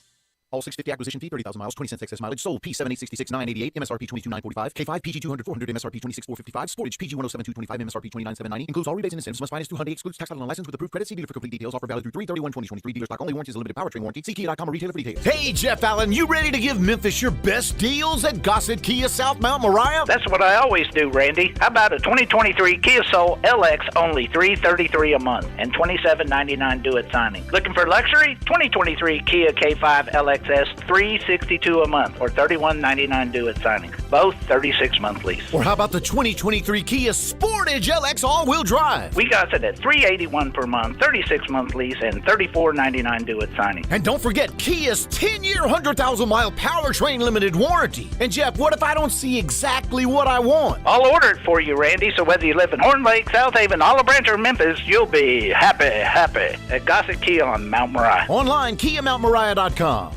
All 650 acquisition fee, 30,000 miles, 20 cents excess mileage. Sold P7866,988, MSRP 22,945, K5 PG 200,400, MSRP 26,455, Sportage PG 107,225, MSRP 29,790. Includes all rebates and incentives. Must finance through Hyundai. Excludes tax title and license with approved credit. See dealer for complete details. Offer valid through 3/31/2023. Dealer stock only. Warranties and limited powertrain warranty. See Kia.com or retailer for details. Hey, Jeff Allen, you ready to give Memphis your best deals at Gossett Kia South Mount Moriah? That's what I always do, Randy. How about a 2023 Kia Soul LX, only $333 a month and $27.99 due at signing. Looking for luxury? 2023 Kia K5 LXS, $362 a month or $31.99 due at signing. both 36-month lease. Or how about the 2023 Kia Sportage LX all-wheel drive? We got it at $381 per month, 36-month lease, and $34.99 due at signing. And don't forget Kia's 10-year, 100,000-mile powertrain limited warranty. And Jeff, what if I don't see exactly what I want? I'll order it for you, Randy, so whether you live in Horn Lake, South Haven, Olive Branch, or Memphis, you'll be happy at Gossett Kia on Mount Moriah. Online, KiaMountMoriah.com.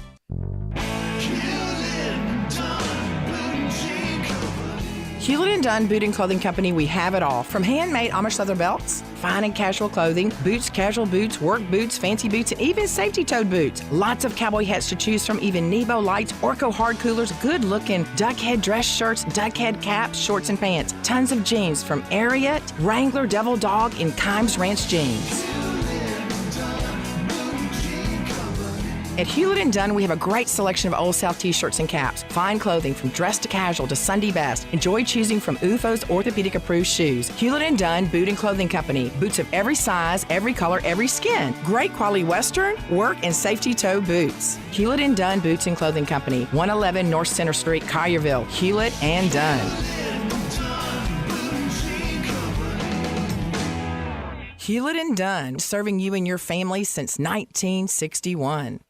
Hewlett & Dunn Boot and Clothing Company, we have it all. From handmade Amish leather belts, fine and casual clothing, boots, casual boots, work boots, fancy boots, and even safety-toed boots. Lots of cowboy hats to choose from, even Nebo lights, Orco hard coolers, good-looking duck head dress shirts, duck head caps, shorts, and pants. Tons of jeans from Ariat, Wrangler, Devil Dog, and Kimes Ranch jeans. At Hewlett & Dunn, we have a great selection of Old South t-shirts and caps. Fine clothing from dress to casual to Sunday best. Enjoy choosing from UFO's orthopedic-approved shoes. Hewlett & Dunn Boot and Clothing Company. Boots of every size, every color, every skin. Great quality Western, work, and safety toe boots. Hewlett & Dunn Boots and Clothing Company. 111 North Center Street, Collierville. Hewlett & Dunn. Hewlett & Dunn, serving you and your family since 1961.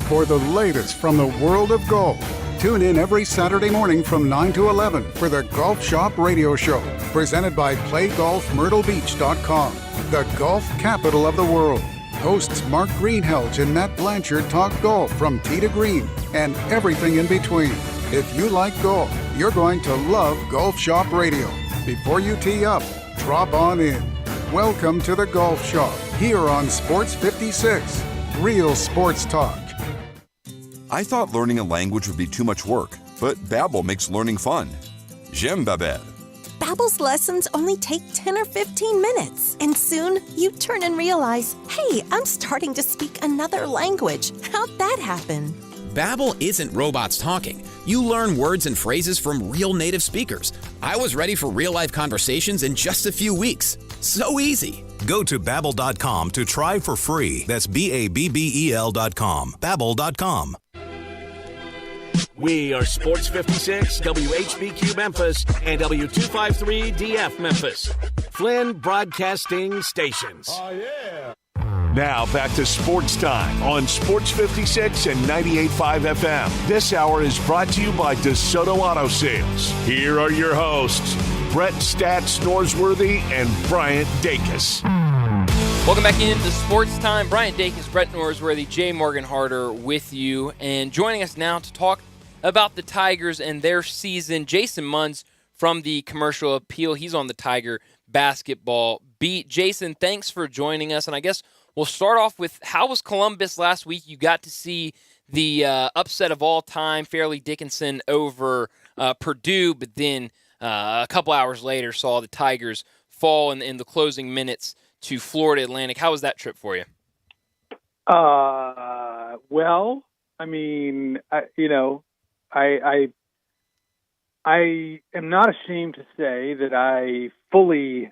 For the latest from the world of golf, tune in every Saturday morning from 9 to 11 for the Golf Shop Radio Show, presented by PlayGolfMyrtleBeach.com, the golf capital of the world. Hosts Mark Greenhelch and Matt Blanchard talk golf from tee to green and everything in between. If you like golf, you're going to love Golf Shop Radio. Before you tee up, drop on in. Welcome to the Golf Shop, here on Sports 56, real sports talk. I thought learning a language would be too much work, but Babbel makes learning fun. J'aime Babbel. Babbel's lessons only take 10 or 15 minutes, and soon you turn and realize, hey, I'm starting to speak another language. How'd that happen? Babbel isn't robots talking. You learn words and phrases from real native speakers. I was ready for real-life conversations in just a few weeks. So easy. Go to Babbel.com to try for free. That's Babbel.com. Babbel.com. We are Sports 56, WHBQ Memphis, and W253DF Memphis. Flynn Broadcasting Stations. Oh, yeah. Now back to Sports Time on Sports 56 and 98.5 FM. This hour is brought to you by DeSoto Auto Sales. Here are your hosts, Brett Stats Norsworthy and Bryant Dacus. Welcome back into Sports Time. Bryant Dacus, Brett Norsworthy, Jay Morgan Harder with you. And joining us now to talk about the Tigers and their season, Jason Munz from the Commercial Appeal. He's on the Tiger basketball beat. Jason, thanks for joining us. And I guess we'll start off with, how was Columbus last week? You got to see the upset of all time, Fairleigh Dickinson over Purdue, but then a couple hours later saw the Tigers fall in the closing minutes to Florida Atlantic. How was that trip for you? Well, I mean, I am not ashamed to say that I fully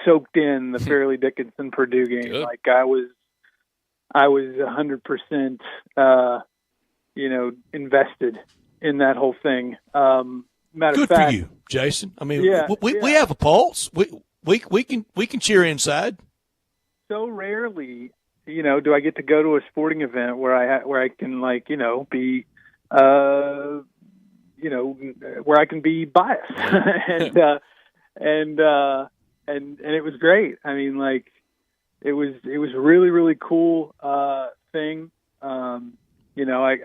soaked in the Fairleigh Dickinson Purdue game. Good. Like I was 100%, invested in that whole thing. Matter Good of fact, for you, Jason. I mean, Yeah, we have a pulse. We can cheer inside. so rarely, do I get to go to a sporting event where I can be, where I can be biased, and it was great. I mean, it was really, really cool thing. I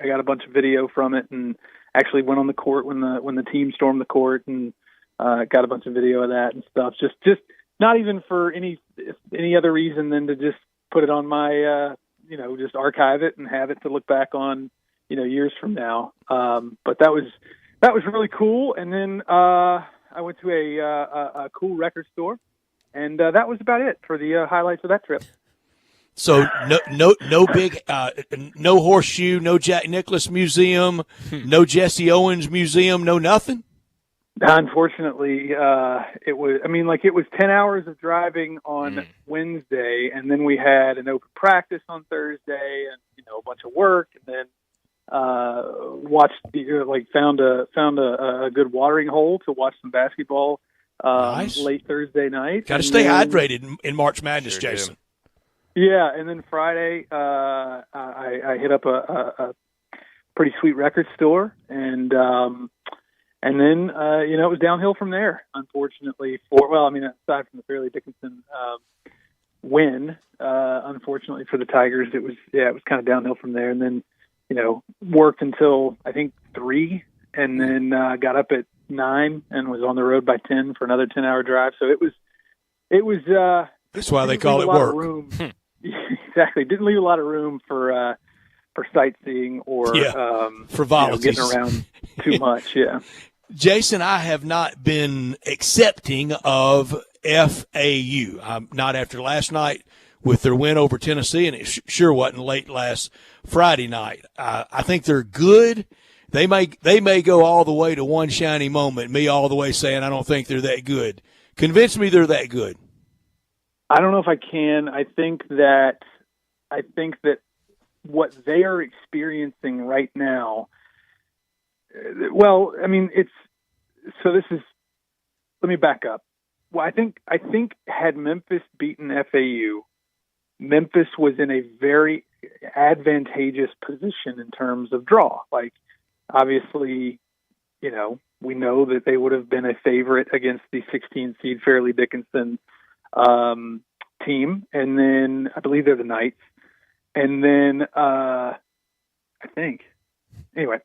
got a bunch of video from it, and actually went on the court when the team stormed the court, and got a bunch of video of that and stuff. Just not even for any other reason than to just put it on my, just archive it and have it to look back on, years from now. But that was really cool. And then I went to a cool record store, and that was about it for the highlights of that trip. So no big, no horseshoe, no Jack Nicklaus Museum, no Jesse Owens Museum, no nothing. Unfortunately, it was 10 hours of driving on Wednesday, and then we had an open practice on Thursday, and a bunch of work, and then watched found a good watering hole to watch some basketball Nice. late Thursday night. Got to stay hydrated in March Madness, Jason. Yeah, and then Friday, I hit up a pretty sweet record store, and then it was downhill from there. Unfortunately, aside from the Fairleigh Dickinson win, unfortunately for the Tigers, it was kind of downhill from there. And then worked until I think 3, and then got up at 9 and was on the road by 10 for another 10-hour drive. So it was. That's why they call it work. Exactly. Didn't leave a lot of room for sightseeing or frivolities. Getting around too much. Yeah. Jason, I have not been accepting of FAU. Not after last night with their win over Tennessee, and it sure wasn't late last Friday night. I think they're good. They may go all the way to one shiny moment, me all the way saying I don't think they're that good. Convince me they're that good. I don't know if I can. I think that what they are experiencing right now. Well, I mean, let me back up. Well, I think had Memphis beaten FAU, Memphis was in a very advantageous position in terms of draw. Like, obviously, we know that they would have been a favorite against the 16 seed Fairleigh Dickinson team, and then I believe they're the Knights, and then I think anyway,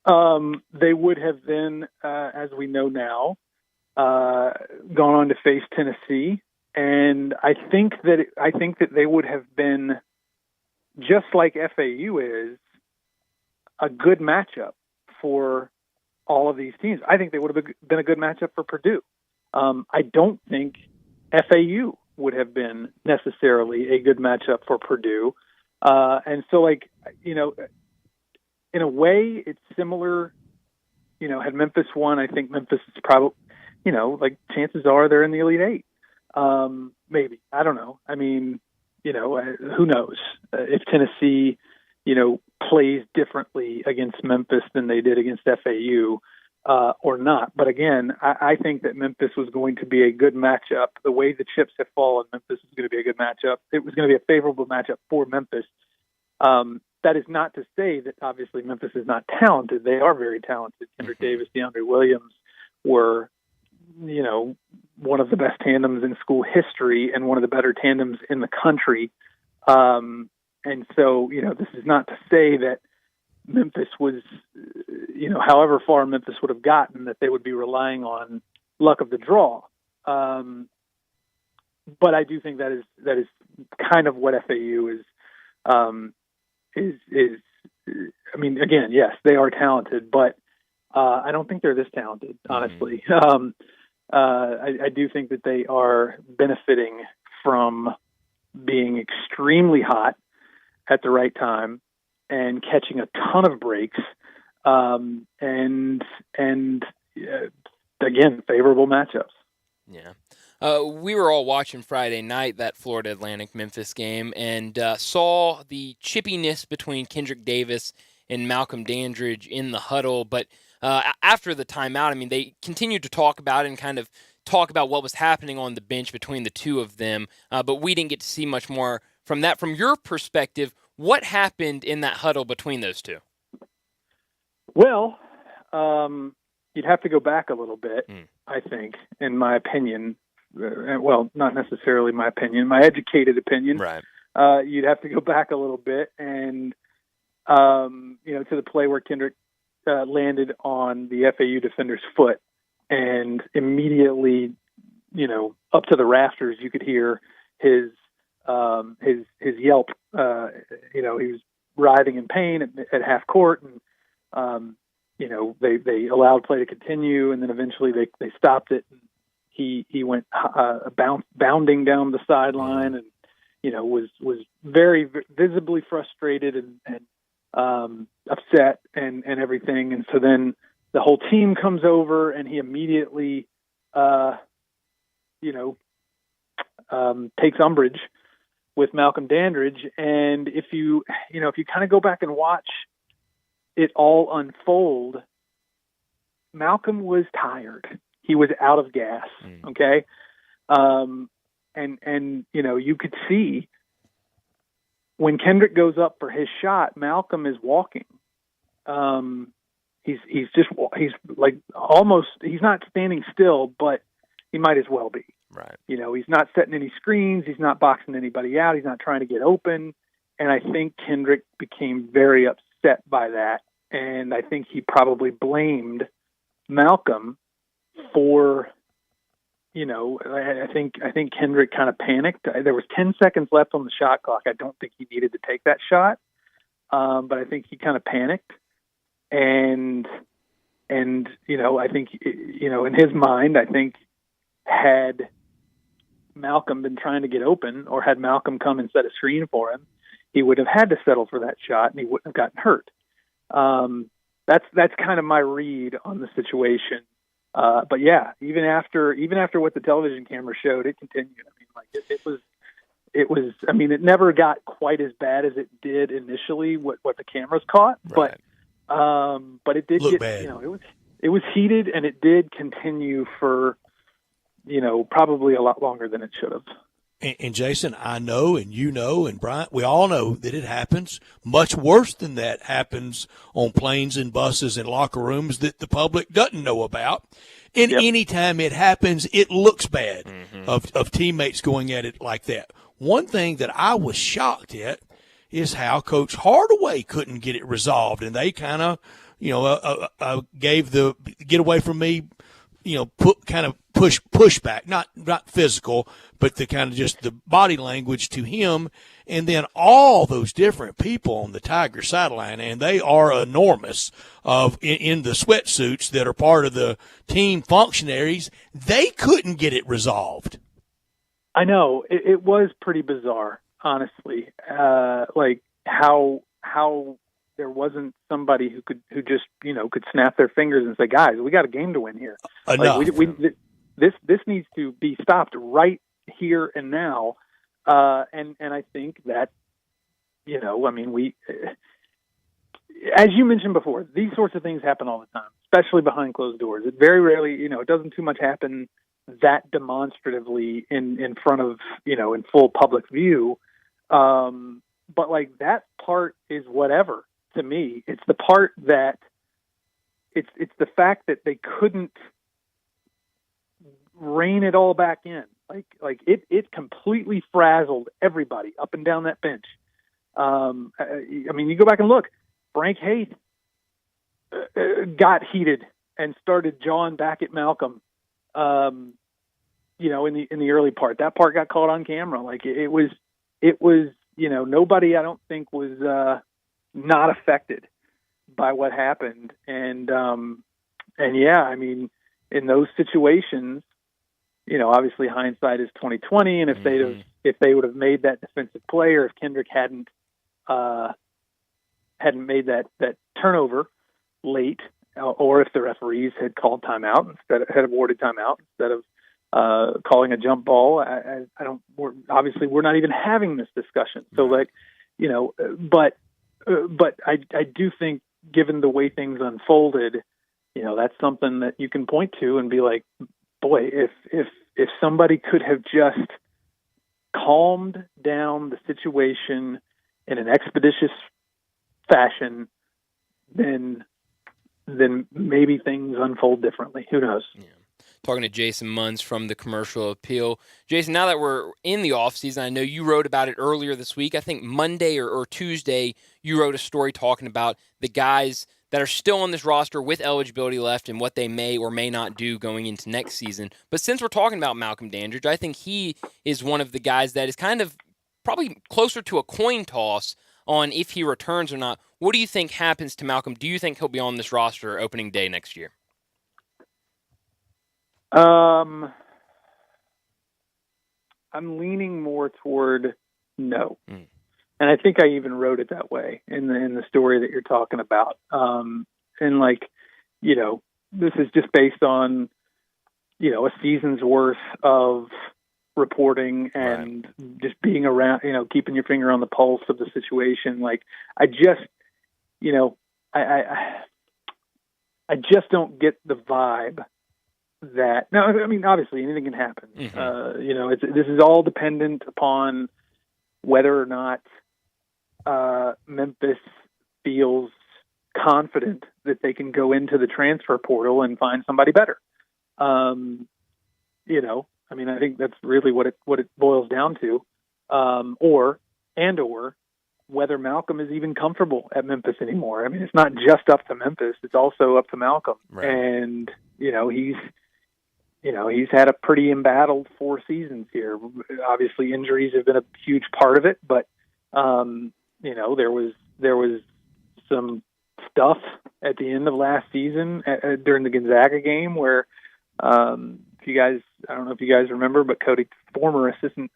they would have then, as we know now, gone on to face Tennessee, and I think that they would have been, just like FAU is, a good matchup for all of these teams. I think they would have been a good matchup for Purdue. I don't think FAU would have been necessarily a good matchup for Purdue. And so, in a way, it's similar. Had Memphis won, I think Memphis is probably, chances are they're in the Elite Eight. Maybe. I don't know. I mean, who knows? If Tennessee, plays differently against Memphis than they did against FAU, or not. But again, I think that Memphis was going to be a good matchup. The way the chips have fallen, Memphis is going to be a good matchup. It was going to be a favorable matchup for Memphis. That is not to say that obviously Memphis is not talented. They are very talented. Kendrick Davis, DeAndre Williams were, one of the best tandems in school history and one of the better tandems in the country. And so, this is not to say that Memphis was, however far Memphis would have gotten, that they would be relying on luck of the draw. But I do think that is kind of what FAU is. I mean, again, yes, they are talented, but I don't think they're this talented, honestly. I do think that they are benefiting from being extremely hot at the right time and catching a ton of breaks, and again, favorable matchups. Yeah. We were all watching Friday night, that Florida Atlantic Memphis game, and saw the chippiness between Kendrick Davis and Malcolm Dandridge in the huddle. But after the timeout, I mean, they continued to talk about it and kind of talk about what was happening on the bench between the two of them. But we didn't get to see much more from that. From your perspective, what happened in that huddle between those two? Well, you'd have to go back a little bit, I think, in my opinion. Well, not necessarily my opinion, my educated opinion. Right. You'd have to go back a little bit and, to the play where Kendrick landed on the FAU defender's foot, and immediately, up to the rafters, you could hear his yelp. He was writhing in pain at half court, and they allowed play to continue, and then eventually they stopped it. And he went bounding down the sideline, and was very visibly frustrated and upset and everything. And so then the whole team comes over, and he immediately takes umbrage with Malcolm Dandridge. And if you kind of go back and watch it all unfold, Malcolm was tired. He was out of gas. Okay. And you could see when Kendrick goes up for his shot, Malcolm is walking. He's not standing still, but he might as well be. Right. He's not setting any screens. He's not boxing anybody out. He's not trying to get open. And I think Kendrick became very upset by that. And I think he probably blamed Malcolm for, I think Kendrick kind of panicked. There was 10 seconds left on the shot clock. I don't think he needed to take that shot. But I think he kind of panicked. And I think, in his mind, I think had Malcolm been trying to get open, or had Malcolm come and set a screen for him, he would have had to settle for that shot and he wouldn't have gotten hurt. That's kind of my read on the situation. But yeah, even after what the television camera showed, it continued. I mean, like it was, I mean, it never got quite as bad as it did initially, what the cameras caught, Right. but it did Look get bad. It was heated, and it did continue for, probably a lot longer than it should have. And Jason, I know, and you know, and Brian, we all know that it happens. Much worse than that happens on planes and buses and locker rooms that the public doesn't know about. And anytime it happens, it looks bad of teammates going at it like that. One thing that I was shocked at is how Coach Hardaway couldn't get it resolved, and they kind of, gave the get away from me, pushback, not physical, but the kind of just the body language to him, and then all those different people on the Tiger sideline, and they are enormous in the sweatsuits that are part of the team functionaries. They couldn't get it resolved. I know it was pretty bizarre, honestly. Like how there wasn't somebody who just could snap their fingers and say, "Guys, we got a game to win here. Enough. Like this needs to be stopped right here and now." And I think that we, as you mentioned before, these sorts of things happen all the time, especially behind closed doors. It very rarely, it doesn't too much happen that demonstratively in front of, in full public view. But like that part is whatever to me. It's the part that it's the fact that they couldn't rein it all back in. Like it completely frazzled everybody up and down that bench. I mean, you go back and look, Frank Haith got heated and started jawing back at Malcolm. In the early part, that part got caught on camera. Like it was, nobody I don't think was not affected by what happened. And yeah, I mean, in those situations, obviously hindsight is 20/20. And if they would have made that defensive play, or if Kendrick hadn't made that turnover late, or if the referees had called timeout had awarded timeout instead of calling a jump ball, we're not even having this discussion. So but I do think, given the way things unfolded, that's something that you can point to and be like, boy, if somebody could have just calmed down the situation in an expeditious fashion, then maybe things unfold differently. Who knows? Yeah. Talking to Jason Munz from the Commercial Appeal. Jason, now that we're in the offseason, I know you wrote about it earlier this week. I think Monday or Tuesday, you wrote a story talking about the guys that are still on this roster with eligibility left and what they may or may not do going into next season. But since we're talking about Malcolm Dandridge, I think he is one of the guys that is kind of probably closer to a coin toss on if he returns or not. What do you think happens to Malcolm? Do you think he'll be on this roster opening day next year? I'm leaning more toward no. And I think I even wrote it that way in the story that you're talking about. And this is just based on, a season's worth of reporting and just being around, keeping your finger on the pulse of the situation. Like I just, I just don't get the vibe that. No, I mean, obviously anything can happen. This is all dependent upon whether or not Memphis feels confident that they can go into the transfer portal and find somebody better. I think that's really what it boils down to, or whether Malcolm is even comfortable at Memphis anymore. I mean, it's not just up to Memphis; it's also up to Malcolm. Right. And he's had a pretty embattled 4 seasons here. Obviously, injuries have been a huge part of it, but there was some stuff at the end of last season during the Gonzaga game where, I don't know if you guys remember, but former assistant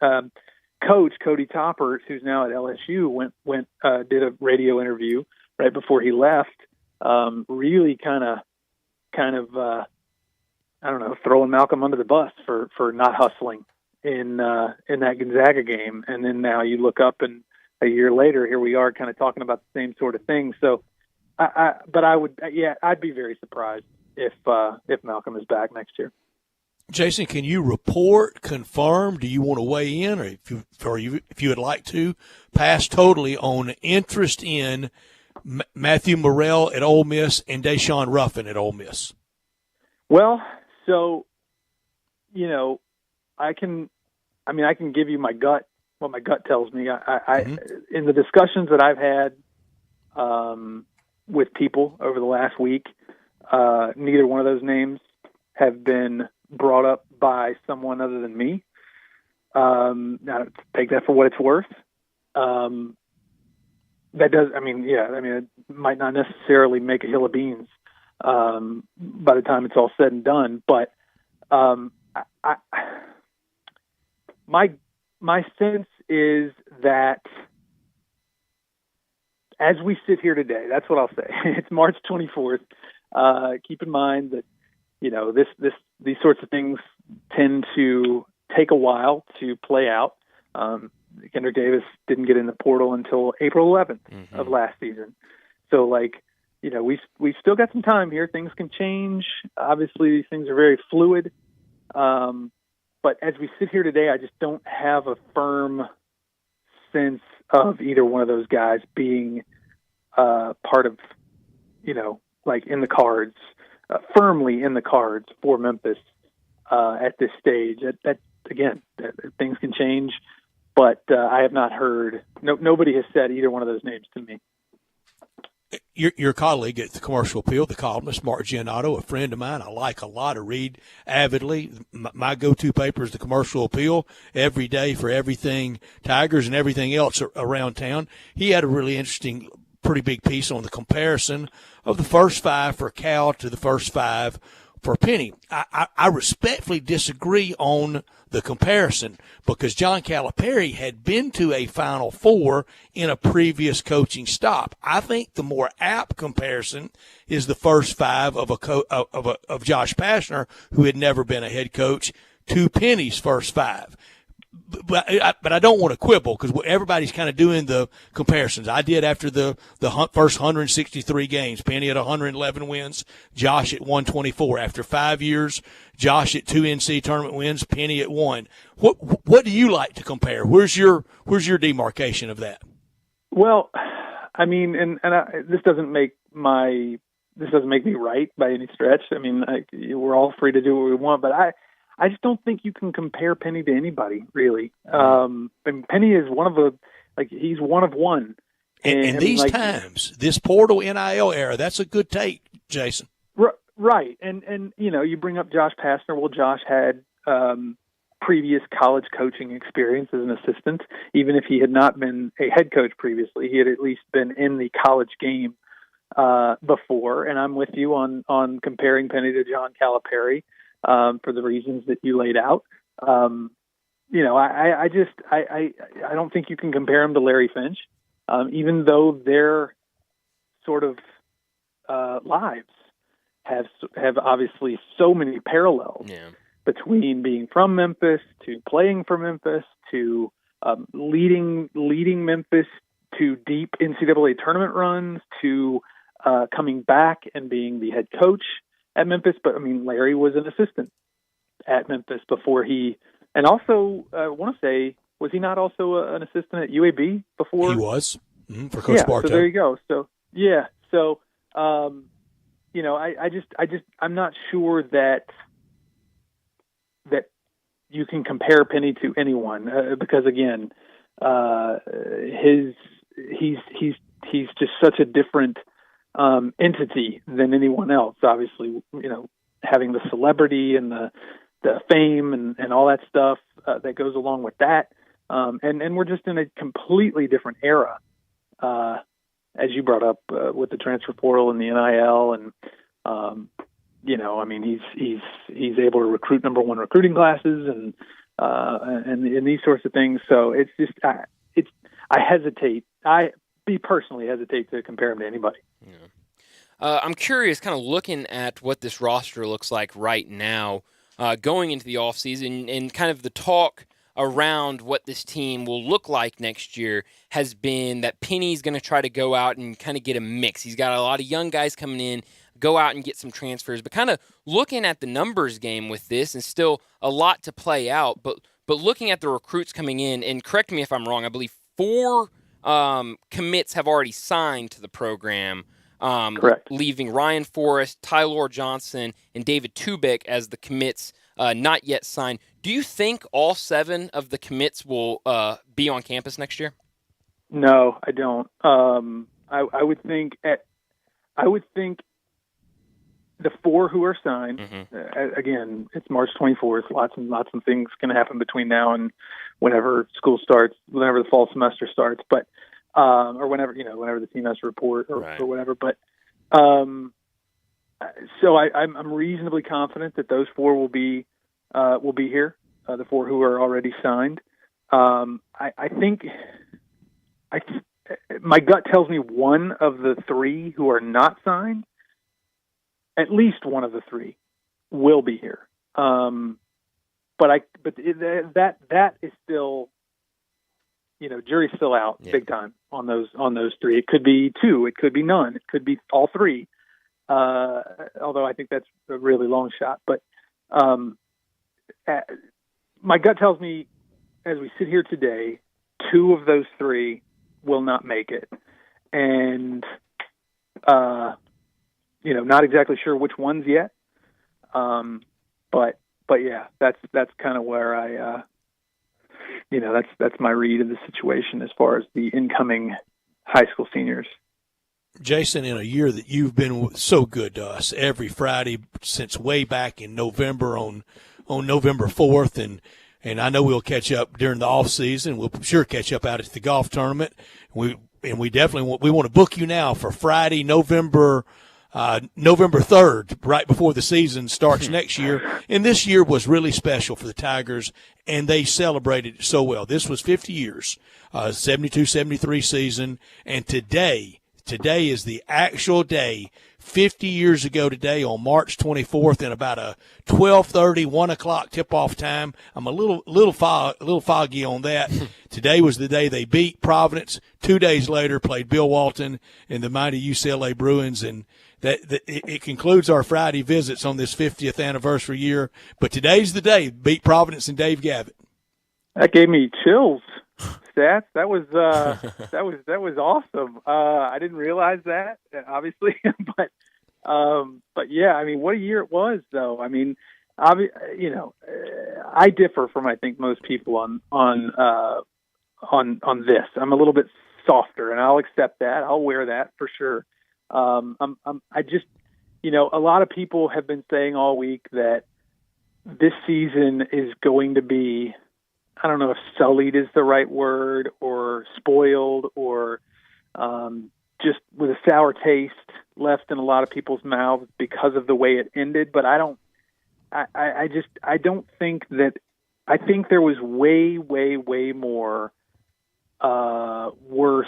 coach Cody Toppert, who's now at LSU, did a radio interview right before he left, really kind of throwing Malcolm under the bus for not hustling in that Gonzaga game. And then now you look up and a year later, here we are kind of talking about the same sort of thing. So I'd be very surprised if Malcolm is back next year. Jason, can you report, confirm? Do you want to weigh in, or if you would like to, pass totally on interest in Matthew Morrell at Ole Miss and Deshaun Ruffin at Ole Miss? Well, so I can give you what my gut tells me. In the discussions that I've had with people over the last week, neither one of those names have been brought up by someone other than me. Now, take that for what it's worth. It might not necessarily make a hill of beans by the time it's all said and done. But my sense is that as we sit here today, that's what I'll say. It's March 24th. Keep in mind that these sorts of things tend to take a while to play out. Kendrick Davis didn't get in the portal until April 11th of last season. So, we've still got some time here. Things can change. Obviously, these things are very fluid. But as we sit here today, I just don't have a firm sense of either one of those guys being part of, in the cards, firmly in the cards for Memphis at this stage. Things can change, but I have not heard. Nobody has said either one of those names to me. Your colleague at the Commercial Appeal, the columnist Mark Giannotto, a friend of mine I like a lot, to read avidly. My go-to paper is the Commercial Appeal every day for everything Tigers and everything else around town. He had a really interesting, pretty big piece on the comparison of the first 5 for Cal to the first 5 for Penny. I respectfully disagree on the comparison because John Calipari had been to a Final Four in a previous coaching stop. I think the more apt comparison is the first 5 of Josh Pastner, who had never been a head coach, to Penny's first 5. But I don't want to quibble because everybody's kind of doing the comparisons. I did after the first 163 games. Penny at 111 wins, Josh at 124. After 5 years, Josh at 2 NCAA tournament wins, Penny at 1. What do you like to compare? Where's your demarcation of that? Well, I mean, this doesn't make me right by any stretch. I mean, we're all free to do what we want, but I just don't think you can compare Penny to anybody, really. And Penny is he's one of one. And these times, this portal NIL era, that's a good take, Jason. Right. And you bring up Josh Pastner. Well, Josh had previous college coaching experience as an assistant. Even if he had not been a head coach previously, he had at least been in the college game before. And I'm with you on comparing Penny to John Calipari. For the reasons that you laid out. I don't think you can compare him to Larry Finch, even though their sort of lives have obviously so many parallels between being from Memphis to playing for Memphis to leading Memphis to deep NCAA tournament runs to coming back and being the head coach at Memphis. But I mean, Larry was an assistant at Memphis before and also I want to say, was he not also an assistant at UAB before? He was for Coach Bartow. So there you go. So yeah, so I'm not sure that you can compare Penny to anyone because again, he's just such a different entity than anyone else. Obviously, having the celebrity and the fame and all that stuff that goes along with that, and we're just in a completely different era, as you brought up with the transfer portal and the NIL and. He's able to recruit number one recruiting classes and these sorts of things. So it's just I personally hesitate to compare him to anybody. Yeah. I'm curious, kind of looking at what this roster looks like right now, going into the offseason, and kind of the talk around what this team will look like next year has been that Penny's going to try to go out and kind of get a mix. He's got a lot of young guys coming in, go out and get some transfers, but kind of looking at the numbers game with this, and still a lot to play out, but looking at the recruits coming in, and correct me if I'm wrong, I believe 4 commits have already signed to the program. Correct. Leaving Ryan Forrest, Tyler Johnson, and David Tubick as the commits not yet signed. Do you think all 7 of the commits will be on campus next year? No, I don't. I would think the 4 who are signed. Again, it's March 24th. Lots of things can happen between now and whenever school starts, whenever the fall semester starts. But or whenever the team has to report or whatever. But so I'm reasonably confident that those 4 will be here. The 4 who are already signed. I think my gut tells me one of the 3 who are not signed, at least one of the 3 will be here. But that is still, jury's still out big time on those 3. It could be 2, it could be none, it could be all 3. Although I think that's a really long shot. But my gut tells me, as we sit here today, 2 of those 3 will not make it, and not exactly sure which ones yet. But yeah, that's kind of where I, that's my read of the situation as far as the incoming high school seniors. Jason, in a year that you've been so good to us every Friday since way back in November on November 4th, and I know we'll catch up during the off season. We'll sure catch up out at the golf tournament. We definitely want to book you now for Friday, November 3rd, right before the season starts next year. And this year was really special for the Tigers, and they celebrated it so well. This was 50 years, 72-73 season, and today is the actual day. 50 years ago today on March 24th, in about a 12:30, 1 o'clock tip-off time. I'm a little foggy on that. Today was the day they beat Providence. 2 days later, played Bill Walton and the mighty UCLA Bruins, and it concludes our Friday visits on this 50th anniversary year. But today's the day. Beat Providence and Dave Gavitt. That gave me chills. Stats. That was awesome. I didn't realize that, obviously, but yeah, I mean, what a year it was, though. I mean, I differ from I think most people on this. I'm a little bit softer, and I'll accept that. I'll wear that for sure. I just, a lot of people have been saying all week that this season is going to be, I don't know if sullied is the right word, or spoiled, or just with a sour taste left in a lot of people's mouths because of the way it ended. But I don't think that. I think there was way, way, way more worse,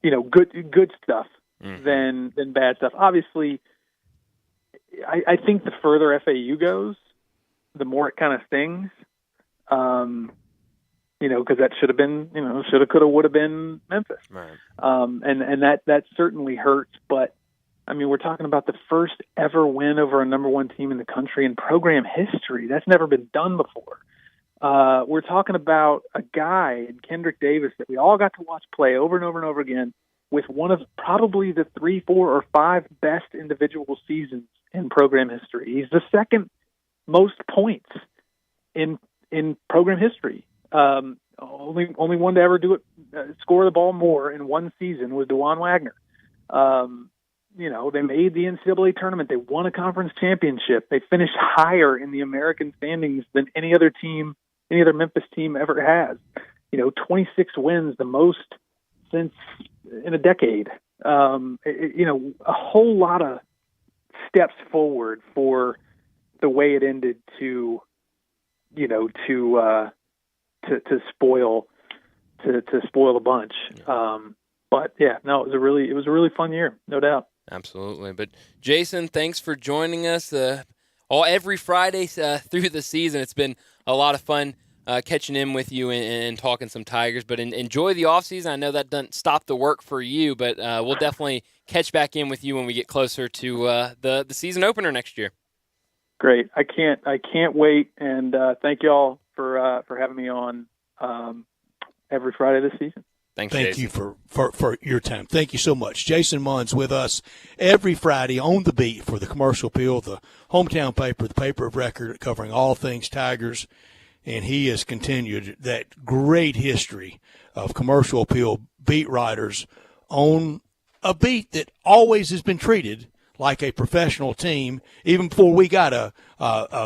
good stuff than bad stuff. Obviously, I think the further FAU goes, the more it kind of stings. Because that should have been, shoulda, coulda, woulda been Memphis. Right. And that certainly hurts. But I mean, we're talking about the first ever win over a number one team in the country in program history. That's never been done before. We're talking about a guy in Kendrick Davis that we all got to watch play over and over and over again with one of probably the 3, 4, or 5 best individual seasons in program history. He's the second most points in program history. Only one to ever do it, score the ball more in one season was DeJuan Wagner. They made the NCAA tournament. They won a conference championship. They finished higher in the American standings than any other Memphis team ever has. 26 wins, the most since in a decade. A whole lot of steps forward for the way it ended to spoil a bunch. But yeah, no, it was a really fun year, no doubt. Absolutely. But Jason, thanks for joining us every Friday through the season. It's been a lot of fun catching in with you and talking some Tigers. But enjoy the off season. I know that doesn't stop the work for you, but we'll definitely catch back in with you when we get closer to the season opener next year. Great. I can't wait. And thank you all for having me on every Friday this season. Thank you for your time. Thank you so much. Jason Munn's with us every Friday on the beat for the Commercial Appeal, the hometown paper, the paper of record covering all things Tigers. And he has continued that great history of Commercial Appeal beat writers on a beat that always has been treated like a professional team. Even before we got a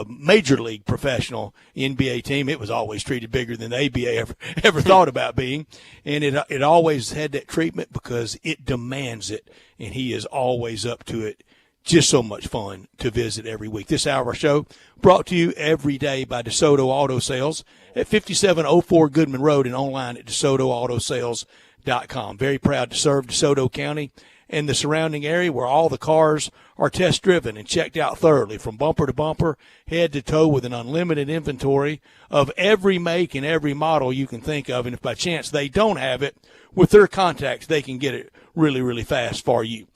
major league professional NBA team, it was always treated bigger than the ABA ever thought about being. And it always had that treatment because it demands it, and he is always up to it. Just so much fun to visit every week. This hour show brought to you every day by DeSoto Auto Sales at 5704 Goodman Road and online at DeSotoAutoSales.com. Very proud to serve DeSoto County and the surrounding area where all the cars are test driven and checked out thoroughly from bumper to bumper, head to toe, with an unlimited inventory of every make and every model you can think of. And if by chance they don't have it, with their contacts, they can get it really, really fast for you.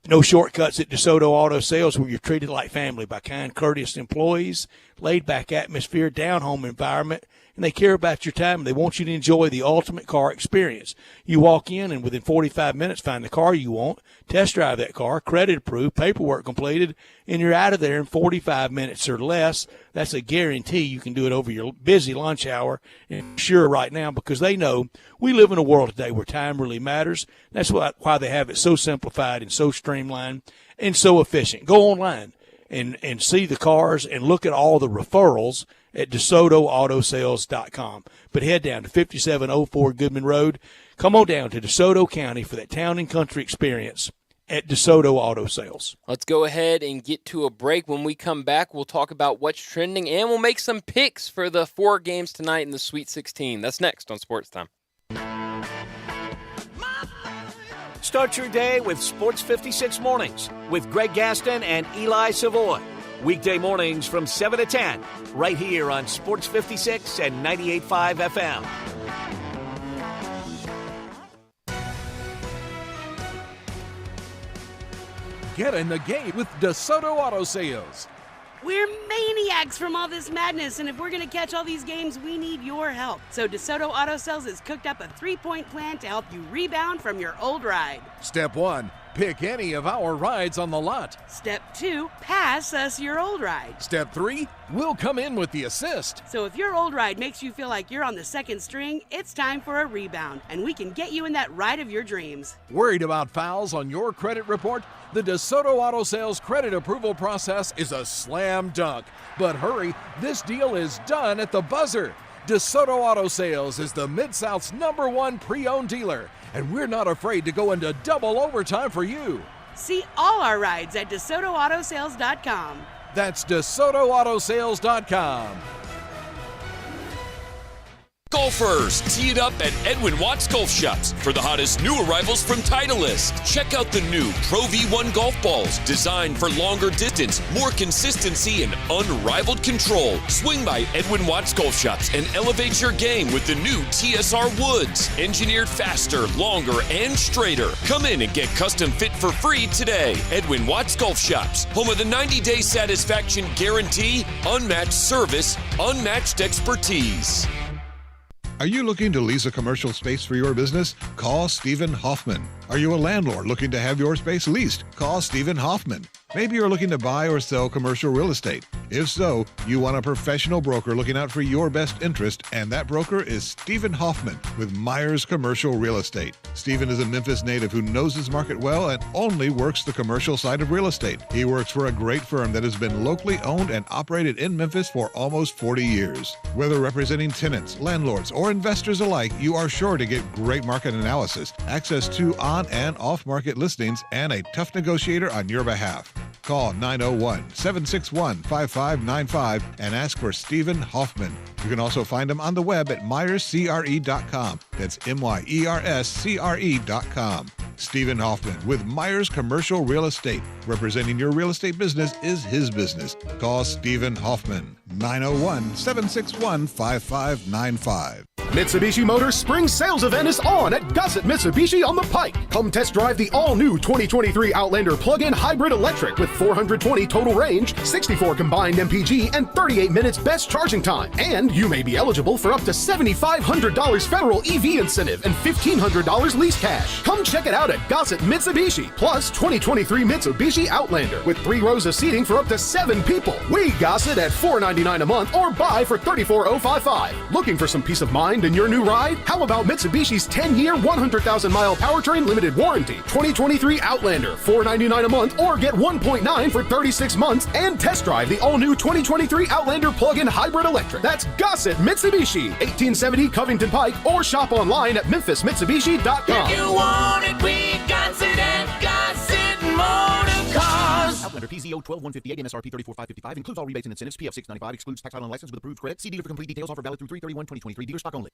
No shortcuts at DeSoto Auto Sales, where you're treated like family by kind, courteous employees, laid-back atmosphere, down-home environment, and they care about your time, and they want you to enjoy the ultimate car experience. You walk in and within 45 minutes find the car you want, test drive that car, credit approved, paperwork completed, and you're out of there in 45 minutes or less. That's a guarantee. You can do it over your busy lunch hour, and sure right now, because they know we live in a world today where time really matters. That's why they have it so simplified and so streamlined and so efficient. Go online and see the cars and look at all the referrals at DeSotoAutoSales.com. But head down to 5704 Goodman Road. Come on down to DeSoto County for that town and country experience at DeSoto Auto Sales. Let's go ahead and get to a break. When we come back, we'll talk about what's trending, and we'll make some picks for the 4 games tonight in the Sweet 16. That's next on Sports Time. Start your day with Sports 56 Mornings with Greg Gaston and Eli Savoy. Weekday mornings from 7 to 10, right here on Sports 56 and 98.5 FM. Get in the game with DeSoto Auto Sales. We're maniacs from all this madness, and if we're going to catch all these games, we need your help. So DeSoto Auto Sales has cooked up a 3-point plan to help you rebound from your old ride. Step 1, pick any of our rides on the lot. Step 2, pass us your old ride. Step 3, we'll come in with the assist. So if your old ride makes you feel like you're on the second string, it's time for a rebound, and we can get you in that ride of your dreams. Worried about fouls on your credit report? The DeSoto Auto Sales credit approval process is a slam dunk. But hurry, this deal is done at the buzzer. DeSoto Auto Sales is the Mid-South's #1 pre-owned dealer, and we're not afraid to go into double overtime for you. See all our rides at DeSotoAutoSales.com. That's DeSotoAutoSales.com. Golfers, tee it up at Edwin Watts Golf Shops for the hottest new arrivals from Titleist. Check out the new Pro V1 golf balls, designed for longer distance, more consistency, and unrivaled control. Swing by Edwin Watts Golf Shops and elevate your game with the new TSR Woods, engineered faster, longer, and straighter. Come in and get custom fit for free today. Edwin Watts Golf Shops, home of the 90-day satisfaction guarantee, unmatched service, unmatched expertise. Are you looking to lease a commercial space for your business? Call Stephen Hoffman. Are you a landlord looking to have your space leased? Call Stephen Hoffman. Maybe you're looking to buy or sell commercial real estate. If so, you want a professional broker looking out for your best interest, and that broker is Stephen Hoffman with Myers Commercial Real Estate. Stephen is a Memphis native who knows his market well and only works the commercial side of real estate. He works for a great firm that has been locally owned and operated in Memphis for almost 40 years. Whether representing tenants, landlords, or investors alike, you are sure to get great market analysis, access to on and off-market listings, and a tough negotiator on your behalf. Call 901-761-5595 and ask for Stephen Hoffman. You can also find him on the web at myerscre.com. That's MYERSCRE.com. Stephen Hoffman with Myers Commercial Real Estate. Representing your real estate business is his business. Call Stephen Hoffman, 901-761-5595. Mitsubishi Motors Spring Sales Event is on at Gossett Mitsubishi on the Pike. Come test drive the all-new 2023 Outlander plug-in hybrid electric with 420 total range, 64 combined MPG, and 38 minutes best charging time. And you may be eligible for up to $7,500 federal EV incentive and $1,500 lease cash. Come check it out at Gossett Mitsubishi. Plus 2023 Mitsubishi Outlander with 3 rows of seating for up to 7 people. We Gossett at $499 a month or buy for $34,055. Looking for some peace of mind in your new ride? How about Mitsubishi's 10-year, 100,000-mile powertrain limited warranty? 2023 Outlander, $499 a month or get 1.9 for 36 months and test drive the all-new 2023 Outlander plug-in hybrid electric. That's Gossett Mitsubishi, 1870 Covington Pike, or shop online at memphismitsubishi.com. If you want it, we got it at Gossett Motor Cars. Outlander PZO 12158 MSRP 34555 includes all rebates and incentives. PF 695 excludes tax title and license with approved credit. See dealer for complete details. Offer valid through 3/31/2023. Dealer stock only.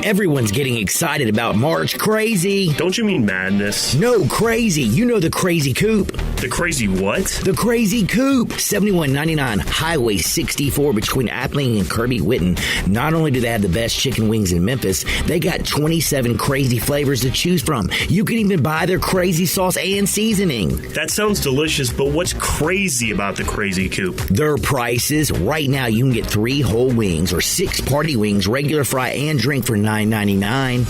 Everyone's getting excited about March Crazy. Don't you mean madness? No, crazy. You know the Crazy Coupe. The Crazy what? The Crazy Coupe. $71.99 Highway 64 between Appling and Kirby Whitten. Not only do they have the best chicken wings in Memphis, they got 27 crazy flavors to choose from. You can even buy their crazy sauce and seasoning. That sounds delicious, but what's crazy about the Crazy Coupe? Their prices. Right now, you can get 3 whole wings or 6 party wings, regular fry and drink for $9.99.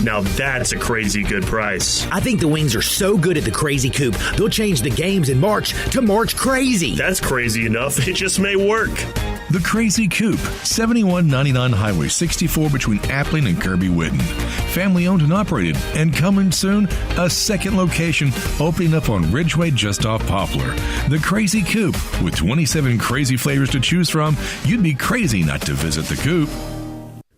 Now that's a crazy good price. I think the wings are so good at the Crazy Coupe, they'll change the games in March to March Crazy. That's crazy enough. It just may work. The Crazy Coupe, $71.99 Highway 64 between Appling and Kirby Whitten. Family owned and operated, and coming soon, a second location opening up on Ridgeway just off Poplar. The Crazy Coupe, with 27 crazy flavors to choose from, you'd be crazy not to visit the Coupe.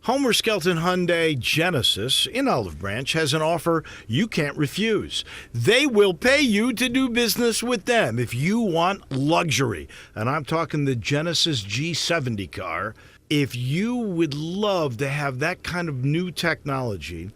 Homer Skelton Hyundai Genesis in Olive Branch has an offer you can't refuse. They will pay you to do business with them if you want luxury. And I'm talking the Genesis G70 car. If you would love to have that kind of new technology,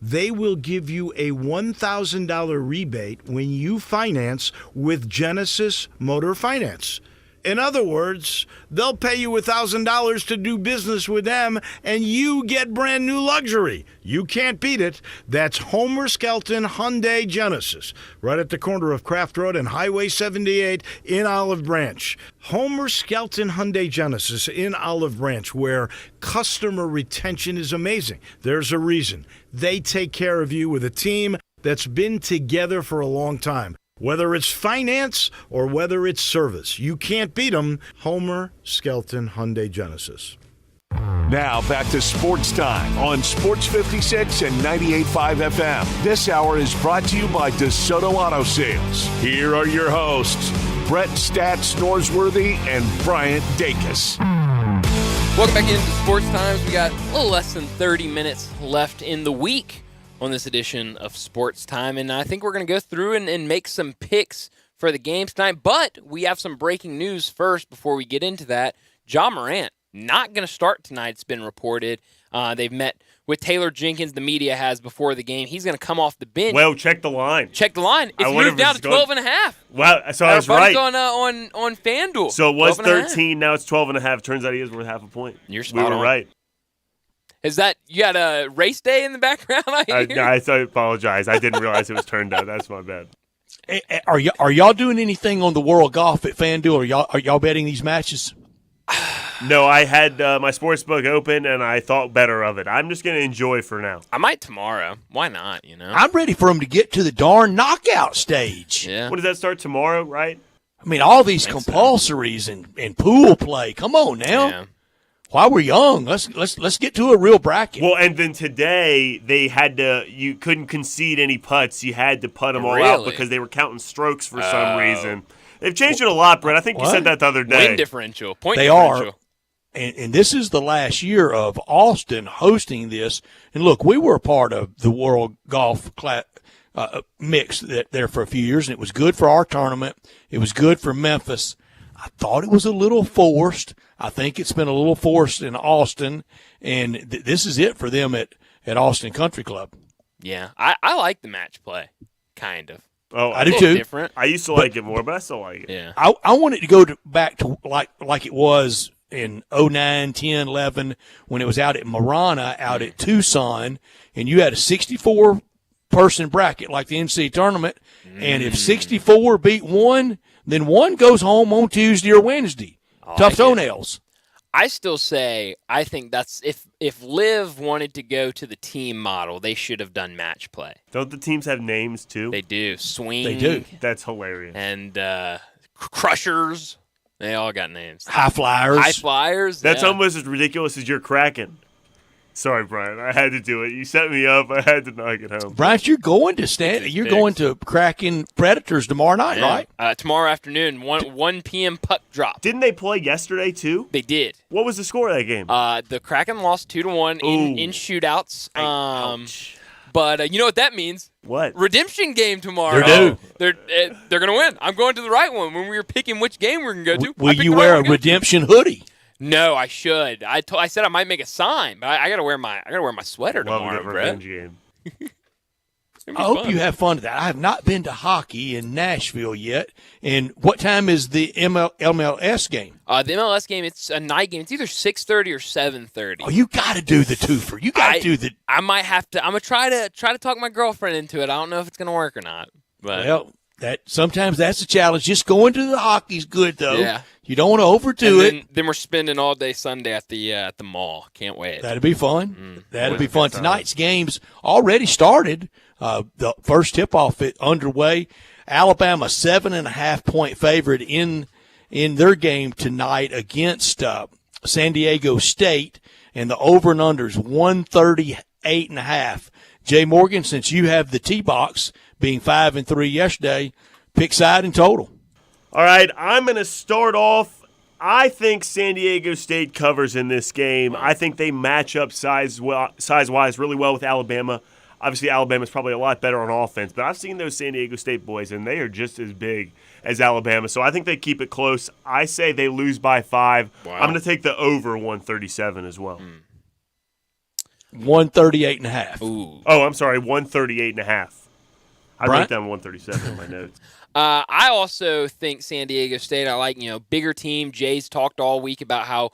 they will give you a $1,000 rebate when you finance with Genesis Motor Finance. In other words, they'll pay you $1,000 to do business with them, and you get brand new luxury. You can't beat it. That's Homer Skelton Hyundai Genesis, right at the corner of Craft Road and Highway 78 in Olive Branch. Homer Skelton Hyundai Genesis in Olive Branch, where customer retention is amazing. There's a reason. They take care of you with a team that's been together for a long time. Whether it's finance or whether it's service, you can't beat them. Homer Skelton Hyundai Genesis. Now back to Sports Time on Sports 56 and 98.5 FM. This hour is brought to you by DeSoto Auto Sales. Here are your hosts, Brett Stats Norsworthy and Bryant Dacus. Welcome back into Sports Times. We got a little less than 30 minutes left in the week on this edition of Sports Time, and I think we're going to go through and make some picks for the games tonight, but we have some breaking news first before we get into that. Ja Morant not going to start tonight, it's been reported. They've met with Taylor Jenkins, the media has, before the game. He's going to come off the bench. Well, check the line. Check the line. It's moved down to 12.5. Wow, so I was right. on FanDuel. So it was 13, now it's 12.5. Turns out he is worth half a point. You're spot We were on. right. Is that, you got a race day in the background? I apologize. I didn't realize it was turned out. That's my bad. Are y'all doing anything on the World Golf at FanDuel? Are y'all betting these matches? No, I had my sportsbook open, and I thought better of it. I'm just going to enjoy for now. I might tomorrow. Why not, I'm ready for them to get to the darn knockout stage. Yeah. What does that start tomorrow, right? I mean, all these compulsories and pool play. Come on now. Yeah. While we're young, let's get to a real bracket. Well, and then today they had to. You couldn't concede any putts. You had to putt them all out because they were counting strokes for some reason. They've changed it a lot, Brett. I think you said that the other day. Win differential, point they differential. Are, and this is the last year of Austin hosting this. And look, we were a part of the World Golf mix there for a few years, and it was good for our tournament. It was good for Memphis. I thought it was a little forced. I think it's been a little forced in Austin, and this is it for them at Austin Country Club. Yeah, I like the match play, kind of. Oh, I do too. Different. I used to like it more, but I still like it. Yeah. I want it to go back to like it was in 09, 10, 11 when it was out at Marana, out at Tucson, and you had a 64-person bracket like the NCAA tournament, and if 64 beat one, then one goes home on Tuesday or Wednesday. Tough toenails. I still say I think that's if Liv wanted to go to the team model, they should have done match play. Don't the teams have names too? They do. Swing. They do. That's hilarious. And Crushers. They all got names. High Flyers. High Flyers. That's yeah. almost as ridiculous as your Kraken. Sorry, Brian. I had to do it. You set me up. I had to knock it home. Brian, you're going to Kraken Predators tomorrow night, right? Tomorrow afternoon, 1 p.m. puck drop. Didn't they play yesterday too? They did. What was the score of that game? The Kraken lost 2-1 in shootouts. Ouch. But you know what that means? What? Redemption game tomorrow. They're due. They're going to win. I'm going to the right one. When we were picking which game we're going to go to. Will you wear a redemption hoodie? No, I should. I said I might make a sign, but I got to wear my sweater tomorrow, Brett. Game. I hope you have fun with that. I have not been to hockey in Nashville yet. And what time is the MLS game? The MLS game, it's a night game. It's either 6:30 or 7:30. Oh, you got to do the twofer. You got to do the. I might have to. I'm gonna try to talk my girlfriend into it. I don't know if it's gonna work or not. But well, sometimes that's a challenge. Just going to the hockey's good though. Yeah. You don't want to overdo it. Then we're spending all day Sunday at the mall. Can't wait. That'll be fun. That'll be fun. Tonight's games already started. The first tip-off underway. Alabama 7.5-point favorite in their game tonight against San Diego State, and the over and under is 138.5. Jay Morgan, since you have the T-box being 5-3 yesterday, pick side and total. All right, I'm going to start off. I think San Diego State covers in this game. I think they match up size-wise really well with Alabama. Obviously, Alabama's probably a lot better on offense, but I've seen those San Diego State boys, and they are just as big as Alabama. So I think they keep it close. I say they lose by 5. Wow. I'm going to take the over 137 as well. 138.5. Ooh. Oh, I'm sorry, 138.5. I wrote down 137 in my notes. I also think San Diego State, I like, bigger team. Jay's talked all week about how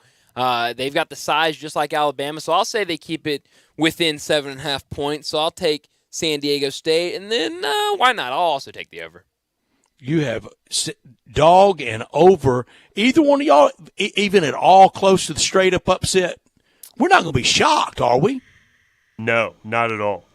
they've got the size just like Alabama. So I'll say they keep it within 7.5 points. So I'll take San Diego State. And then why not? I'll also take the over. You have dog and over. Either one of y'all, even at all close to the straight-up upset, we're not going to be shocked, are we? No, not at all.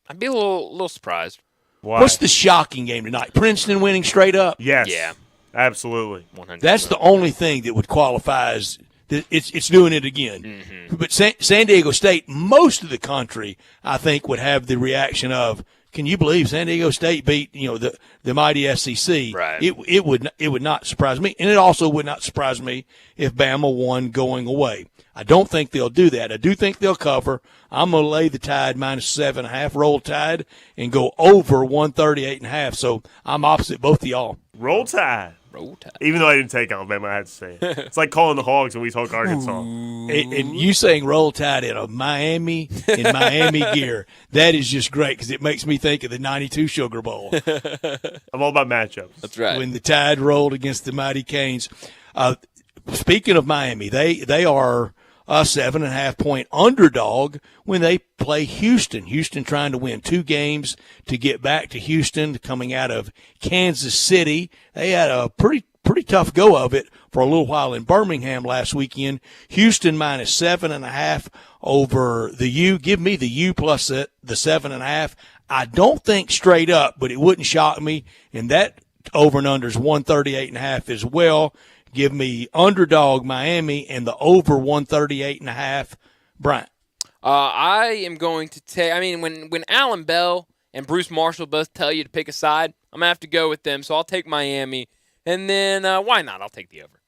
I'd be a little surprised. Why? What's the shocking game tonight? Princeton winning straight up? Yes. Yeah. Absolutely. 100%. That's the only thing that would qualify as it's doing it again. Mm-hmm. But San Diego State, most of the country, I think, would have the reaction of, can you believe San Diego State beat the mighty SEC? Right. It would not surprise me, and it also would not surprise me if Bama won going away. I don't think they'll do that. I do think they'll cover. I'm going to lay the Tide -7.5, roll Tide, and go over 138.5. So I'm opposite both of y'all. Roll Tide. Roll Tide. Even though I didn't take Alabama, I had to say it. It's like calling the Hogs when we talk Arkansas. And you saying Roll Tide in Miami gear, that is just great because it makes me think of the 92 Sugar Bowl. I'm all about matchups. That's right. When the Tide rolled against the mighty Canes. Speaking of Miami, they are a 7.5-point underdog when they play Houston. Houston trying to win 2 games to get back to Houston, coming out of Kansas City. They had a pretty tough go of it for a little while in Birmingham last weekend. Houston minus 7.5 over the U. Give me the U plus the 7.5. I don't think straight up, but it wouldn't shock me. And that over and under is 138.5 as well. Give me underdog Miami and the over 138.5. Bryant. I am going to take. I mean, when Alan Bell and Bruce Marshall both tell you to pick a side, I'm gonna have to go with them. So I'll take Miami, and then why not? I'll take the over.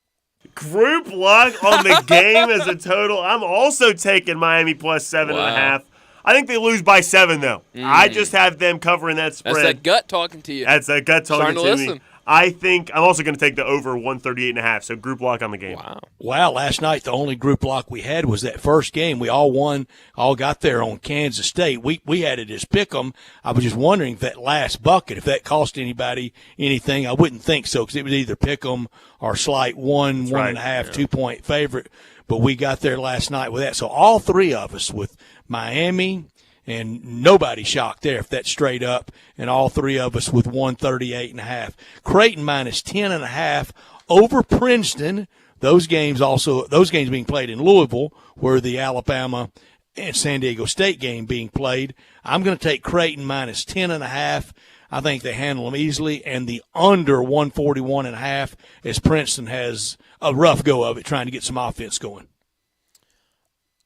Group lock on the game as a total. I'm also taking Miami plus 7.5. I think they lose by 7 though. I just have them covering that spread. That's that gut talking to you. That's that gut talking to me. listen. I think I'm also going to take the over 138.5. So group lock on the game. Wow. Last night the only group lock we had was that first game. We all won, all got there on Kansas State. We had it as pick'em. I was just wondering if that last bucket, if that cost anybody anything. I wouldn't think so because it was either pick'em or slight 1.5, 2 point favorite. But we got there last night with that. So all 3 of us with Miami. And nobody shocked there if that's straight up. And all 3 of us with 138.5. Creighton minus 10.5 over Princeton. Those games being played in Louisville, where the Alabama and San Diego State game being played. I'm going to take Creighton minus 10.5. I think they handle them easily. And the under 141.5 as Princeton has a rough go of it trying to get some offense going.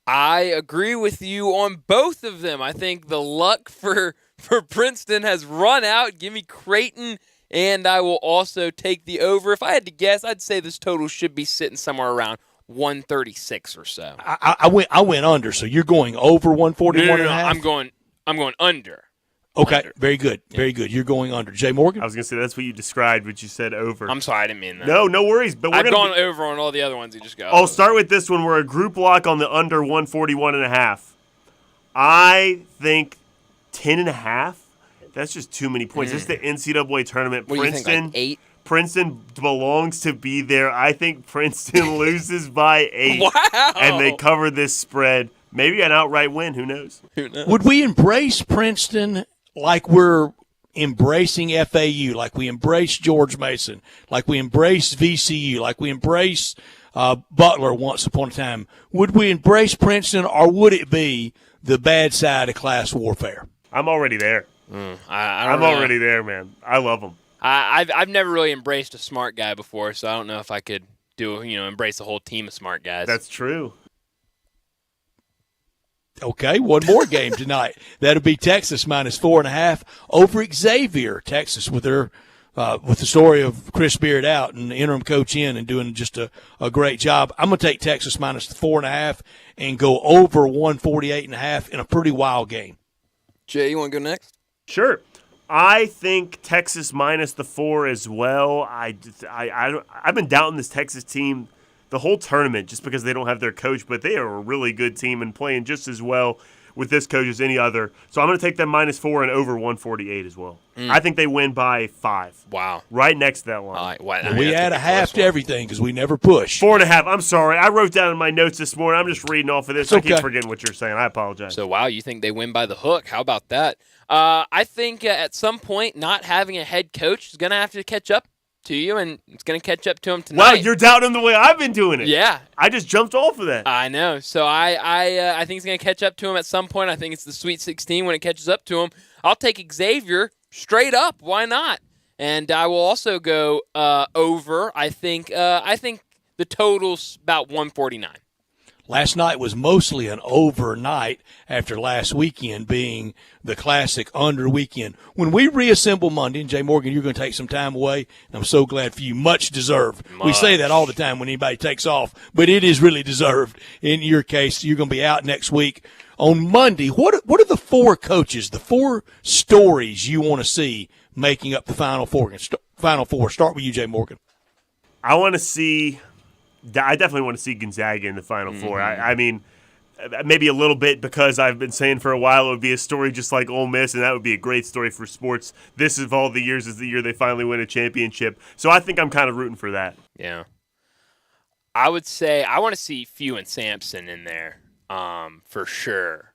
I agree with you on both of them. I think the luck for Princeton has run out. Give me Creighton, and I will also take the over. If I had to guess, I'd say this total should be sitting somewhere around 136 or so. I went under, so you're going over 141.5? No, I'm going under. Okay, under. Very good. Very good. You're going under. Jay Morgan? I was going to say that's what you described, but you said over. I'm sorry, I didn't mean that. No worries. But I've gone over on all the other ones you just got. I'll start with this one. We're a group lock on the under 141.5. I think 10.5. That's just too many points. This is the NCAA tournament. What Princeton, do you think, like 8? Princeton belongs to be there. I think Princeton loses by 8. Wow. And they cover this spread. Maybe an outright win. Who knows? Would we embrace Princeton like we're embracing FAU, like we embrace George Mason, like we embrace VCU, like we embrace Butler once upon a time? Would we embrace Princeton, or would it be the bad side of class warfare? I'm already there. I'm already there, man. I love them. I've never really embraced a smart guy before, so I don't know if I could embrace a whole team of smart guys. That's true. Okay, one more game tonight. That'll be Texas minus 4.5 over Xavier. Texas with the story of Chris Beard out and the interim coach in and doing just a great job. I'm going to take Texas minus 4.5 and go over 148.5 in a pretty wild game. Jay, you want to go next? Sure. I think Texas minus the 4 as well. I've been doubting this Texas team the whole tournament just because they don't have their coach, but they are a really good team and playing just as well with this coach as any other. So I'm going to take them minus 4 and over 148 as well. I think they win by 5. Wow. Right next to that line. We add a half to everything because we never push. 4.5. I'm sorry. I wrote down in my notes this morning. I'm just reading off of this. It's okay. I keep forgetting what you're saying. I apologize. So, wow, you think they win by the hook. How about that? I think at some point not having a head coach is going to have to catch up to you, and it's going to catch up to him tonight. Wow, you're doubting him the way I've been doing it. Yeah. I just jumped off of that. I know. So I think it's going to catch up to him at some point. I think it's the Sweet 16 when it catches up to him. I'll take Xavier straight up. Why not? And I will also go over. I think the total's about 149. Last night was mostly an overnight after last weekend being the classic under weekend. When we reassemble Monday, and Jay Morgan, you're going to take some time away, and I'm so glad for you. Much deserved. We say that all the time when anybody takes off, but it is really deserved. In your case, you're going to be out next week. On Monday, what are the 4 coaches, the 4 stories you want to see making up the Final Four? Start with you, Jay Morgan. I definitely want to see Gonzaga in the Final Four. I mean, maybe a little bit because I've been saying for a while it would be a story just like Ole Miss, and that would be a great story for sports. This, of all the years, is the year they finally win a championship. So I think I'm kind of rooting for that. Yeah. I would say I want to see Few and Sampson in there for sure.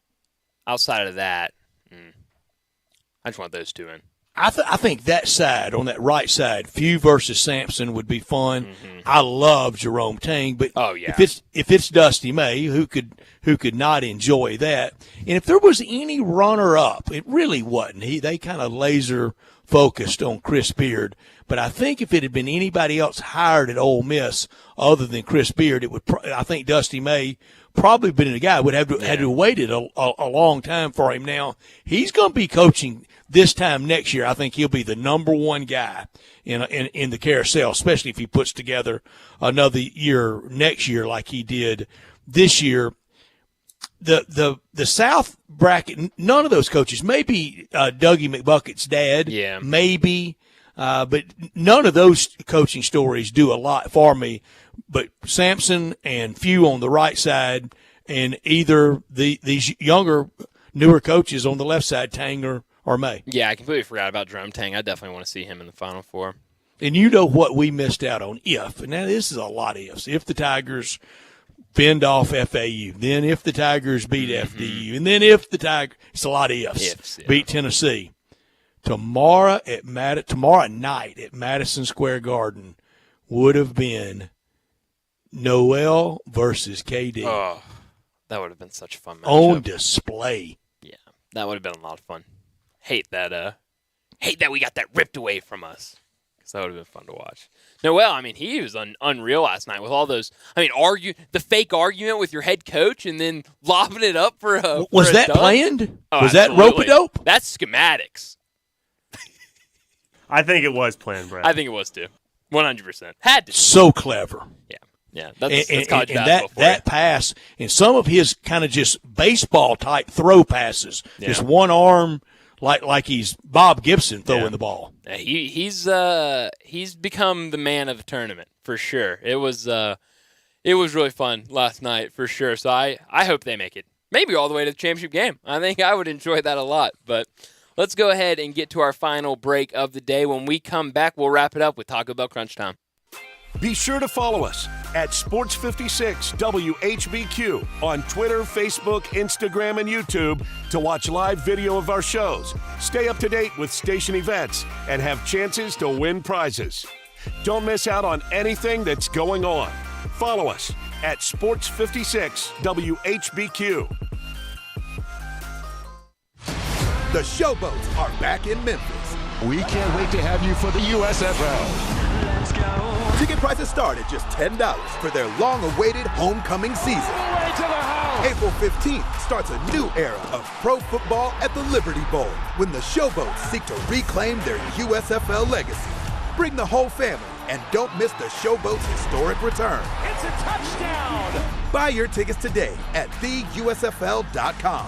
Outside of that, I just want those two in. I think that side, on that right side, Few versus Sampson would be fun. I love Jerome Tang, but if it's Dusty May, who could not enjoy that? And if there was any runner-up, it really wasn't. They kind of laser focused on Chris Beard. But I think if it had been anybody else hired at Ole Miss other than Chris Beard, I think Dusty May probably been the guy would have to had to waited a long time for him. Now he's going to be coaching this time next year. I think he'll be the number one guy in the carousel, especially if he puts together another year next year like he did this year. The South bracket, none of those coaches, maybe Dougie McBucket's dad, maybe, but none of those coaching stories do a lot for me. But Sampson and Few on the right side, and either these younger, newer coaches on the left side, Tang or May. Yeah, I completely forgot about Jerome Tang. I definitely want to see him in the Final Four. And you know what we missed out on and now this is a lot of ifs, if the Tigers fend off FAU, then if the Tigers beat FDU, and then if the Tigers, it's a lot of ifs, beat Tennessee. Tomorrow night at Madison Square Garden would have been Noel versus KD. Oh, that would have been such a fun matchup. On display. Yeah, that would have been a lot of fun. Hate that we got that ripped away from us, because that would have been fun to watch. Noel, I mean, he was unreal last night with all those. I mean, the fake argument with your head coach and then lobbing it up for a. Was that dunk? Planned? Oh, was that rope-a-dope? That's schematics. I think it was planned, Brett. I think it was too. 100%. Had to. So clever. Yeah. That's college and basketball for that pass, and some of his kind of just baseball-type throw passes, just one arm, like he's Bob Gibson throwing the ball. He's become the man of the tournament for sure. It was really fun last night for sure. So I hope they make it maybe all the way to the championship game. I think I would enjoy that a lot. But let's go ahead and get to our final break of the day. When we come back, we'll wrap it up with Taco Bell Crunch Time. Be sure to follow us at Sports56 WHBQ on Twitter, Facebook, Instagram, and YouTube to watch live video of our shows, stay up to date with station events, and have chances to win prizes. Don't miss out on anything that's going on. Follow us at Sports56 WHBQ. The Showboats are back in Memphis. We can't wait to have you for the USFL. Let's go. Ticket prices start at just $10 for their long-awaited homecoming season. April 15th starts a new era of pro football at the Liberty Bowl when the Showboats seek to reclaim their USFL legacy. Bring the whole family and don't miss the Showboats' historic return. It's a touchdown! Buy your tickets today at theusfl.com.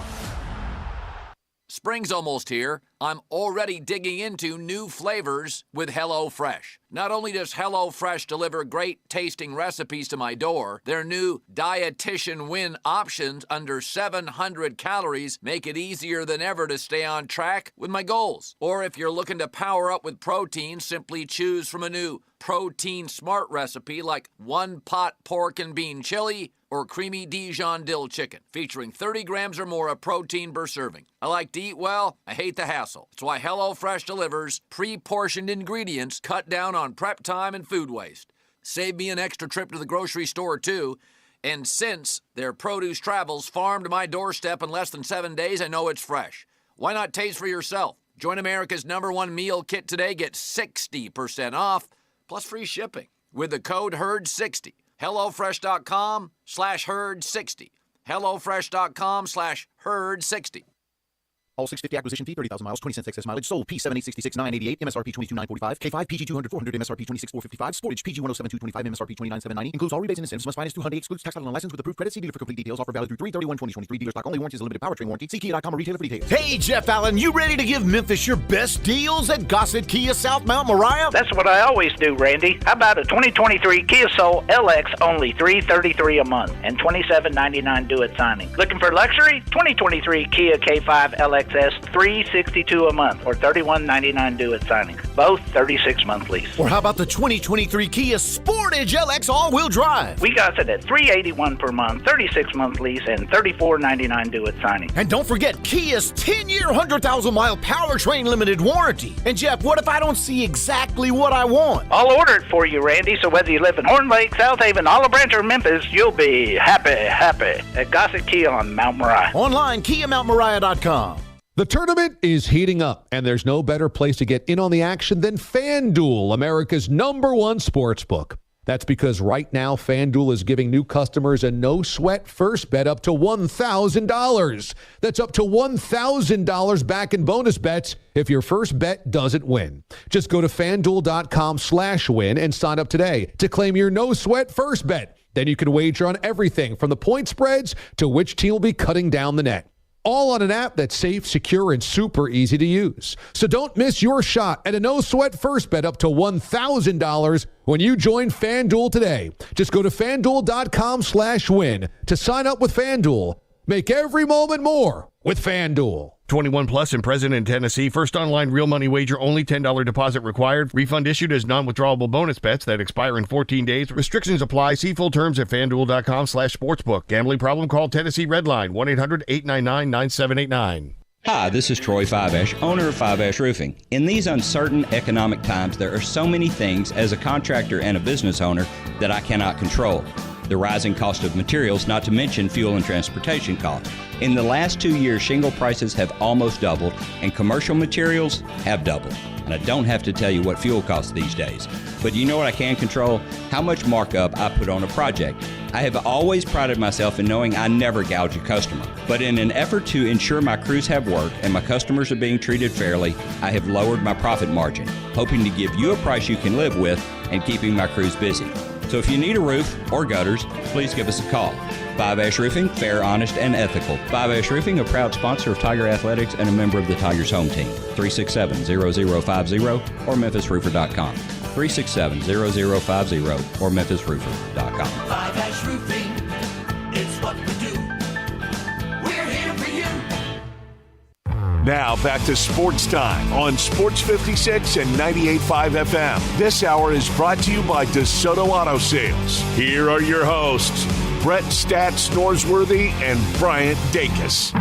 Spring's almost here. I'm already digging into new flavors with HelloFresh. Not only does HelloFresh deliver great tasting recipes to my door, their new Dietitian Win options under 700 calories make it easier than ever to stay on track with my goals. Or if you're looking to power up with protein, simply choose from a new Protein Smart recipe like one pot pork and bean chili or creamy Dijon dill chicken, featuring 30 grams or more of protein per serving. I like to eat well, I hate the hassle. That's why HelloFresh delivers pre-portioned ingredients, cut down on prep time and food waste. Save me an extra trip to the grocery store too. And since their produce travels farm to my doorstep in less than 7 days, I know it's fresh. Why not taste for yourself? Join America's #1 meal kit today. Get 60% off, plus free shipping with the code HERD60. HelloFresh.com/HERD60. HelloFresh.com/HERD60. All 650 acquisition fee, 30,000 miles, 20 cents excess mileage. Sold P7866 988, MSRP 22,945, K5 PG 200 MSRP 26,455, Sportage PG 107,225, MSRP 29,790. Includes all rebates and incentives. Must finance 200. Excludes tax title and license with approved credit. See dealer for complete details. Offer valid through 3/31/2023. Dealer stock only. Warranties limited. Powertrain warranty. See Kia.com or retailer for details. Hey, Jeff Allen, you ready to give Memphis your best deals at Gossett Kia South Mount Moriah? That's what I always do, Randy. How about a 2023 Kia Soul LX, only $333 a month and $27.99 due at signing. Looking for luxury? 2023 Kia K5 LXS, $362 a month or $31.99 due at signing. Both 36-month lease. Or how about the 2023 Kia Sportage LX all-wheel drive? We got it at $381 per month, 36-month lease, and $34.99 due at signing. And don't forget Kia's 10-year, 100,000-mile powertrain limited warranty. And Jeff, what if I don't see exactly what I want? I'll order it for you, Randy, so whether you live in Horn Lake, South Haven, Olive Branch, or Memphis, you'll be happy at Gossett Kia on Mount Moriah. Online, KiaMountMoriah.com. The tournament is heating up, and there's no better place to get in on the action than FanDuel, America's #1 sports book. That's because right now, FanDuel is giving new customers a no-sweat first bet up to $1,000. That's up to $1,000 back in bonus bets if your first bet doesn't win. Just go to FanDuel.com/win and sign up today to claim your no-sweat first bet. Then you can wager on everything from the point spreads to which team will be cutting down the net. All on an app that's safe, secure, and super easy to use. So don't miss your shot at a no-sweat first bet up to $1,000 when you join FanDuel today. Just go to FanDuel.com/win to sign up with FanDuel. Make every moment more with FanDuel. 21 plus and present in Tennessee. First online real money wager, only $10 deposit required. Refund issued as non-withdrawable bonus bets that expire in 14 days. Restrictions apply. See full terms at FanDuel.com/sportsbook. Gambling problem? Call Tennessee Redline 1-800-899-9789. Hi, this is Troy Fiveash, owner of Fiveash Roofing. In these uncertain economic times, there are so many things as a contractor and a business owner that I cannot control. The rising cost of materials, not to mention fuel and transportation costs. In the last 2 years, shingle prices have almost doubled, and commercial materials have doubled. And I don't have to tell you what fuel costs these days. But you know what I can control? How much markup I put on a project. I have always prided myself in knowing I never gouge a customer. But in an effort to ensure my crews have work and my customers are being treated fairly, I have lowered my profit margin, hoping to give you a price you can live with and keeping my crews busy. So if you need a roof or gutters, please give us a call. Fiveash Roofing, fair, honest, and ethical. Fiveash Roofing, a proud sponsor of Tiger Athletics and a member of the Tigers home team. 367-0050 or MemphisRoofer.com. 367-0050 or MemphisRoofer.com. Fiveash Roofing, it's what we do. We're here for you. Now back to Sports Time on Sports 56 and 98.5 FM. This hour is brought to you by DeSoto Auto Sales. Here are your hosts, Brett Stats Norsworthy and Bryant Dacus.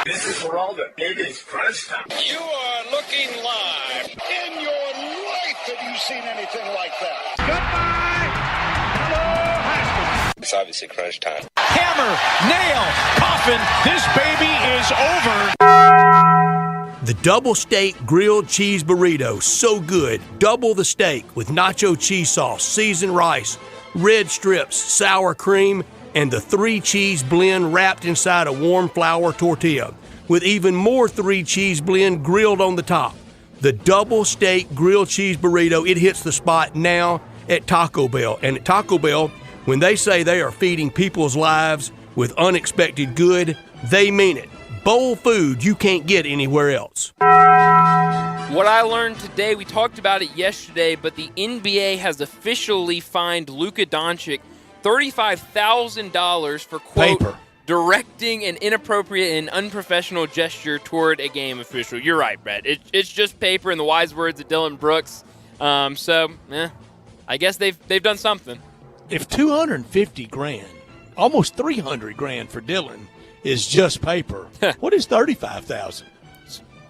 This is Geraldo. It is crunch time. You are looking live. In your life have you seen anything like that? Goodbye. Hello, Haskins. It's obviously crunch time. Hammer, nail, coffin. This baby is over. The double steak grilled cheese burrito. So good. Double the steak with nacho cheese sauce, seasoned rice, red strips, sour cream, and the 3-cheese blend wrapped inside a warm flour tortilla, with even more 3-cheese blend grilled on the top. The double steak grilled cheese burrito, it hits the spot now at Taco Bell. And at Taco Bell, when they say they are feeding people's lives with unexpected good, they mean it. Bowl food you can't get anywhere else. What I learned today, we talked about it yesterday, but the NBA has officially fined Luka Doncic $35,000 for, quote, paper. Directing an inappropriate and unprofessional gesture toward a game official. You're right, Brett. It's just paper, in the wise words of Dylan Brooks. I guess they've done something. If $250,000, almost $300,000 for Dylan is just paper, what is $35,000?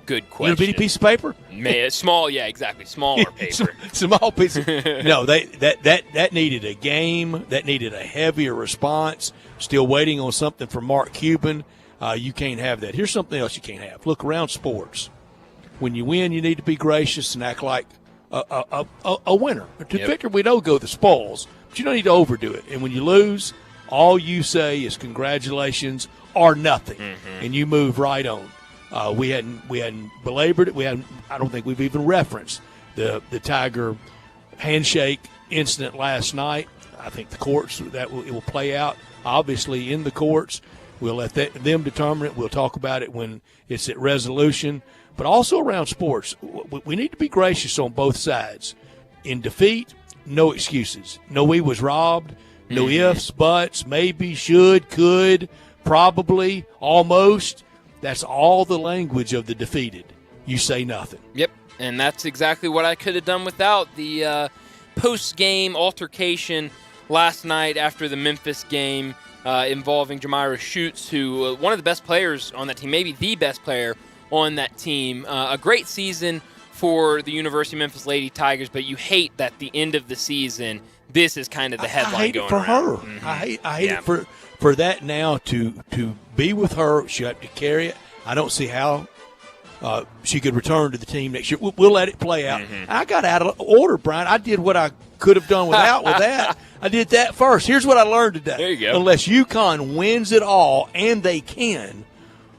Good question. A bitty piece of paper? Small, yeah, exactly. Smaller paper. Small piece of No, that needed a game. That needed a heavier response. Still waiting on something from Mark Cuban. You can't have that. Here's something else you can't have. Look, around sports, when you win, you need to be gracious and act like a winner. To Victor, we don't go the spoils, but you don't need to overdo it. And when you lose, all you say is congratulations or nothing, and you move right on. We hadn't belabored it. I don't think we've even referenced the Tiger handshake incident last night. I think the courts it will play out obviously in the courts. We'll let them determine it. We'll talk about it when it's at resolution. But also around sports, we need to be gracious on both sides. In defeat, no excuses. No, we was robbed. No ifs, buts, maybe, should, could, probably, almost. That's all the language of the defeated. You say nothing. Yep, and that's exactly what I could have done without the post-game altercation last night after the Memphis game involving Jamira Schutz, who one of the best players on that team, maybe the best player on that team. A great season for the University of Memphis Lady Tigers, but you hate that the end of the season, this is kind of the headline I hate going it for around. her. I hate it for that now to be with her. She'll have to carry it. I don't see how she could return to the team next year. We'll let it play out. I got out of order, Brian. I did what I could have done without with that. I did that first. Here's what I learned today. There you go. Unless UConn wins it all, and they can,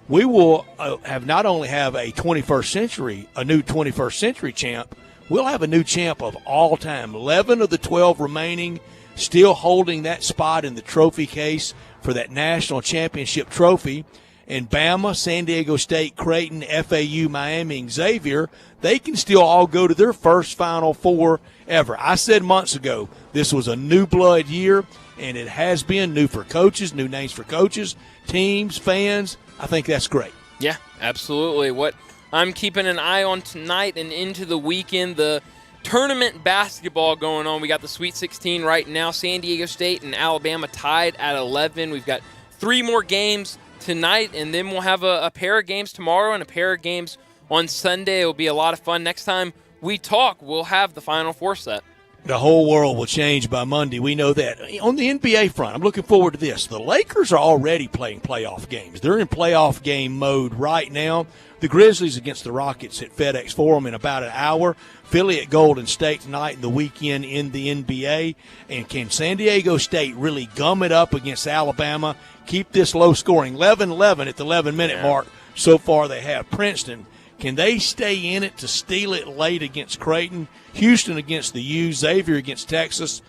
we will have not only have a new 21st century champ, we'll have a new champ of all time. 11 of the 12 remaining still holding that spot in the trophy case for that national championship trophy. And Bama, San Diego State, Creighton, FAU, Miami, and Xavier, they can still all go to their first Final Four ever. I said months ago this was a new blood year, and it has been new for coaches, new names for coaches, teams, fans. I think that's great. Yeah, absolutely. What I'm keeping an eye on tonight and into the weekend, the tournament basketball going on. We got the Sweet 16 right now. San Diego State and Alabama tied at 11. We've got 3 more games tonight, and then we'll have a pair of games tomorrow and a pair of games on Sunday. It will be a lot of fun. Next time we talk, we'll have the Final Four set. The whole world will change by Monday. We know that. On the NBA front, I'm looking forward to this. The Lakers are already playing playoff games. They're in playoff game mode right now. The Grizzlies against the Rockets at FedEx Forum in about an hour. Philly at Golden State tonight in the weekend in the NBA. And can San Diego State really gum it up against Alabama, keep this low scoring, 11-11 at the 11-minute mark so far they have. Princeton, can they stay in it to steal it late against Creighton? Houston against the U, Xavier against Texas.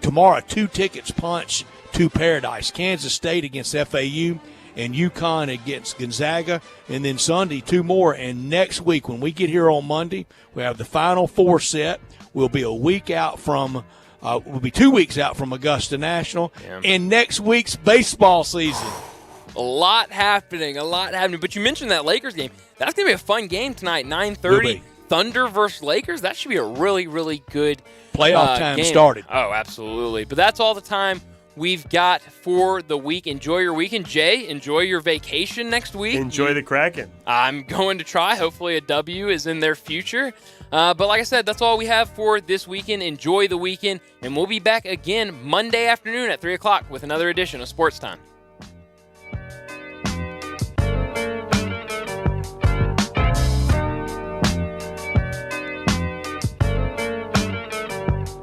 Tomorrow, 2 tickets punch to Paradise. Kansas State against FAU and UConn against Gonzaga. And then Sunday, 2 more. And next week, when we get here on Monday, we have the Final Four set. We'll be a week out from we'll be 2 weeks out from Augusta National. And next week's baseball season. A lot happening. But you mentioned that Lakers game. That's going to be a fun game tonight, 9:30. Thunder versus Lakers. That should be a really, really good playoff time game. Started. Oh, absolutely. But that's all the time we've got for the week. Enjoy your weekend. Jay, enjoy your vacation next week. Enjoy the Kraken. I'm going to try. Hopefully a W is in their future. But like I said, that's all we have for this weekend. Enjoy the weekend. And we'll be back again Monday afternoon at 3 o'clock with another edition of Sports Time.